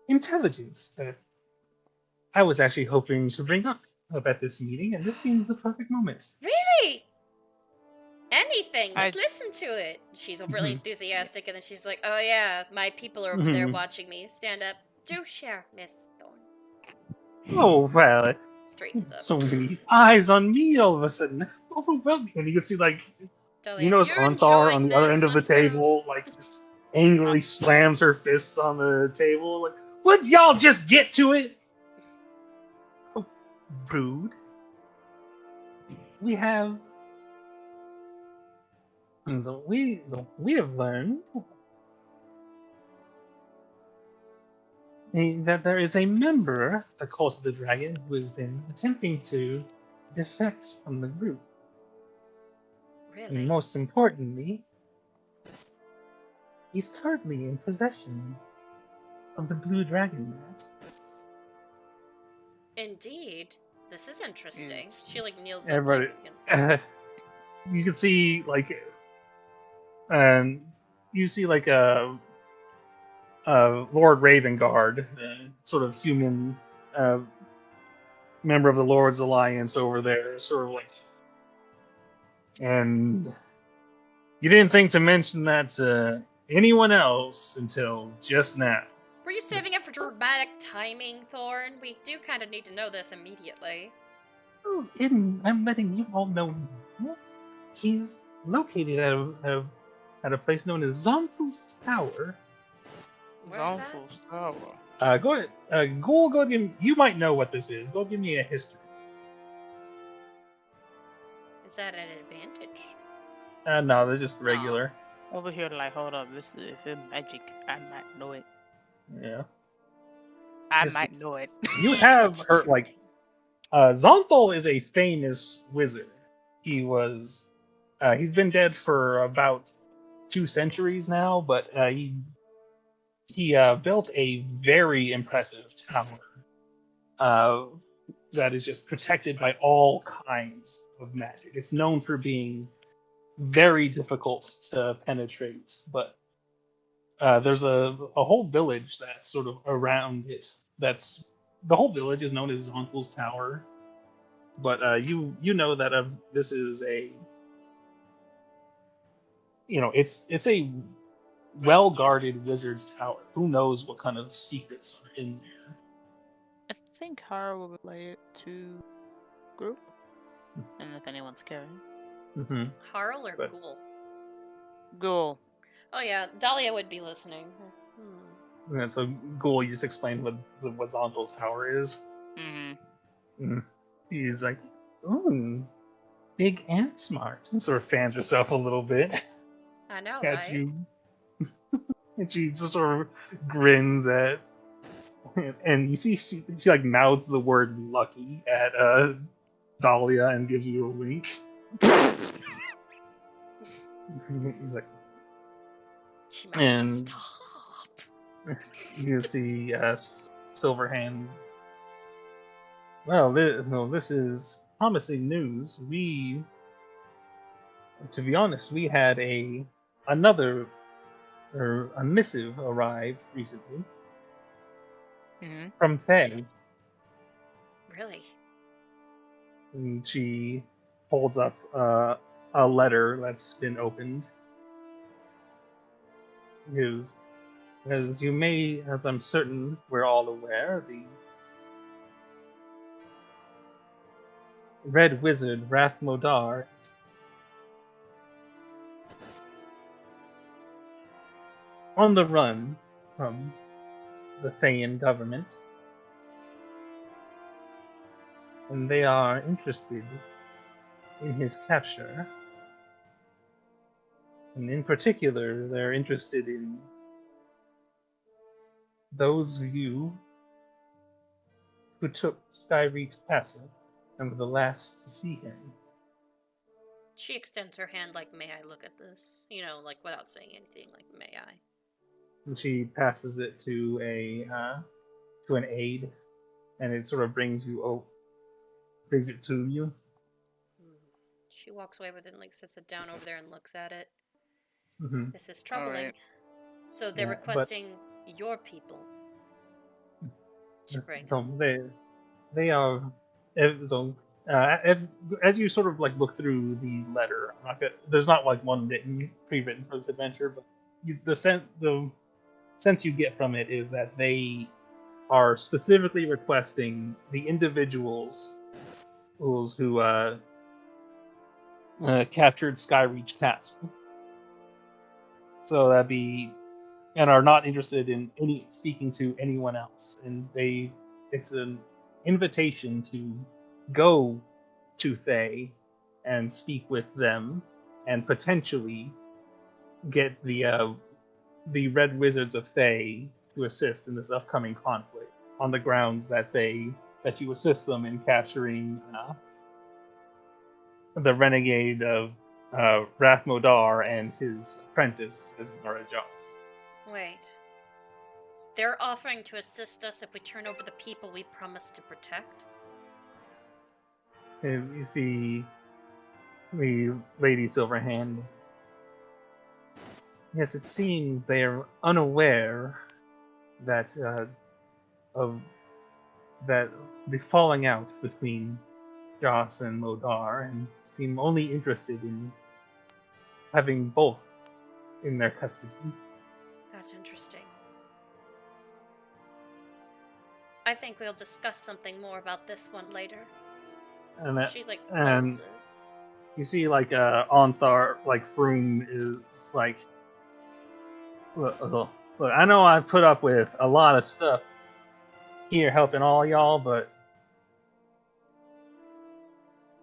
E: intelligence that I was actually hoping to bring up at this meeting, and this seems the perfect moment.
B: Really? Anything. Let's
C: I-
B: listen to it. She's really enthusiastic, and then she's like, oh yeah, my people are over there watching me. Stand up. Do share, Miss Thorne.
E: Oh, well,
B: Straightens up.
E: so many eyes on me all of a sudden. Overwhelming. And you can see, like,
B: Dahlia,
E: you notice
B: you're
E: Onthar on
B: enjoying
E: the other
B: this,
E: end of the
B: let's go.
E: table, like, just angrily slams her fists on the table. Like, would y'all just get to it? Oh, rude. We have... We have learned that there is a member of the Cult of the Dragon who has been attempting to defect from the group.
B: Really?
E: And most importantly, he's currently in possession of the Blue Dragon Mask.
B: Indeed. This is interesting.
C: Yes.
B: She like kneels up
E: Everybody,
B: like against the
E: you can see like, you see like a Lord Ravengard, the sort of human member of the Lord's Alliance over there, sort of like, and you didn't think to mention that to anyone else until just now.
B: Were you saving it for dramatic timing, Thorn? We do kind of need to know this immediately.
E: Oh, I'm letting you all know now. He's located at a place known as Zonful's Tower.
B: Where's that?
C: Zonful's Tower.
E: Go ahead. Ghoul, go give me, you might know what this is. Go give me a history.
B: Is that an advantage?
E: No, they're just regular.
C: Over here, like, hold up. This is, if it's magic, I might know it.
E: Yeah.
C: I
E: This-
C: might know it.
E: You have heard, like, Zonthal is a famous wizard. He was, he's been dead for about 2 centuries now, but he built a very impressive tower that is just protected by all kinds of magic. It's known for being very difficult to penetrate, but there's a whole village that's sort of around it. That's the whole village is known as Zonthal's Tower, but you know that this is a, it's a well guarded wizard's tower. Who knows what kind of secrets are in there?
C: I think Hara will relay it to group. And if anyone's caring.
E: Mm-hmm.
B: Harl or
E: But-
B: Ghoul?
C: Ghoul.
B: Oh yeah, Dahlia would be listening.
E: And so Ghoul, you just explained what Zonthal's Tower is.
C: Mm-hmm.
E: He's like, ooh, big and smart. And sort of fans herself a little bit
B: I know,
E: at
B: right?
E: you. And she just sort of grins at, and you see she like mouths the word lucky at Dahlia and gives you a wink. He's like,
B: She might
E: and-
B: stop.
E: you see Silverhand. Well, this is promising news. To be honest, we had a missive arrive recently
C: Mm-hmm.
E: from Faye.
B: Really?
E: And she holds up a letter that's been opened. As I'm certain we're all aware, the Red Wizard Rathmodar is on the run from the Thayan government, and they are interested in his capture. And in particular, they're interested in those of you who took Skyreach Castle and were the last to see him.
B: She extends her hand like, may I look at this? You know, like without saying anything, like, may I?
E: And she passes it to an aide, and it sort of brings it to you.
B: She walks away with it and like sits it down over there and looks at it.
E: Mm-hmm.
B: This is troubling.
C: Alright.
B: So they're
E: Yeah, but-
B: requesting your people to bring.
E: So they are. So as you sort of like look through the letter, there's not like one pre-written for this adventure, but the sense you get from it is that they are specifically requesting the individuals who captured Skyreach Castle. So and are not interested in speaking to anyone else, and it's an invitation to go to Thay and speak with them, and potentially get the Red Wizards of Thay to assist in this upcoming conflict, on the grounds that you assist them in capturing the renegade of Rathmodar and his apprentice, Esmara Joss.
B: Wait. They're offering to assist us if we turn over the people we promised to protect.
E: And you see the Lady Silverhand. Yes, it seems they are unaware that of that the falling out between Joss and Lodar, and seem only interested in having both in their custody.
B: That's interesting. I think we'll discuss something more about this one later.
E: And that,
B: She, like,
E: and
B: folded.
E: you see, like, Onthar, like, Froome is like, look, I know I put up with a lot of stuff here helping all y'all, but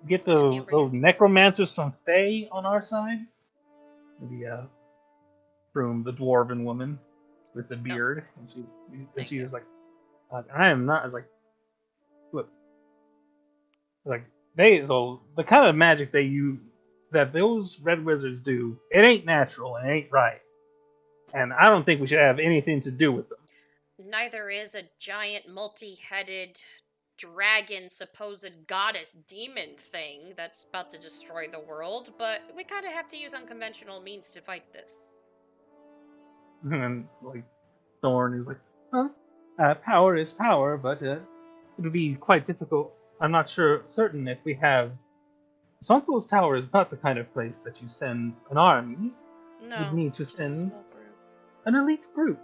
E: get
B: Is he over
E: those necromancers from Fae on our side. The Froome, the dwarven woman with the beard, and
B: Thank
E: she
B: you.
E: is like, I am not. I was like, look, like so the kind of magic that those red wizards do, it ain't natural and it ain't right, and I don't think we should have anything to do with them.
B: Neither is a giant multi-headed dragon supposed goddess demon thing that's about to destroy the world, but we kind of have to use unconventional means to fight this.
E: And like Thorn is like, power is power, but it'll be quite difficult. I'm not certain if we have. Sonko's Tower is not the kind of place that you send an army.
B: No,
E: You'd need to
B: just a
E: send
B: small group.
E: an elite group.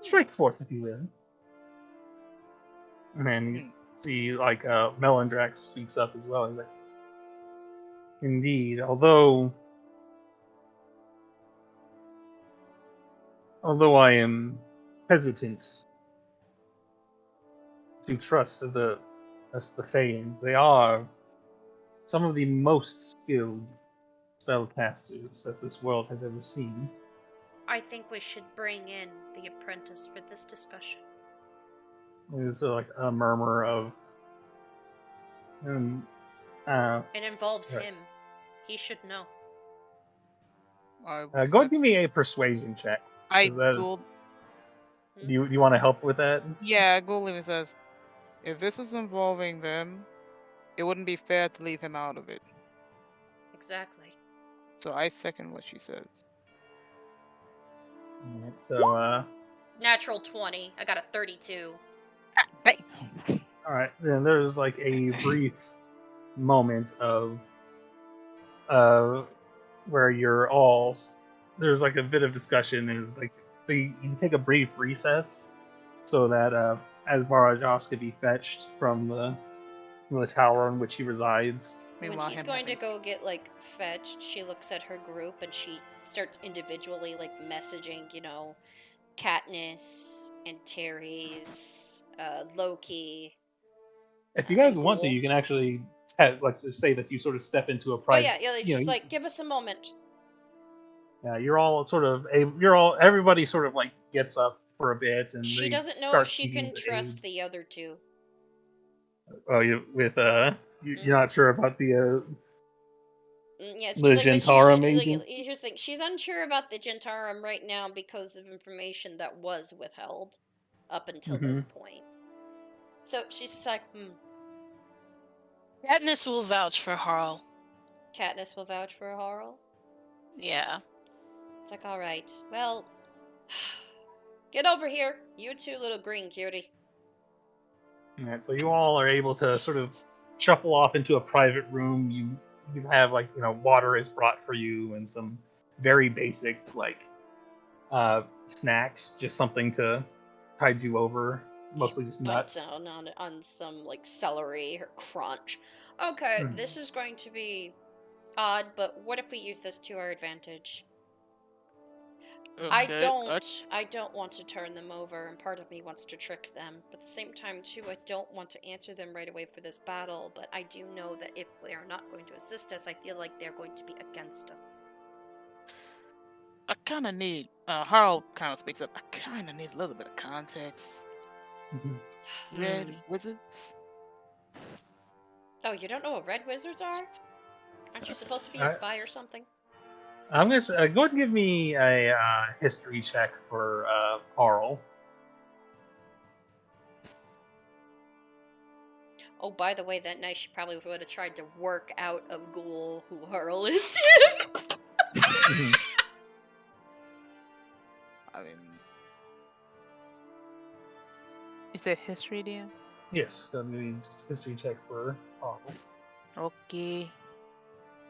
E: Strike forth, if you will. And then you see, like, Melandrax speaks up as well. He's like, indeed, although I am hesitant to trust the Thaans, they are some of the most skilled spellcasters that this world has ever seen.
B: I think we should bring in the apprentice for this discussion.
E: There's like a murmur of,
B: It involves
E: right.
B: him. He should know.
C: I
E: go ahead and give me a persuasion check.
C: Googled.
E: Do you want to help with that?
C: Yeah, Google even says, if this is involving them, it wouldn't be fair to leave him out of it.
B: Exactly.
C: So I second what she says.
E: Alright, so,
B: Natural 20. I got a 32.
C: Hey.
E: alright, then there's like a brief moment of, where you're all, there's like a bit of discussion, is like, you take a brief recess, so that, as Barajas could be fetched from the tower in which he resides.
B: When
C: Meanwhile,
B: he's
C: him
B: going to
C: having-
B: go get, like, fetched, she looks at her group and she starts individually, like, messaging, Katniss and Terry's, Loki.
E: If you guys
B: And
E: want to,
B: Ghoul.
E: you can actually, let's just say that you sort of step into a
B: Oh
E: private.
B: yeah, it's just like, give us a moment.
E: Yeah, you're all sort of everybody sort of like gets up for a bit, and
B: She
E: they
B: doesn't know
E: start
B: if she
E: speaking
B: can
E: to
B: trust
E: aides.
B: the other two.
E: Oh, you're not sure about the
B: Yeah, it's
E: the
B: just like,
E: Gentarum
B: like,
E: agents?
B: here's the thing. She's unsure about the Gentarum right now because of information that was withheld up until this point. So she's just like,
F: Katniss will vouch for Harl.
B: Katniss will vouch for Harl.
F: Yeah.
B: It's like, all right, well, get over here, you two little green cutie.
E: Alright, so you all are able to sort of shuffle off into a private room. You have, like, water is brought for you and some very basic, like, snacks, just something to tide you over. Mostly just nuts.
B: Bites on some, like, celery or crunch. Okay, this is going to be odd, but what if we use this to our advantage? I don't want to turn them over, and part of me wants to trick them. But at the same time, too, I don't want to answer them right away for this battle. But I do know that if they are not going to assist us, I feel like they're going to be against us.
C: I kind of need, Harl kind of speaks up, I kind of need a little bit of context. Red wizards?
B: Oh, you don't know what red wizards are? Aren't you supposed to be a spy or something?
E: I'm gonna go ahead and give me a history check for Carl.
B: Oh, by the way, that night she probably would have tried to work out of Ghoul who Hurl is to.
E: Mhm.
C: I mean, is that history, Dan?
E: Yes, I mean, just history check for Harl.
C: Okay.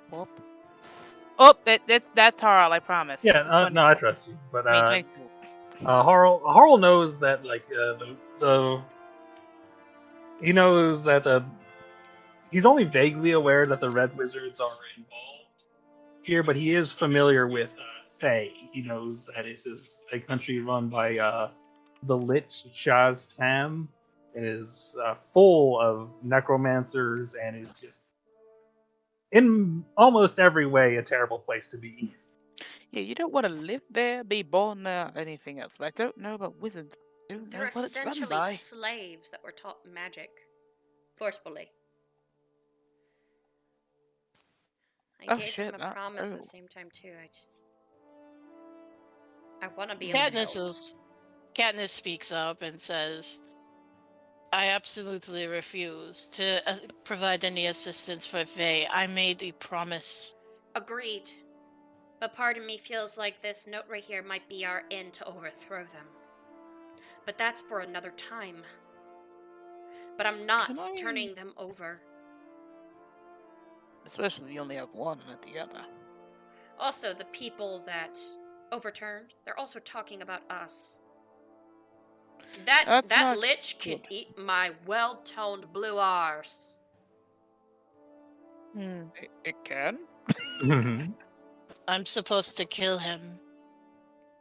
C: Whoop. Oh, that's Harl, I promise.
E: Yeah,
C: It's
E: no, I
C: 24.
E: trust you. But
C: I mean, 22.
E: Harl knows that he knows that he's only vaguely aware that the Red Wizards are involved here, but he is familiar with Fae. He knows that it is a country run by the Lich Shaz Tam. It is full of necromancers and is just in almost every way a terrible place to be.
C: Yeah, you don't want to live there, be born there, or anything else. But I don't know about wizards. I don't know
B: They're
C: what it's run
B: essentially
C: by.
B: slaves that were taught magic. Forcefully. I
C: Oh,
B: gave
C: shit,
B: him a promise, but at
C: oh.
B: the same time, too, I want to be able to help.
F: Katniss speaks up and says, I absolutely refuse to provide any assistance for Faye. I made a promise.
B: Agreed. But part of me feels like this note right here might be our end to overthrow them. But that's for another time. But I'm not
C: Can I-
B: turning them over.
C: Especially if you only have one and not the other.
B: Also, the people that overturned, they're also talking about us.
C: That's
B: That
C: not
B: lich can
C: good.
B: eat my well-toned blue arse.
C: It can?
E: Mhm.
F: I'm supposed to kill him.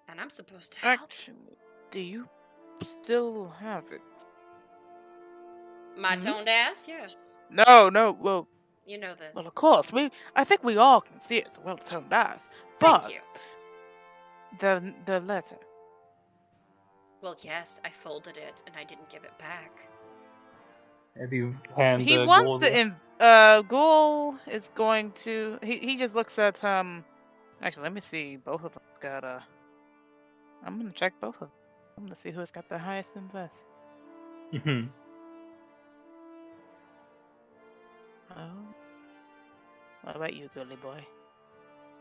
B: And I'm supposed to help.
C: Actually, do you still have it?
B: My toned ass? Yes.
C: No, well,
B: You know this.
C: of course. I think we all can see it's a well-toned ass.
B: Thank
C: But
B: you.
C: the letter.
B: Well, yes, I folded it and I didn't give it back.
E: If you hand
C: He
E: the
C: wants
E: gold,
C: to Ghoul is going to he just looks at actually let me see, both of them got I'm gonna check both of them. I'm gonna see who's got the highest invest.
E: Mhm.
C: Oh. What about you, Gully boy?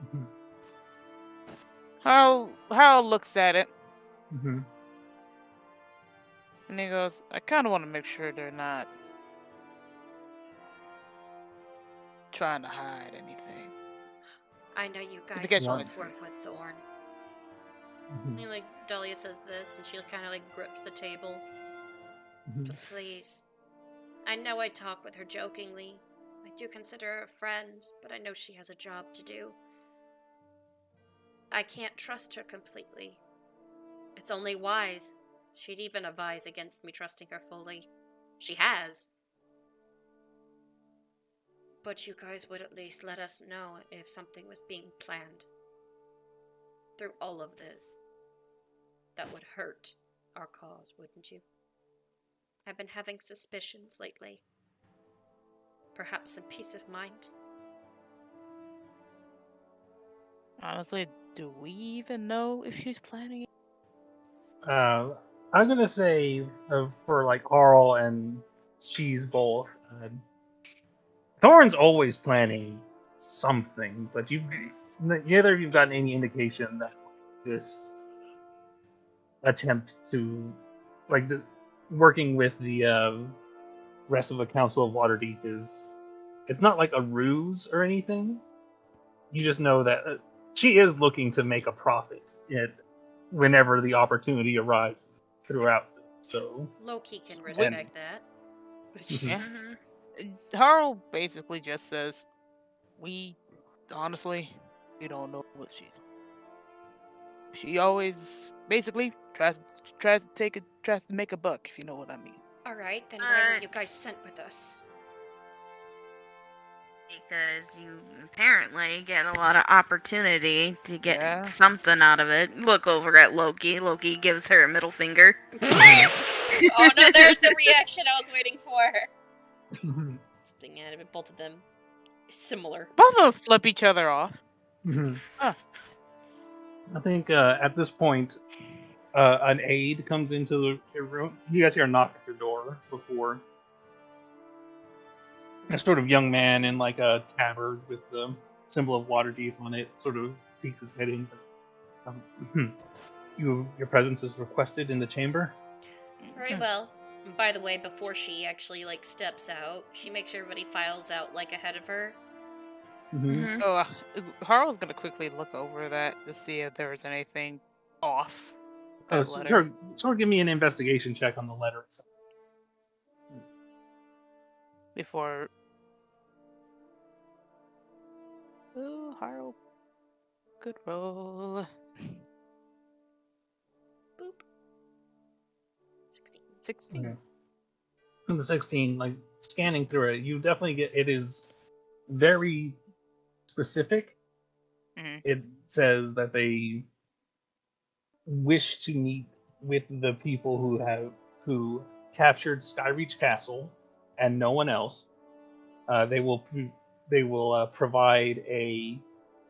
E: Mhm.
C: Harold looks at it
E: Mhm.
C: and he goes, I kinda wanna make sure they're not trying to hide anything.
B: I know you guys
C: catch
E: my
B: both
C: drift.
B: work with Thorn.
E: Mhm.
B: And like Dahlia says this, and she kind of like grips the table.
E: Mhm.
B: But please, I know I talk with her jokingly. I do consider her a friend, but I know she has a job to do. I can't trust her completely. It's only wise. She'd even advise against me trusting her fully. She has. But you guys would at least let us know if something was being planned. Through all of this. That would hurt our cause, wouldn't you? I've been having suspicions lately. Perhaps some peace of mind.
C: Honestly, do we even know if she's planning it?
E: I'm gonna say for like Carl and Cheese both. Thorn's always planning something, but neither of you've gotten any indication that this attempt to like the working with the rest of the Council of Waterdeep it's not like a ruse or anything. You just know that she is looking to make a profit whenever the opportunity arrives throughout. So
B: Loki can
E: And-
B: respect that.
C: Yeah.
D: Mhm.
C: Harold basically just says, we honestly, we don't know what she's. She always basically tries to make a buck, if you know what I mean.
B: Alright, then why were you guys sent with us?
D: Because you apparently get a lot of opportunity to get
C: Yeah.
D: something out of it. Look over at Loki. Loki gives her a middle finger.
B: Oh no, there's the reaction I was waiting for. Something out of it, both of them similar.
C: Both of them flip each other off.
E: I think at this point, an aide comes into the room. You guys hear a knock at the door before A sort of young man in like a tabard with the symbol of Waterdeep on it sort of peeks his head in. Your presence is requested in the chamber.
B: Very well. And by the way, before she actually like steps out, she makes sure everybody files out like ahead of her.
E: Mm-hmm.
C: Oh, Harl's gonna quickly look over that to see if there was anything off with that letter.
E: Sort of give me an investigation check on the letter itself.
C: Before. Oh, Harl. Good roll.
B: Boop. 16.
C: 16.
E: Okay. From the 16, like scanning through it, you definitely get it is very specific.
C: Mhm.
E: It says that they wish to meet with the people who captured Skyreach Castle and no one else. They will provide a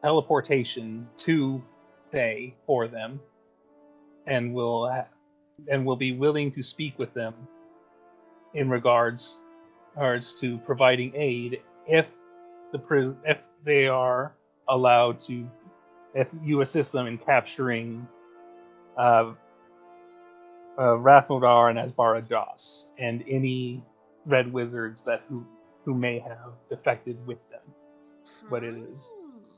E: teleportation to Thay for them, and will be willing to speak with them in regards to providing aid if they are allowed to, if you assist them in capturing Rathnodar and Asbara Joss and any red wizards who may have defected with them. But it is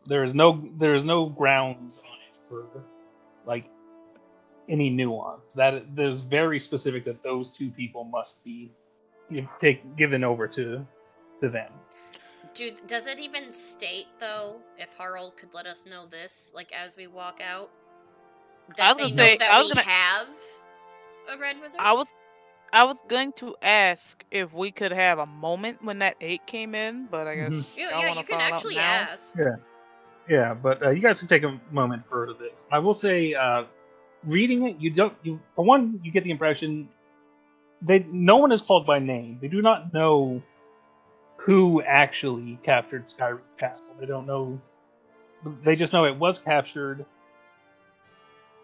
E: there is no grounds on it for like any nuance. That there's very specific that those two people must be given over to them.
B: Does it even state though, if Harl could let us know this, like as we walk out,
C: I
B: that
C: was
B: they
C: gonna
B: know
C: say-
B: that
C: I was
B: we
C: gonna-
B: have a red wizard?
C: I was going to ask if we could have a moment when that 8 came in, but I guess y'all
B: Yeah,
C: want
B: you
C: to
B: can
C: find out
B: actually
C: now.
B: ask.
E: Yeah, but you guys can take a moment for this. I will say, reading it, for one, you get the impression no one is called by name. They do not know who actually captured Skyreach Castle. They don't know. They just know it was captured.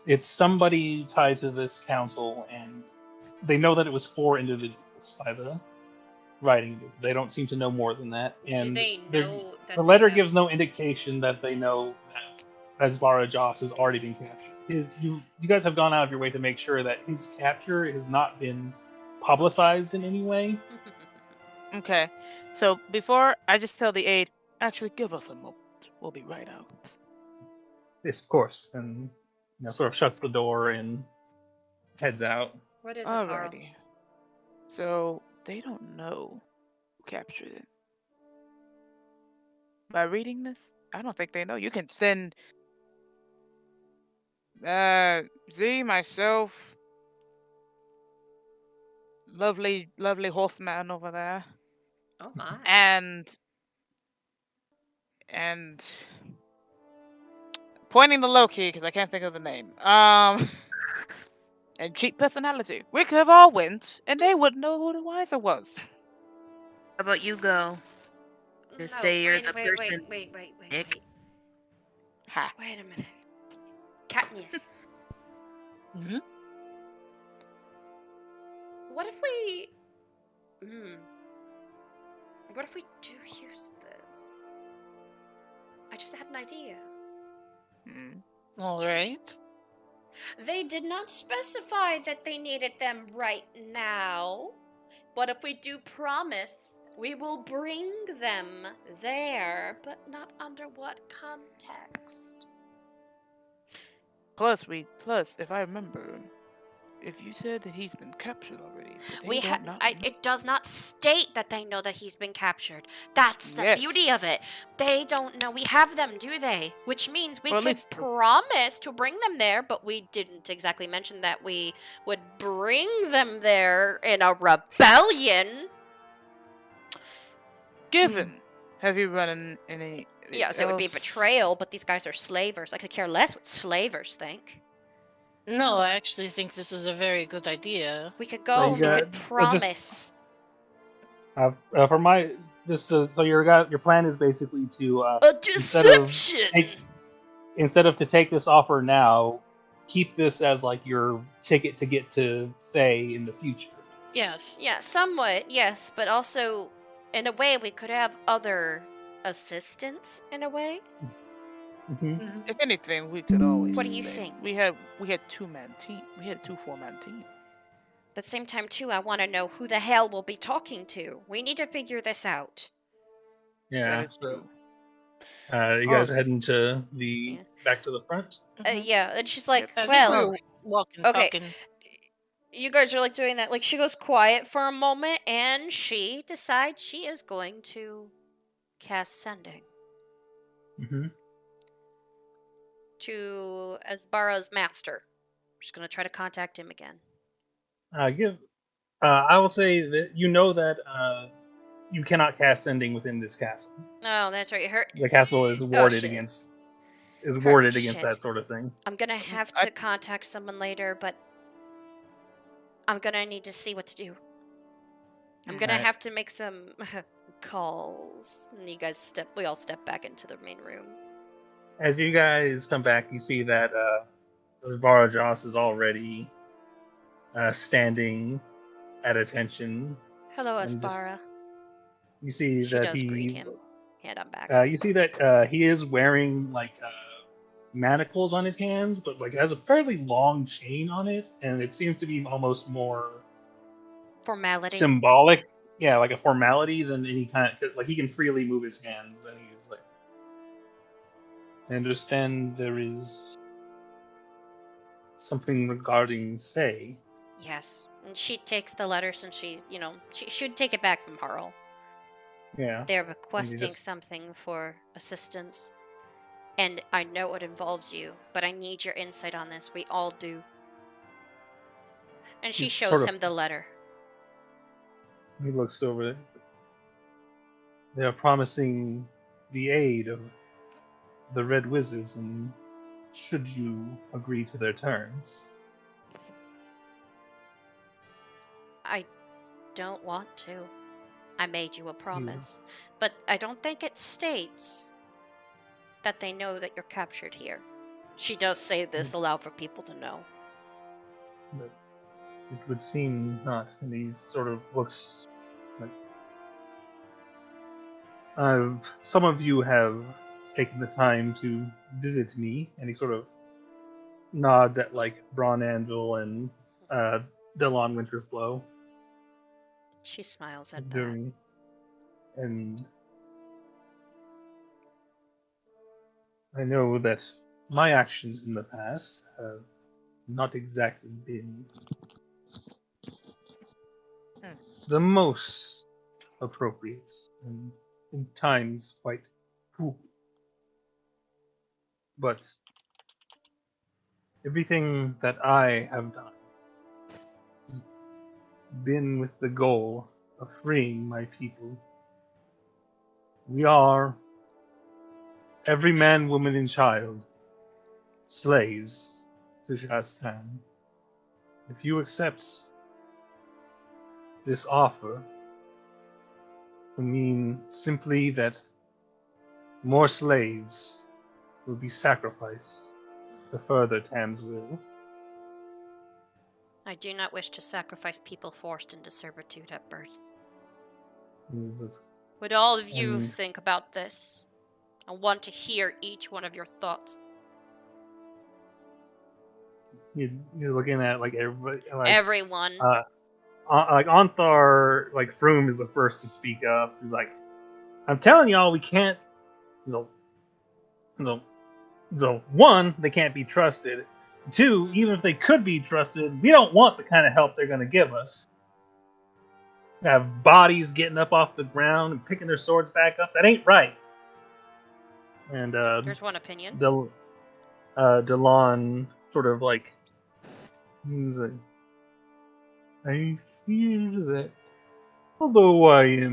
E: It's somebody tied to this council, and they know that it was 4 individuals by the writing. They don't seem to know more than that. And
B: Do they know that
E: the letter
B: they have...
E: gives no indication that they know that Asbara Joss has already been captured. You guys have gone out of your way to make sure that his capture has not been publicized in any way.
C: Okay, so before I just tell the aide, actually give us a moment. We'll be right out.
E: Yes, of course. And sort of shuts the door and heads out.
B: What is it, Harl?
C: Alrighty. So they don't know who captured it. By reading this, I don't think they know. You can send Z, myself, lovely horseman over there,
B: Oh my.
C: and pointing to Loki because I can't think of the name. And cheap personality. We could have all went, and they wouldn't know who the wiser was.
D: How about you go? Just say you're the person.
B: Wait.
D: Nick.
C: Ha.
B: Wait a minute. Katniss.
F: Mhm.
B: What if we... What if we do use this? I just had an idea.
F: All right.
B: They did not specify that they needed them right now. But if we do promise, we will bring them there, but not under what context.
C: Plus, if I remember, if you said that he's been captured already, but they don't know.
B: It does not state that they know that he's been captured. That's the
C: Yes.
B: beauty of it. They don't know we have them, do they? Which means we
C: Or at
B: could
C: least-
B: promise to bring them there, but we didn't exactly mention that we would bring them there in a rebellion.
C: Given, have you run any?
B: Yes, it would be
C: else?
B: betrayal, but these guys are slavers. I could care less what slavers think.
F: No, I actually think this is a very good idea.
B: We could go,
E: you
B: we
E: got-
B: could
E: so just-
B: promise.
E: For my so your plan is basically to
B: A deception!
E: instead of to take this offer now, keep this as like your ticket to get to Thay in the future.
F: Yes.
B: Yeah, somewhat, yes, but also in a way, we could have other assistants. In a way,
E: Hmm.
C: If anything, we could always.
B: What do
C: just
B: you
C: say
B: think?
C: We had 2-man team. We had 4-man team.
B: but at the same time, too, I want to know who the hell we'll be talking to. We need to figure this out.
E: Yeah.
C: That is
E: So,
C: true.
E: you
C: Oh.
E: guys heading to the
B: Yeah.
E: back to the front?
B: Yeah, and she's like,
F: I think
B: well,
F: we were walking,
B: okay.
F: talking.
B: You guys are like doing that. Like, she goes quiet for a moment, and she decides she is going to cast sending
E: Mm-hmm.
B: to Asbara's master. She's gonna try to contact him again.
E: I will say that you know that you cannot cast sending within this castle.
B: Oh, that's right.
E: The castle is warded
B: shit.
E: against
B: Shit.
E: that sort of thing.
B: I'm gonna have
C: I-
B: to contact someone later, but I'm gonna need to see what to do. I'm gonna
E: Alright.
B: have to make some calls. And we all step back into the main room.
E: As you guys come back, you see that Varajas is already standing at attention.
B: Hello,
E: And just-
B: Aspara.
E: You see
B: She
E: that
B: does
E: he
B: greet him. And I'm back.
E: You see that he is wearing like manacles on his hands, but like has a fairly long chain on it, and it seems to be almost more
B: Formality.
E: symbolic, yeah, like a formality than any kind of, like he can freely move his hands, and he's like, I understand there is something regarding Faye.
B: Yes. And she takes the letter since she's, she should take it back from Harl.
E: Yeah.
B: They're requesting
E: just-
B: something for assistance. And I know it involves you, but I need your insight on this. We all do. And she
E: It's
B: shows
E: sort of-
B: him the letter.
E: He looks over it. They are promising the aid of the Red Wizards, and should you agree to their terms,
B: I don't want to. I made you a promise. But I don't think it states that they know that you're captured here. She does say this aloud for people to know.
E: that it would seem not. And he sort of looks like some of you have taken the time to visit me, and he sort of nods at like Braun Angel and Delon Winterflow
B: She smiles at that.
E: during, and I know that my actions in the past have not exactly been the most appropriate, and in times quite cruel. But everything that I have done has been with the goal of freeing my people. We are, every man, woman, and child, slaves to Shastan. If you accept this offer, it will mean simply that more slaves will be sacrificed to further Tam's will.
B: I do not wish to sacrifice people forced into servitude at birth.
E: But
B: Would all of you
E: And-
B: think about this? I want to hear each one of your thoughts.
E: you're looking at like everybody, like
B: Everyone.
E: like Anthar, like Froome is the first to speak up. He's like, I'm telling y'all, we can't. One, they can't be trusted. Two, even if they could be trusted, we don't want the kind of help they're going to give us. Have bodies getting up off the ground and picking their swords back up. That ain't right. And
B: There's one opinion.
E: Delon sort of like, he's like, I fear that although I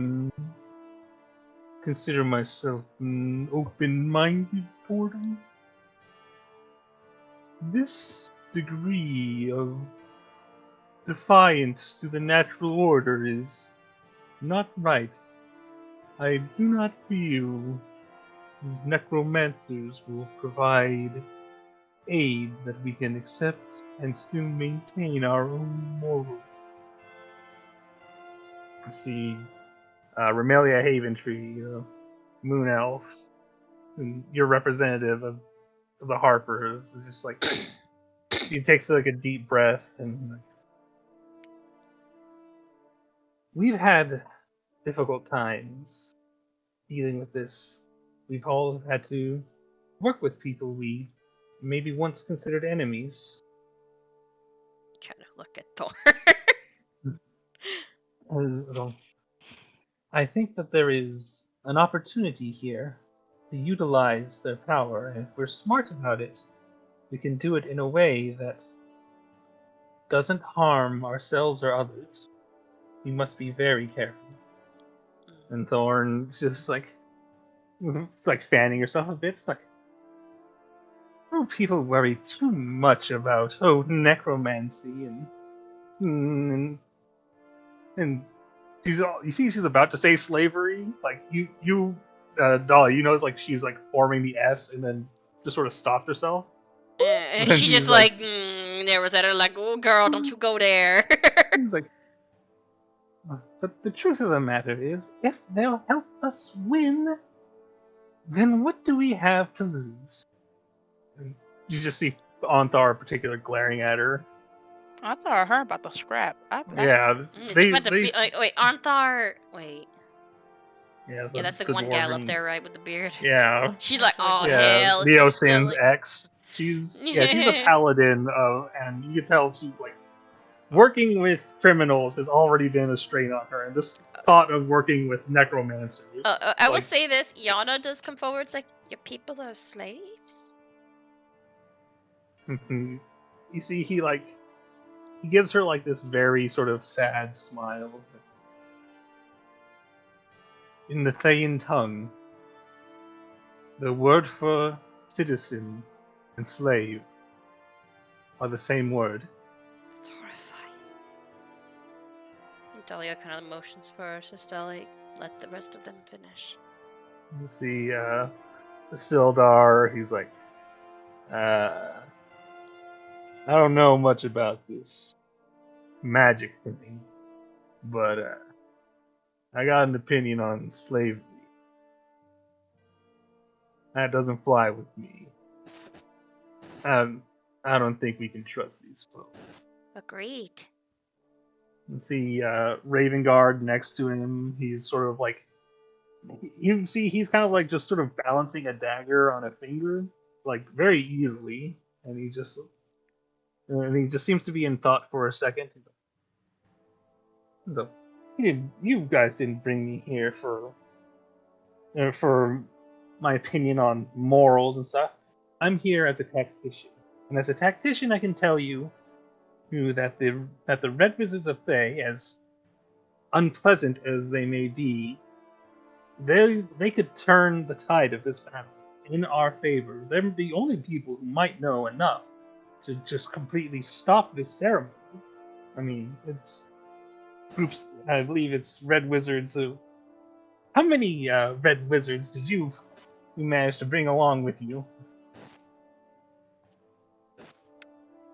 E: consider myself open-minded toward him, this degree of defiance to the natural order is not right. I do not feel these necromancers will provide aid that we can accept and still maintain our own morals. See, Remelia Haventree, Moon Elf, and your representative of the Harpers. Is just like he takes like a deep breath and we've had difficult times dealing with this. We've all had to work with people we maybe once considered enemies.
B: Trying to look at Thor.
E: So, I think that there is an opportunity here to utilize their power, and if we're smart about it, we can do it in a way that doesn't harm ourselves or others. We must be very careful. And Thorn just like fanning herself a bit, like, oh, people worry too much about necromancy and she's about to say slavery. Like Dolly, you notice like she's like forming the S and then just sort of stopped herself.
B: And
E: Then
B: she
E: she's
B: just like, there was that are like, oh girl, don't you go there.
E: He's like, but the truth of the matter is, if they'll help us win, then what do we have to lose? And you just see Onthar in particular glaring at her.
C: I thought I heard about the scrap.
E: Yeah,
B: They about to be like, wait, Arnthar. Wait.
E: Yeah,
B: That's the one gal up there, right, with the beard.
E: Yeah.
B: She's like, oh
E: Yeah,
B: hell.
E: Leo
B: she's still,
E: Sin's
B: like...
E: ex. She's a paladin, and you can tell she's like working with criminals has already been a strain on her, and this thought of working with necromancers.
B: I would say this. Yana does come forward. It's like, your people are slaves.
E: You see, he gives her like this very sort of sad smile. In the Thayan tongue, the word for citizen and slave are the same word.
B: It's horrifying. And Dahlia kind of motions for her, so Stella, let the rest of them finish.
E: You see, the Sildar, he's like, I don't know much about this magic thing, but I got an opinion on slavery. That doesn't fly with me. I don't think we can trust these folks.
B: Agreed.
E: You see Ravengard next to him. He's sort of like, you see, he's kind of like just sort of balancing a dagger on a finger, like very easily, and he just seems to be in thought for a second. He's like, you guys didn't bring me here for my opinion on morals and stuff. I'm here as a tactician, and as a tactician, I can tell you that the Red Wizards of Thay, as unpleasant as they may be, they could turn the tide of this battle in our favor. They're the only people who might know enough to just completely stop this ceremony. I mean, it's groups. I believe it's Red Wizards. How many Red Wizards did you manage to bring along with you?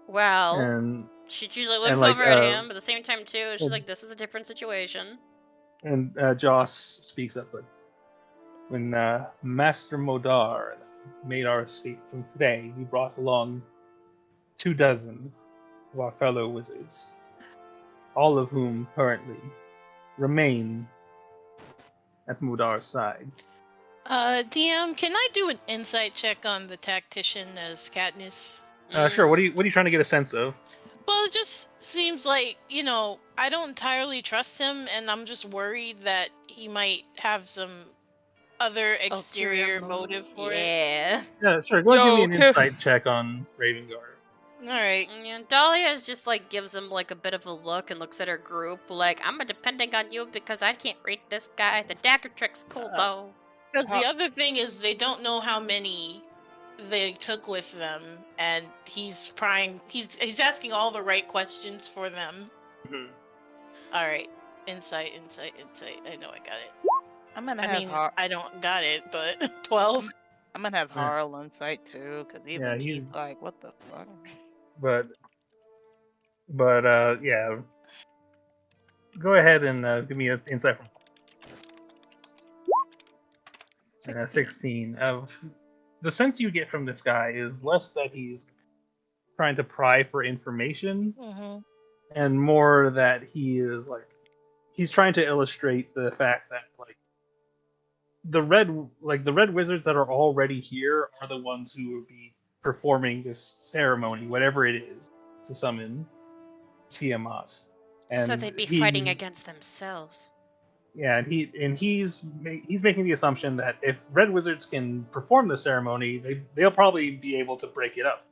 B: Well,
E: And
B: she usually looks over at him, but at the same time too, she's like, "This is a different situation."
E: And Joss speaks up, like, when Master Modar made our escape from Thay, we brought along 24 of our fellow wizards, all of whom currently remain at Modar's side.
F: DM, can I do an insight check on the tactician as Katniss?
E: Sure. What are you trying to get a sense of?
F: Well, it just seems like, I don't entirely trust him, and I'm just worried that he might have some other exterior motive for it.
E: Yeah, sure. Go ahead and give me an insight check on Ravengard.
F: Alright.
B: Yeah, Dahlia just like gives him like a bit of a look and looks at her group like, I'm depending on you because I can't read this guy. The dagger trick's cool though.
F: Because the other thing is they don't know how many they took with them, and he's asking all the right questions for them.
E: Mm-hmm.
F: Alright. Insight. I know I got it. I don't got it, but 12.
C: I'm gonna have Harl insight too, because even he's like, what the fuck?
E: But yeah. Go ahead and give me an insight from. 16. The sense you get from this guy is less that he's trying to pry for information,
F: Mm-hmm.
E: and more that he is like he's trying to illustrate the fact that the red wizards that are already here are the ones who will be performing this ceremony, whatever it is, to summon Tiamat.
B: So
E: And
B: they'd be fighting against themselves.
E: Yeah, and he's making the assumption that if red wizards can perform the ceremony, they'll probably be able to break it up.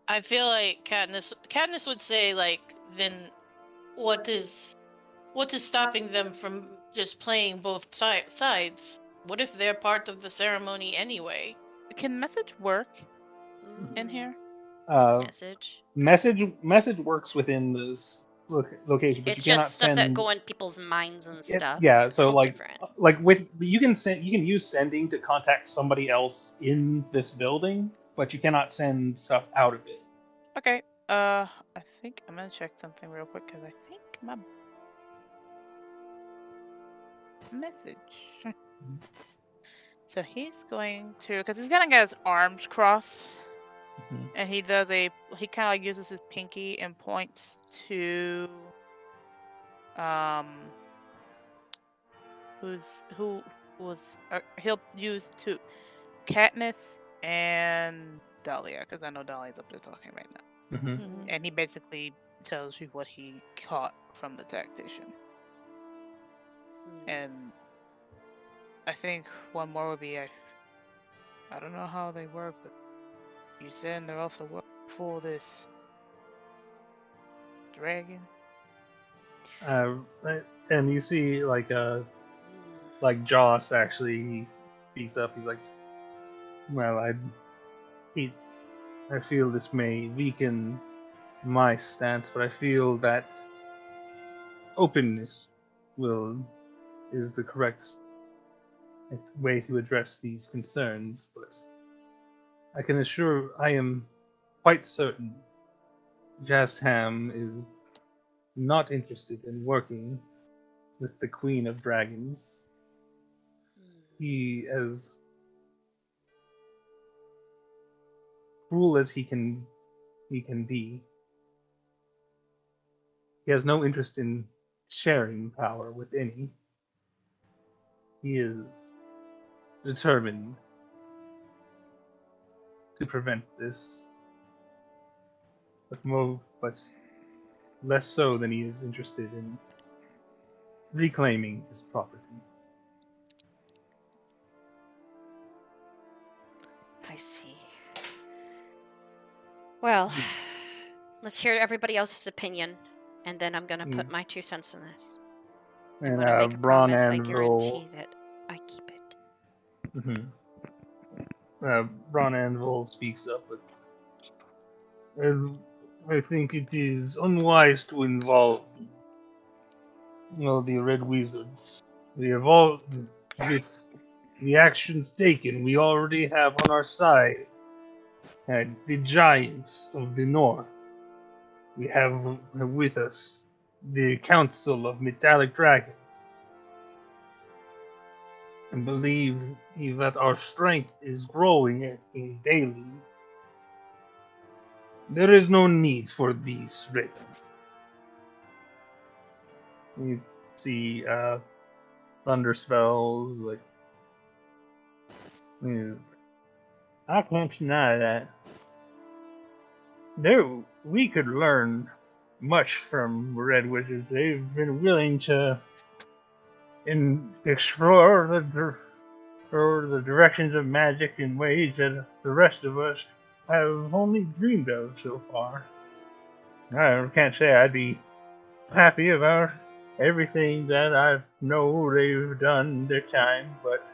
F: I feel like Katniss would say, like, then what is stopping them from just playing both sides? What if they're part of the ceremony anyway?
C: Can message work in here?
E: Message works within this location, but
B: It's
E: you cannot
B: just stuff
E: send
B: that go in people's minds and stuff.
E: Yeah, so
B: It's different.
E: you can use sending to contact somebody else in this building, but you cannot send stuff out of it.
C: Okay. I think I'm gonna check something real quick because I think my message. So he's going to, because he's gonna get his arms crossed, and he kind of like uses his pinky and points to, he'll use to Katniss and Dahlia, because I know Dahlia's up there talking right now.
E: Mm-hmm.
C: And he basically tells you what he caught from the tactician. And I think one more would be, I don't know how they work, but you said they're also working for this dragon.
E: And you see like Joss actually he speaks up. He's like, "Well, I feel this may weaken my stance, but I feel that openness is the correct way to address these concerns. But I am quite certain Jaztham is not interested in working with the Queen of Dragons. He, as cruel as he can be, he has no interest in sharing power with any. He is determined to prevent this, but less so than he is interested in reclaiming his property."
B: I see. Well, let's hear everybody else's opinion, and then I'm gonna put my 2 cents in this.
E: And
B: when I make a
E: Braun
B: promise, I
E: Anvil,
B: guarantee that I keep it.
E: Braun Anvil speaks up with, I think it is unwise to involve the Red Wizards. We have all, with the actions taken, we already have on our side the giants of the north. We have with us the Council of Metallic Dragons. And believe that our strength is growing daily. There is no need for these Raven. You see thunder spells, like I can't deny that. We could learn much from Red Wizards. They've been willing to explore the directions of magic in ways that the rest of us have only dreamed of so far. I can't say I'd be happy about everything that I know they've done in their time, but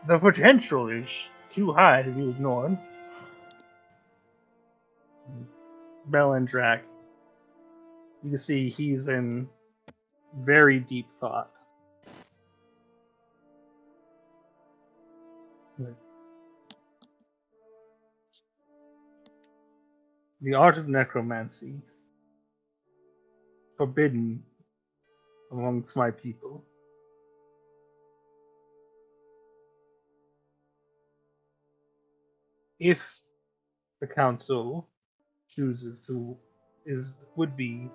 E: the potential is too high to be ignored. Bellandrak, you can see he's in very deep thought. The art of necromancy, forbidden amongst my people. if the council chooses to, would be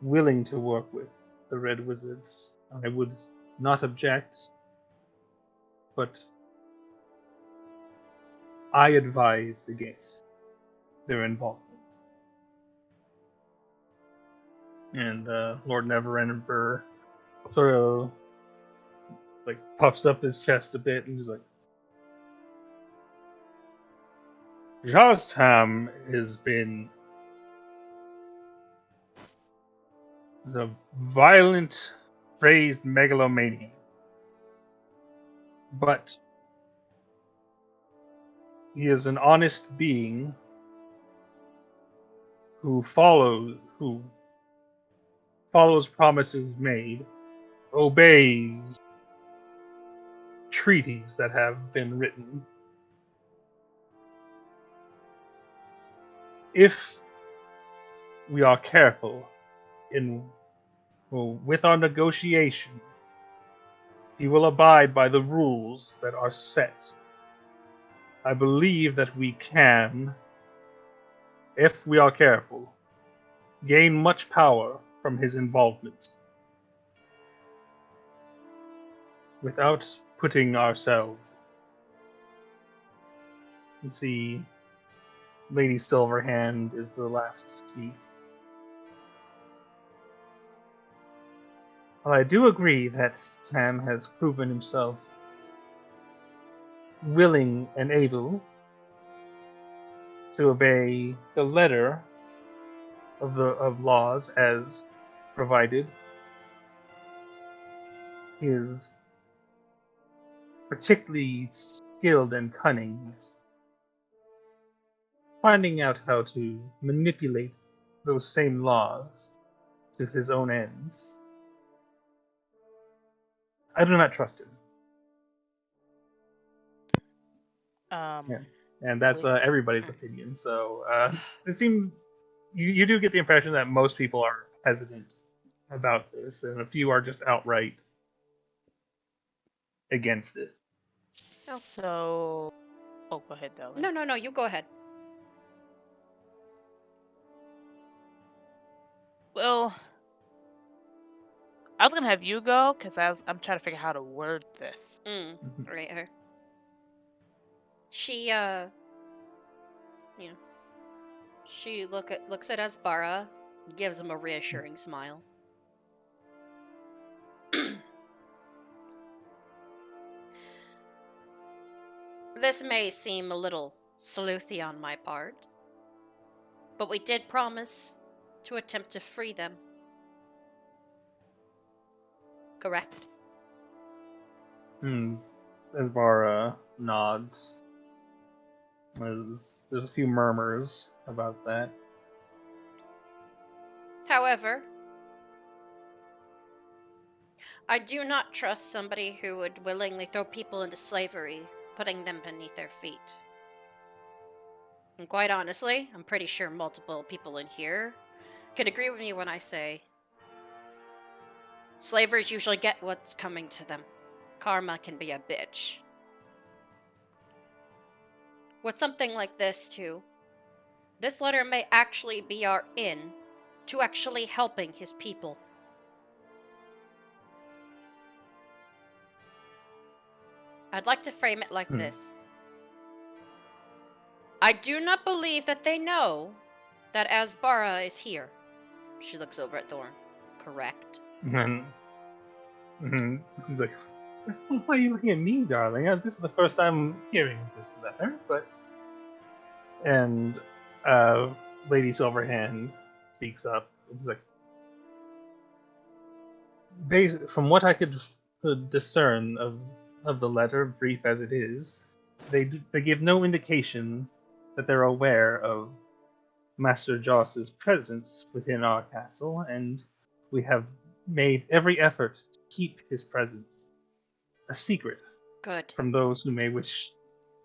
E: willing to work with the Red Wizards, I would not object, but I advised against their involvement. And Lord Neverember sort of like puffs up his chest a bit and he's like, Joustham has been the violent, crazed megalomania. But he is an honest being who follows promises made, obeys treaties that have been written. If we are careful with our negotiation, he will abide by the rules that are set. I believe that we can, if we are careful, gain much power from his involvement without putting ourselves. You see, Lady Silverhand is the last to speak. Well, I do agree that Tam has proven himself willing and able to obey the letter of laws as provided. He is particularly skilled and cunning at finding out how to manipulate those same laws to his own ends. I do not trust him. Yeah. And that's everybody's opinion. So it seems you do get the impression that most people are hesitant about this, and a few are just outright against it.
C: So, go ahead, Della.
B: No, you go ahead.
C: Well, I was gonna have you go because I'm trying to figure out how to word this.
B: Right, her. She she looks at Asbara, gives him a reassuring smile. This may seem a little sleuthy on my part, but we did promise to attempt to free them. Correct?
E: Asbara nods. There's a few murmurs about that.
B: However, I do not trust somebody who would willingly throw people into slavery, putting them beneath their feet. And quite honestly, I'm pretty sure multiple people in here can agree with me when I say slavers usually get what's coming to them. Karma can be a bitch. With something like this, too, this letter may actually be our in to actually helping his people. I'd like to frame it like this. I do not believe that they know that Asbara is here. She looks over at Thorn. Correct?
E: And he's like, why are you looking at me, darling? This is the first time hearing this letter, but... And Lady Silverhand speaks up. He's like, from what I could discern of the letter, brief as it is, they give no indication that they're aware of Master Joss's presence within our castle, and we have made every effort to keep his presence a secret.
B: Good.
E: From those who may wish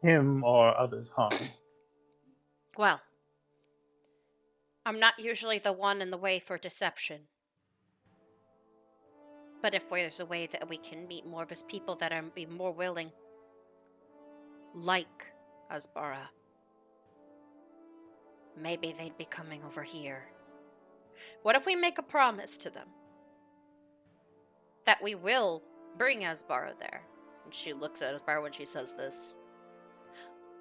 E: him or others harm.
B: Well, I'm not usually the one in the way for deception. But if there's a way that we can meet more of his people that are be more willing, like Asbara. Maybe they'd be coming over here. What if we make a promise to them? That we will bring Asbara there. And she looks at Asbara when she says this.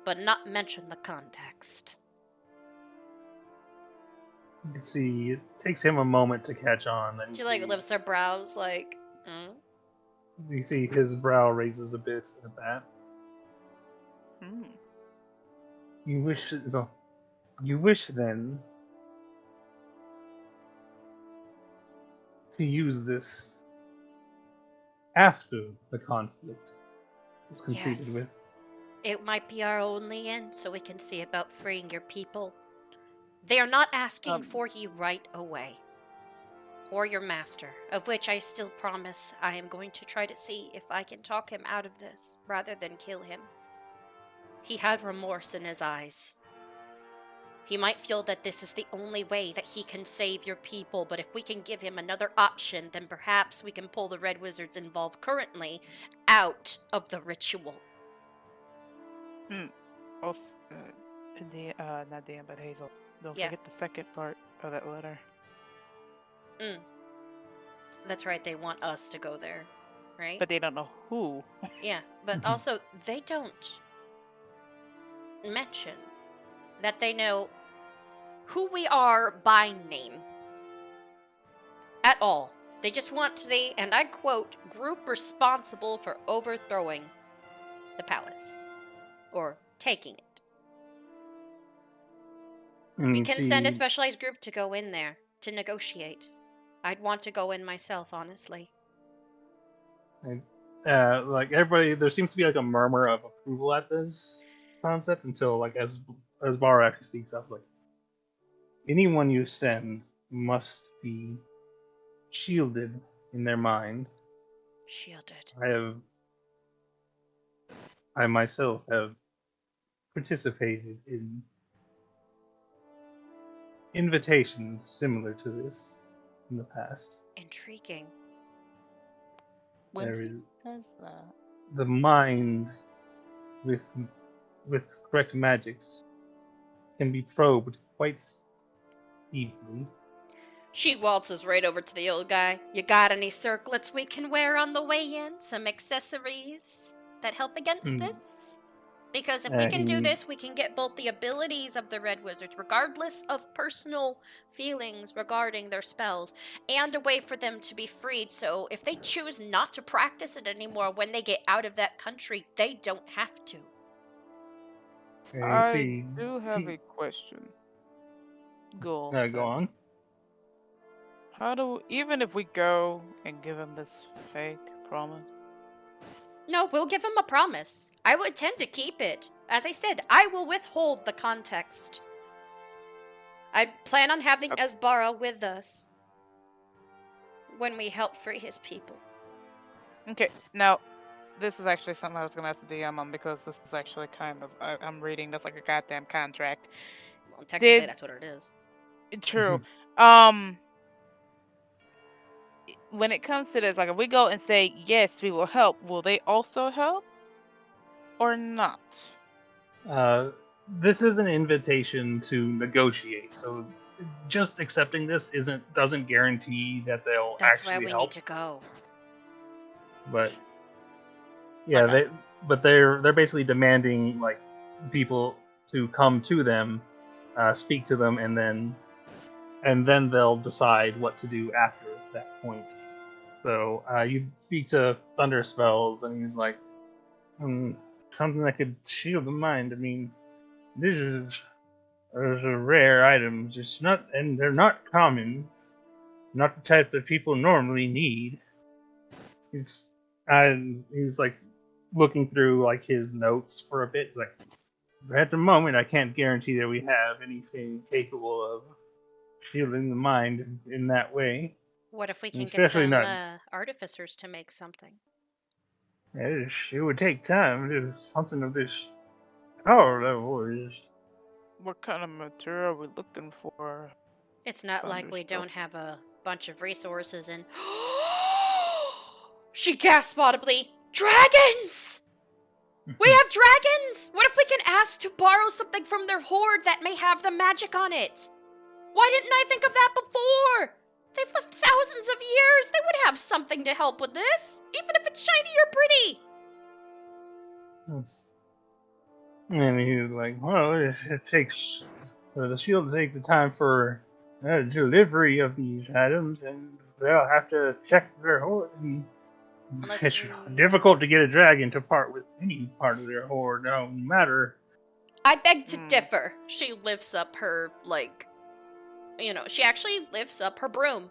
B: But not mention the context.
E: You can see it takes him a moment to catch on. Then
B: She lifts her brows
E: you see his brow raises a bit at that.
C: Hmm.
E: You wish then to use this after the conflict is completed
B: Yes.
E: with.
B: It might be our only end, so we can see about freeing your people. They are not asking for you right away. Or your master, of which I still promise I am going to try to see if I can talk him out of this, rather than kill him. He had remorse in his eyes. He might feel that this is the only way that he can save your people, but if we can give him another option, then perhaps we can pull the Red Wizards involved currently out of the ritual.
C: Not Dan, but Hazel. Don't
B: Yeah.
C: forget the second part of that letter.
B: That's right, they want us to go there, right?
C: But they don't know who.
B: Yeah, but also, they don't mention that they know who we are by name. At all. They just want the, and I quote, group responsible for overthrowing the palace. Or taking it.
E: And
B: We
E: you
B: can send a
E: see-
B: specialized group to go in there to negotiate. I'd want to go in myself, honestly.
E: like everybody, there seems to be like a murmur of approval at this concept until as Bar actually speaks up. Like, anyone you send must be shielded in their mind.
B: Shielded.
E: I myself have participated in invitations similar to this in the past.
B: Intriguing.
E: There is
C: Does that?
E: the mind with correct magics can be probed quite deeply.
B: She waltzes right over to the old guy. You got any circlets we can wear on the way in? Some accessories that help against this? Because if we can do this, we can get both the abilities of the Red Wizards, regardless of personal feelings regarding their spells, and a way for them to be freed. So if they choose not to practice it anymore when they get out of that country, they don't have to.
E: And you
C: I
E: see,
C: do have a question. Go
E: go on.
C: How do, even if we go and give him this fake promise?
B: No, we'll give him a promise. I will intend to keep it. As I said, I will withhold the context. I plan on having Asbara with us when we help free his people.
C: Okay, now, this is actually something I was going to ask the DM on, because this is actually kind of, I'm reading this like a goddamn contract.
B: Well, technically, that's what it is.
C: True. When it comes to this, like if we go and say, yes, we will help, will they also help? Or not?
E: This is an invitation to negotiate, so just accepting this doesn't guarantee that they'll
B: That's
E: actually
B: why we
E: help.
B: need to go.
E: But yeah,
C: Okay.
E: they're basically demanding like people to come to them, speak to them, and then they'll decide what to do after that point. So you speak to Thunder Spells, and he's like, something that could shield the mind. I mean, these are rare items. And they're not common. Not the type that people normally need. He's like looking through like his notes for a bit. Like, at the moment, I can't guarantee that we have anything capable of shielding the mind in that way.
B: What if we can get
E: Especially
B: some
E: not-
B: artificers to make something?
E: It would take time. It is something of this power level is.
C: What kind of material are we looking for?
B: It's not like we
C: Thunderspell.
B: don't have a bunch of resources and... She gasped audibly, dragons! We have dragons! What if we can ask to borrow something from their hoard that may have the magic on it? Why didn't I think of that before? They've lived thousands of years. They would have something to help with this, even if it's shiny or pretty.
E: Yes. And he's like, well, it takes the shield to take the time for delivery of these items, and they'll have to check their hoard. And
B: Unless
E: it's
B: we-
E: difficult to get a dragon to part with any part of their hoard, no matter.
B: I beg to differ. She lifts up her, she actually lifts up her broom.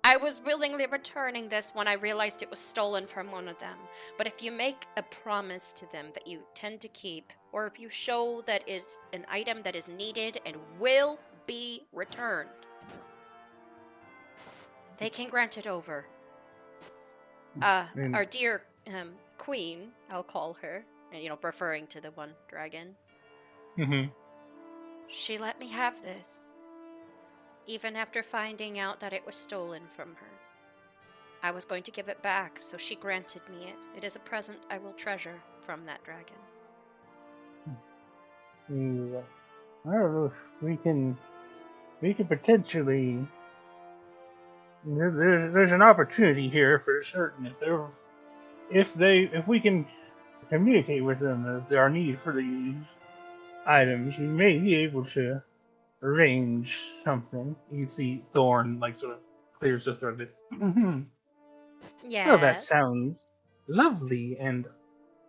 B: I was willingly returning this when I realized it was stolen from one of them. But if you make a promise to them that you tend to keep, or if you show that is an item that is needed and will be returned, they can grant it over. Our dear queen, I'll call her, referring to the one dragon.
E: Mm-hmm.
B: She let me have this, even after finding out that it was stolen from her. I was going to give it back, so she granted me it. It is a present I will treasure from that dragon.
E: I don't know if we can potentially. There's an opportunity here for certain. If we can communicate with them that there are need for these items, we may be able to arrange something. You can see Thorn sort of clears his throat. Mm-hmm.
B: Yeah.
E: Well, that sounds lovely and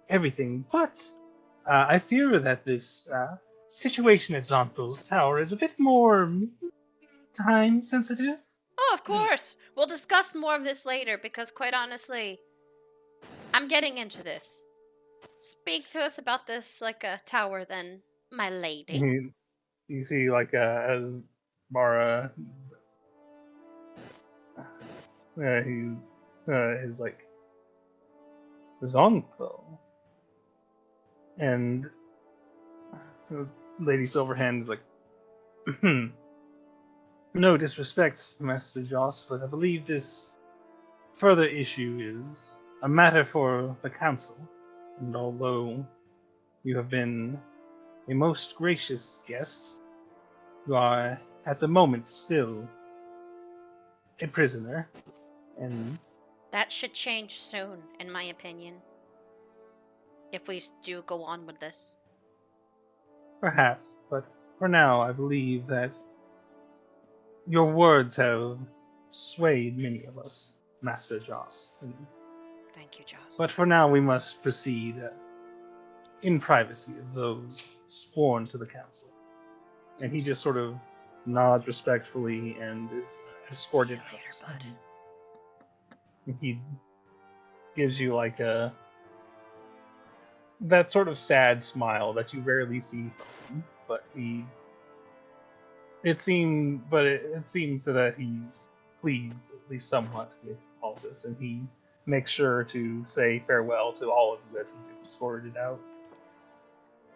E: everything, but I fear that this situation at Zonthal's Tower is a bit more time sensitive.
B: Oh, of course. We'll discuss more of this later because, quite honestly, I'm getting into this. Speak to us about this like a tower, then, my lady.
E: You see, as Mara, he's Zonthal, and Lady Silverhand is like, no disrespect, Master Joss, but I believe this further issue is a matter for the council, and although you have been a most gracious guest, you are, at the moment, still a prisoner, and
B: That should change soon, in my opinion. If we do go on with this.
E: perhaps, but for now, I believe that your words have swayed many of us, Master Joss.
B: Thank you, Joss.
E: But for now, we must proceed in privacy of those sworn to the council. And he just sort of nods respectfully and is escorted
B: See you later,
E: outside.
B: bud.
E: He gives you that sort of sad smile that you rarely see from him, but it seems that he's pleased, at least somewhat, with all this, and he makes sure to say farewell to all of you as he's escorted out.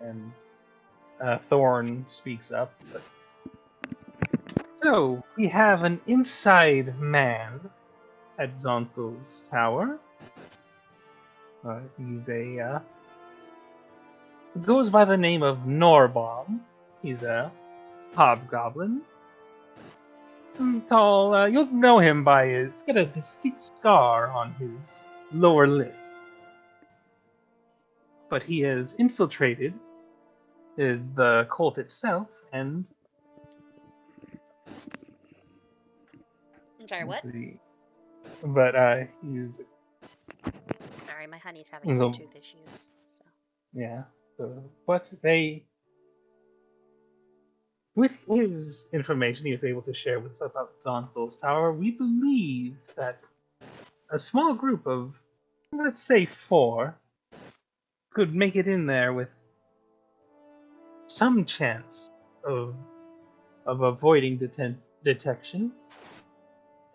E: And Thorn speaks up. So, we have an inside man at Zonthal's Tower. He's goes by the name of Norbom. He's a hobgoblin. Tall, you'll know him by he's got a distinct scar on his lower lip. But he has infiltrated the cult itself, and
B: I'm sorry, what?
E: let's see. But he's
B: Sorry, my honey's having some
E: No.
B: tooth issues. So.
E: yeah. But with his information he was able to share with us about Zonthal's Tower, we believe that a small group of, let's say 4, could make it in there with some chance of avoiding detection,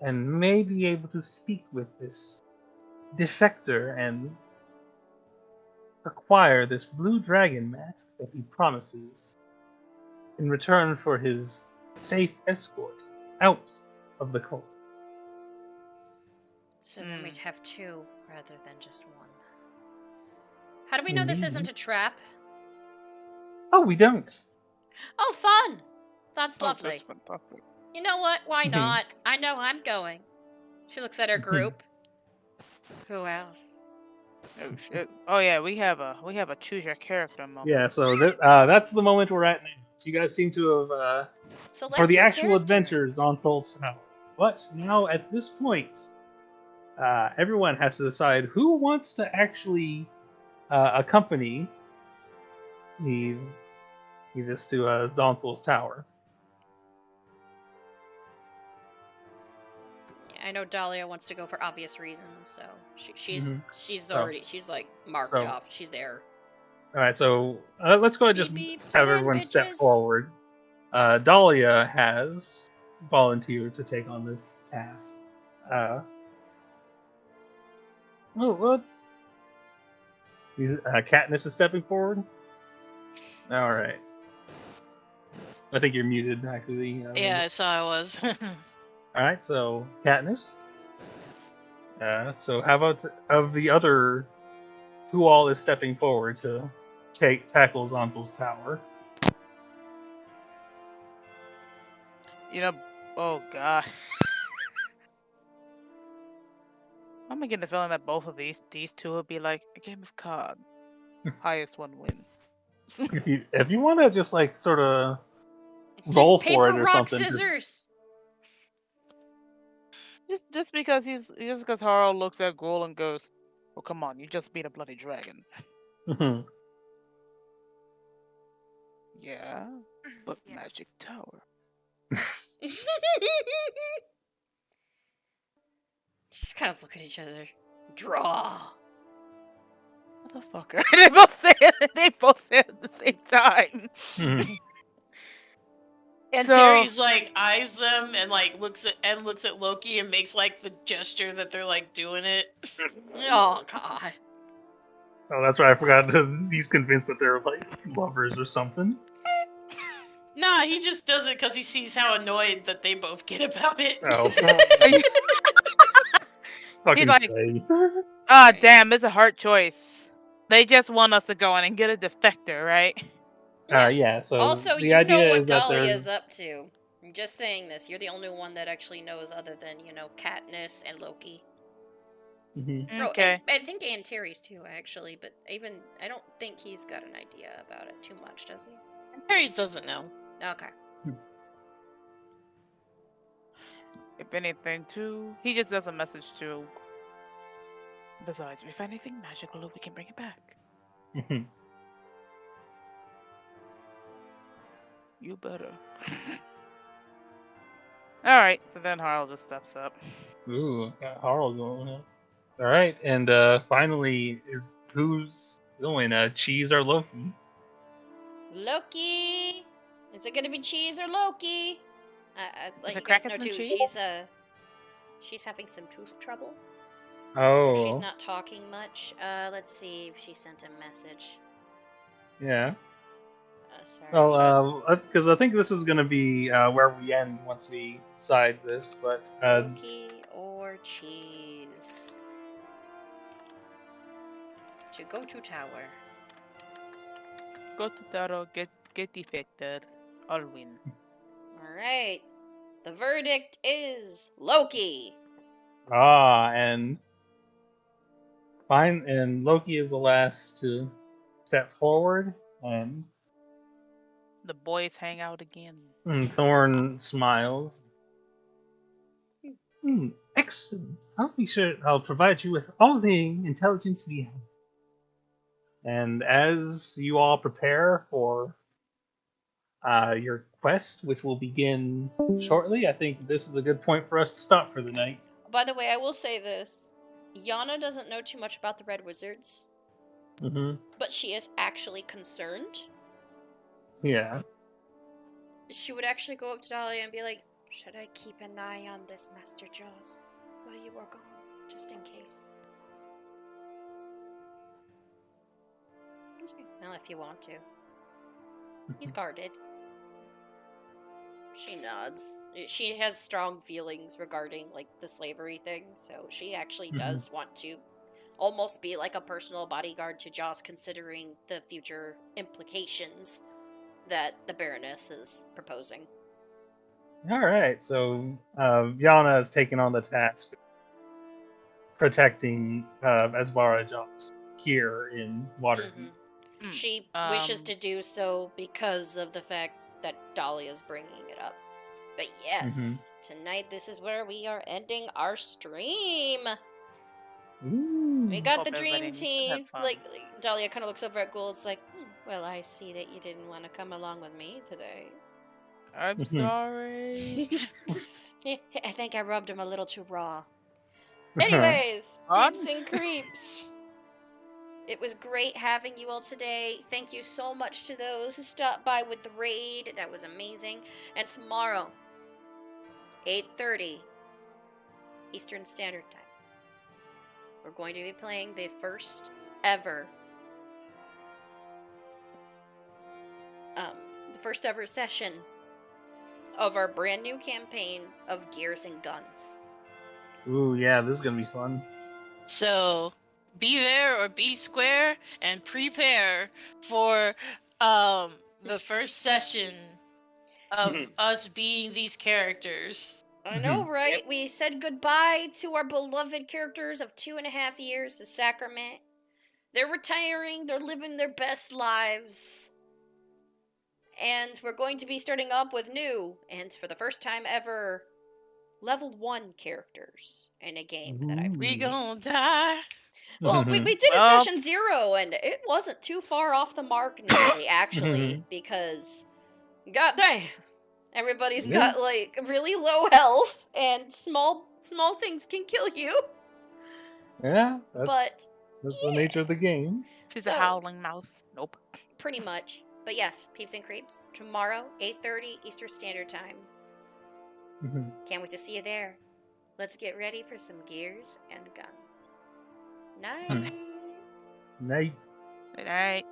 E: and may be able to speak with this defector and acquire this blue dragon mask that he promises in return for his safe escort out of the cult.
B: So then we'd have 2 rather than just 1. How do we know this
E: Indeed.
B: isn't a trap?
E: Oh, we don't.
B: Oh, fun! That's
C: Oh,
B: lovely.
C: that's fantastic.
B: You know what? Why
E: Mhm.
B: not? I know I'm going. She looks at her group. Who else?
C: Oh shit. Oh yeah, we have a choose your character moment.
E: Yeah, so that's the moment we're at now. So you guys seem to have
B: Select
E: for the
B: your
E: actual
B: character.
E: adventures on Thul's Tower. But now at this point, everyone has to decide who wants to actually accompany this to Donthul's Tower.
B: I know Dahlia wants to go for obvious reasons, so she's
E: So-
B: she's like marked
E: so-
B: off. She's there.
E: All right, so let's go ahead and just
B: Beep, beep,
E: have
B: get in,
E: everyone step
B: bitches.
E: forward. Dahlia has volunteered to take on this task. What? Katniss is stepping forward. All right. I think you're muted, actually.
F: Yeah, I saw I was.
E: All right, so Katniss. So how about of the other, who all is stepping forward to tackle Zonthul's Tower?
C: You know, oh god. I'm getting the feeling that both of these two will be like a game of card. Highest one wins.
E: If you want to just like sort of
B: Just
E: roll
B: paper,
E: for it or
B: rock,
E: something.
B: scissors.
C: just because Harl looks at Gruul and goes, "Well, come on, you just beat a bloody dragon." Yeah, but
D: Yeah.
C: magic tower.
B: Just kind of look at each other. Draw.
C: Motherfucker. They both say it. They both say it at the same time.
F: And
C: So-
F: Terry's like eyes them and like looks at Loki and makes like the gesture that they're like doing it.
B: Oh god.
E: Oh, that's right. I forgot. He's convinced that they're like lovers or something.
F: Nah, he just does it because he sees how annoyed that they both get about it.
E: Oh, fucking
C: like-
E: say.
C: Ah, damn, it's a hard choice. They just want us to go in and get a defector, right?
E: Yeah. So
B: Also,
E: the
B: you
E: idea
B: know what
E: is that they're.
B: Dahlia's up to. I'm just saying this. You're the only one that actually knows, other than Katniss and Loki.
E: Mhm.
B: Oh,
C: Okay.
B: and I think Antares too, actually. But even I don't think he's got an idea about it too much, does he?
F: Terry's doesn't know.
B: Okay.
C: If anything, too, he just does a message to. Besides, if we find anything magical, we can bring it back.
E: Mhm.
C: You better. Alright, so then Harl just steps up.
E: Ooh, got Harl going up. All right, and finally, who's going? Cheese or Loki?
B: Loki. Is it gonna be Cheese or Loki? Let
C: Is
B: you
C: it
B: guys
C: crackers
B: know
C: and
B: too.
C: cheese?
B: She's having some tooth trouble,
E: Oh,
B: so she's not talking much. Let's see if she sent a message.
E: yeah.
B: Sorry.
E: Well, because I think this is going to be where we end once we decide this. But
B: Loki or Cheese to go to tower.
C: Go to Taro, get defected. I'll win.
B: All right. The verdict is Loki.
E: and fine, and Loki is the last to step forward, and
C: The boys hang out again.
E: Thorn smiles. Excellent. I'll provide you with all the intelligence we have. And as you all prepare for your quest, which will begin shortly, I think this is a good point for us to stop for the night.
B: By the way, I will say this. Yana doesn't know too much about the Red Wizards,
E: Mm-hmm.
B: but she is actually concerned.
E: Yeah.
B: She would actually go up to Dahlia and be like, should I keep an eye on this Master Jaws while you are gone, just in case? Well, if you want to. He's guarded. She nods. She has strong feelings regarding, like, the slavery thing, so she actually
E: Mhm.
B: does want to almost be like a personal bodyguard to Joss, considering the future implications that the Baroness is proposing.
E: All right, so Yana is taking on the task of protecting Asbara Joss here in Waterdeep.
B: Mm-hmm. She wishes to do so because of the fact that Dahlia's bringing it up. But yes, tonight this is where we are ending our stream.
E: Ooh.
B: We got
C: Hope
B: the
C: everybody
B: dream
C: needs to
B: team.
C: have fun.
B: Like Dahlia kind of looks over at Gould. It's like, well, I see that you didn't want to come along with me today.
C: I'm sorry.
B: I think I rubbed him a little too raw. Anyways, peeps and creeps. It was great having you all today. Thank you so much to those who stopped by with the raid. That was amazing. And tomorrow, 8:30 Eastern Standard Time, we're going to be playing the first ever session of our brand new campaign of Gears and Guns.
E: Ooh, yeah, this is gonna be fun.
F: So be there or be square and prepare for the first session of us being these characters.
B: I know, right? Yep. We said goodbye to our beloved characters of 2.5 years to Sacrament. They're retiring, they're living their best lives. And we're going to be starting up with new, and for the first time ever, level 1 characters in a game that I've
F: We
B: played.
F: gonna die.
B: Well, we did a session 0, and it wasn't too far off the mark nearly, actually, because, goddamn, everybody's got, like, really low health, and small things can kill you.
E: Yeah, that's the nature of the game.
C: She's a howling mouse. Nope.
B: Pretty much. But yes, peeps and creeps, tomorrow, 8:30 Eastern Standard Time. Can't wait to see you there. Let's get ready for some Gears and Guns. Night.
E: Night.
C: Good night.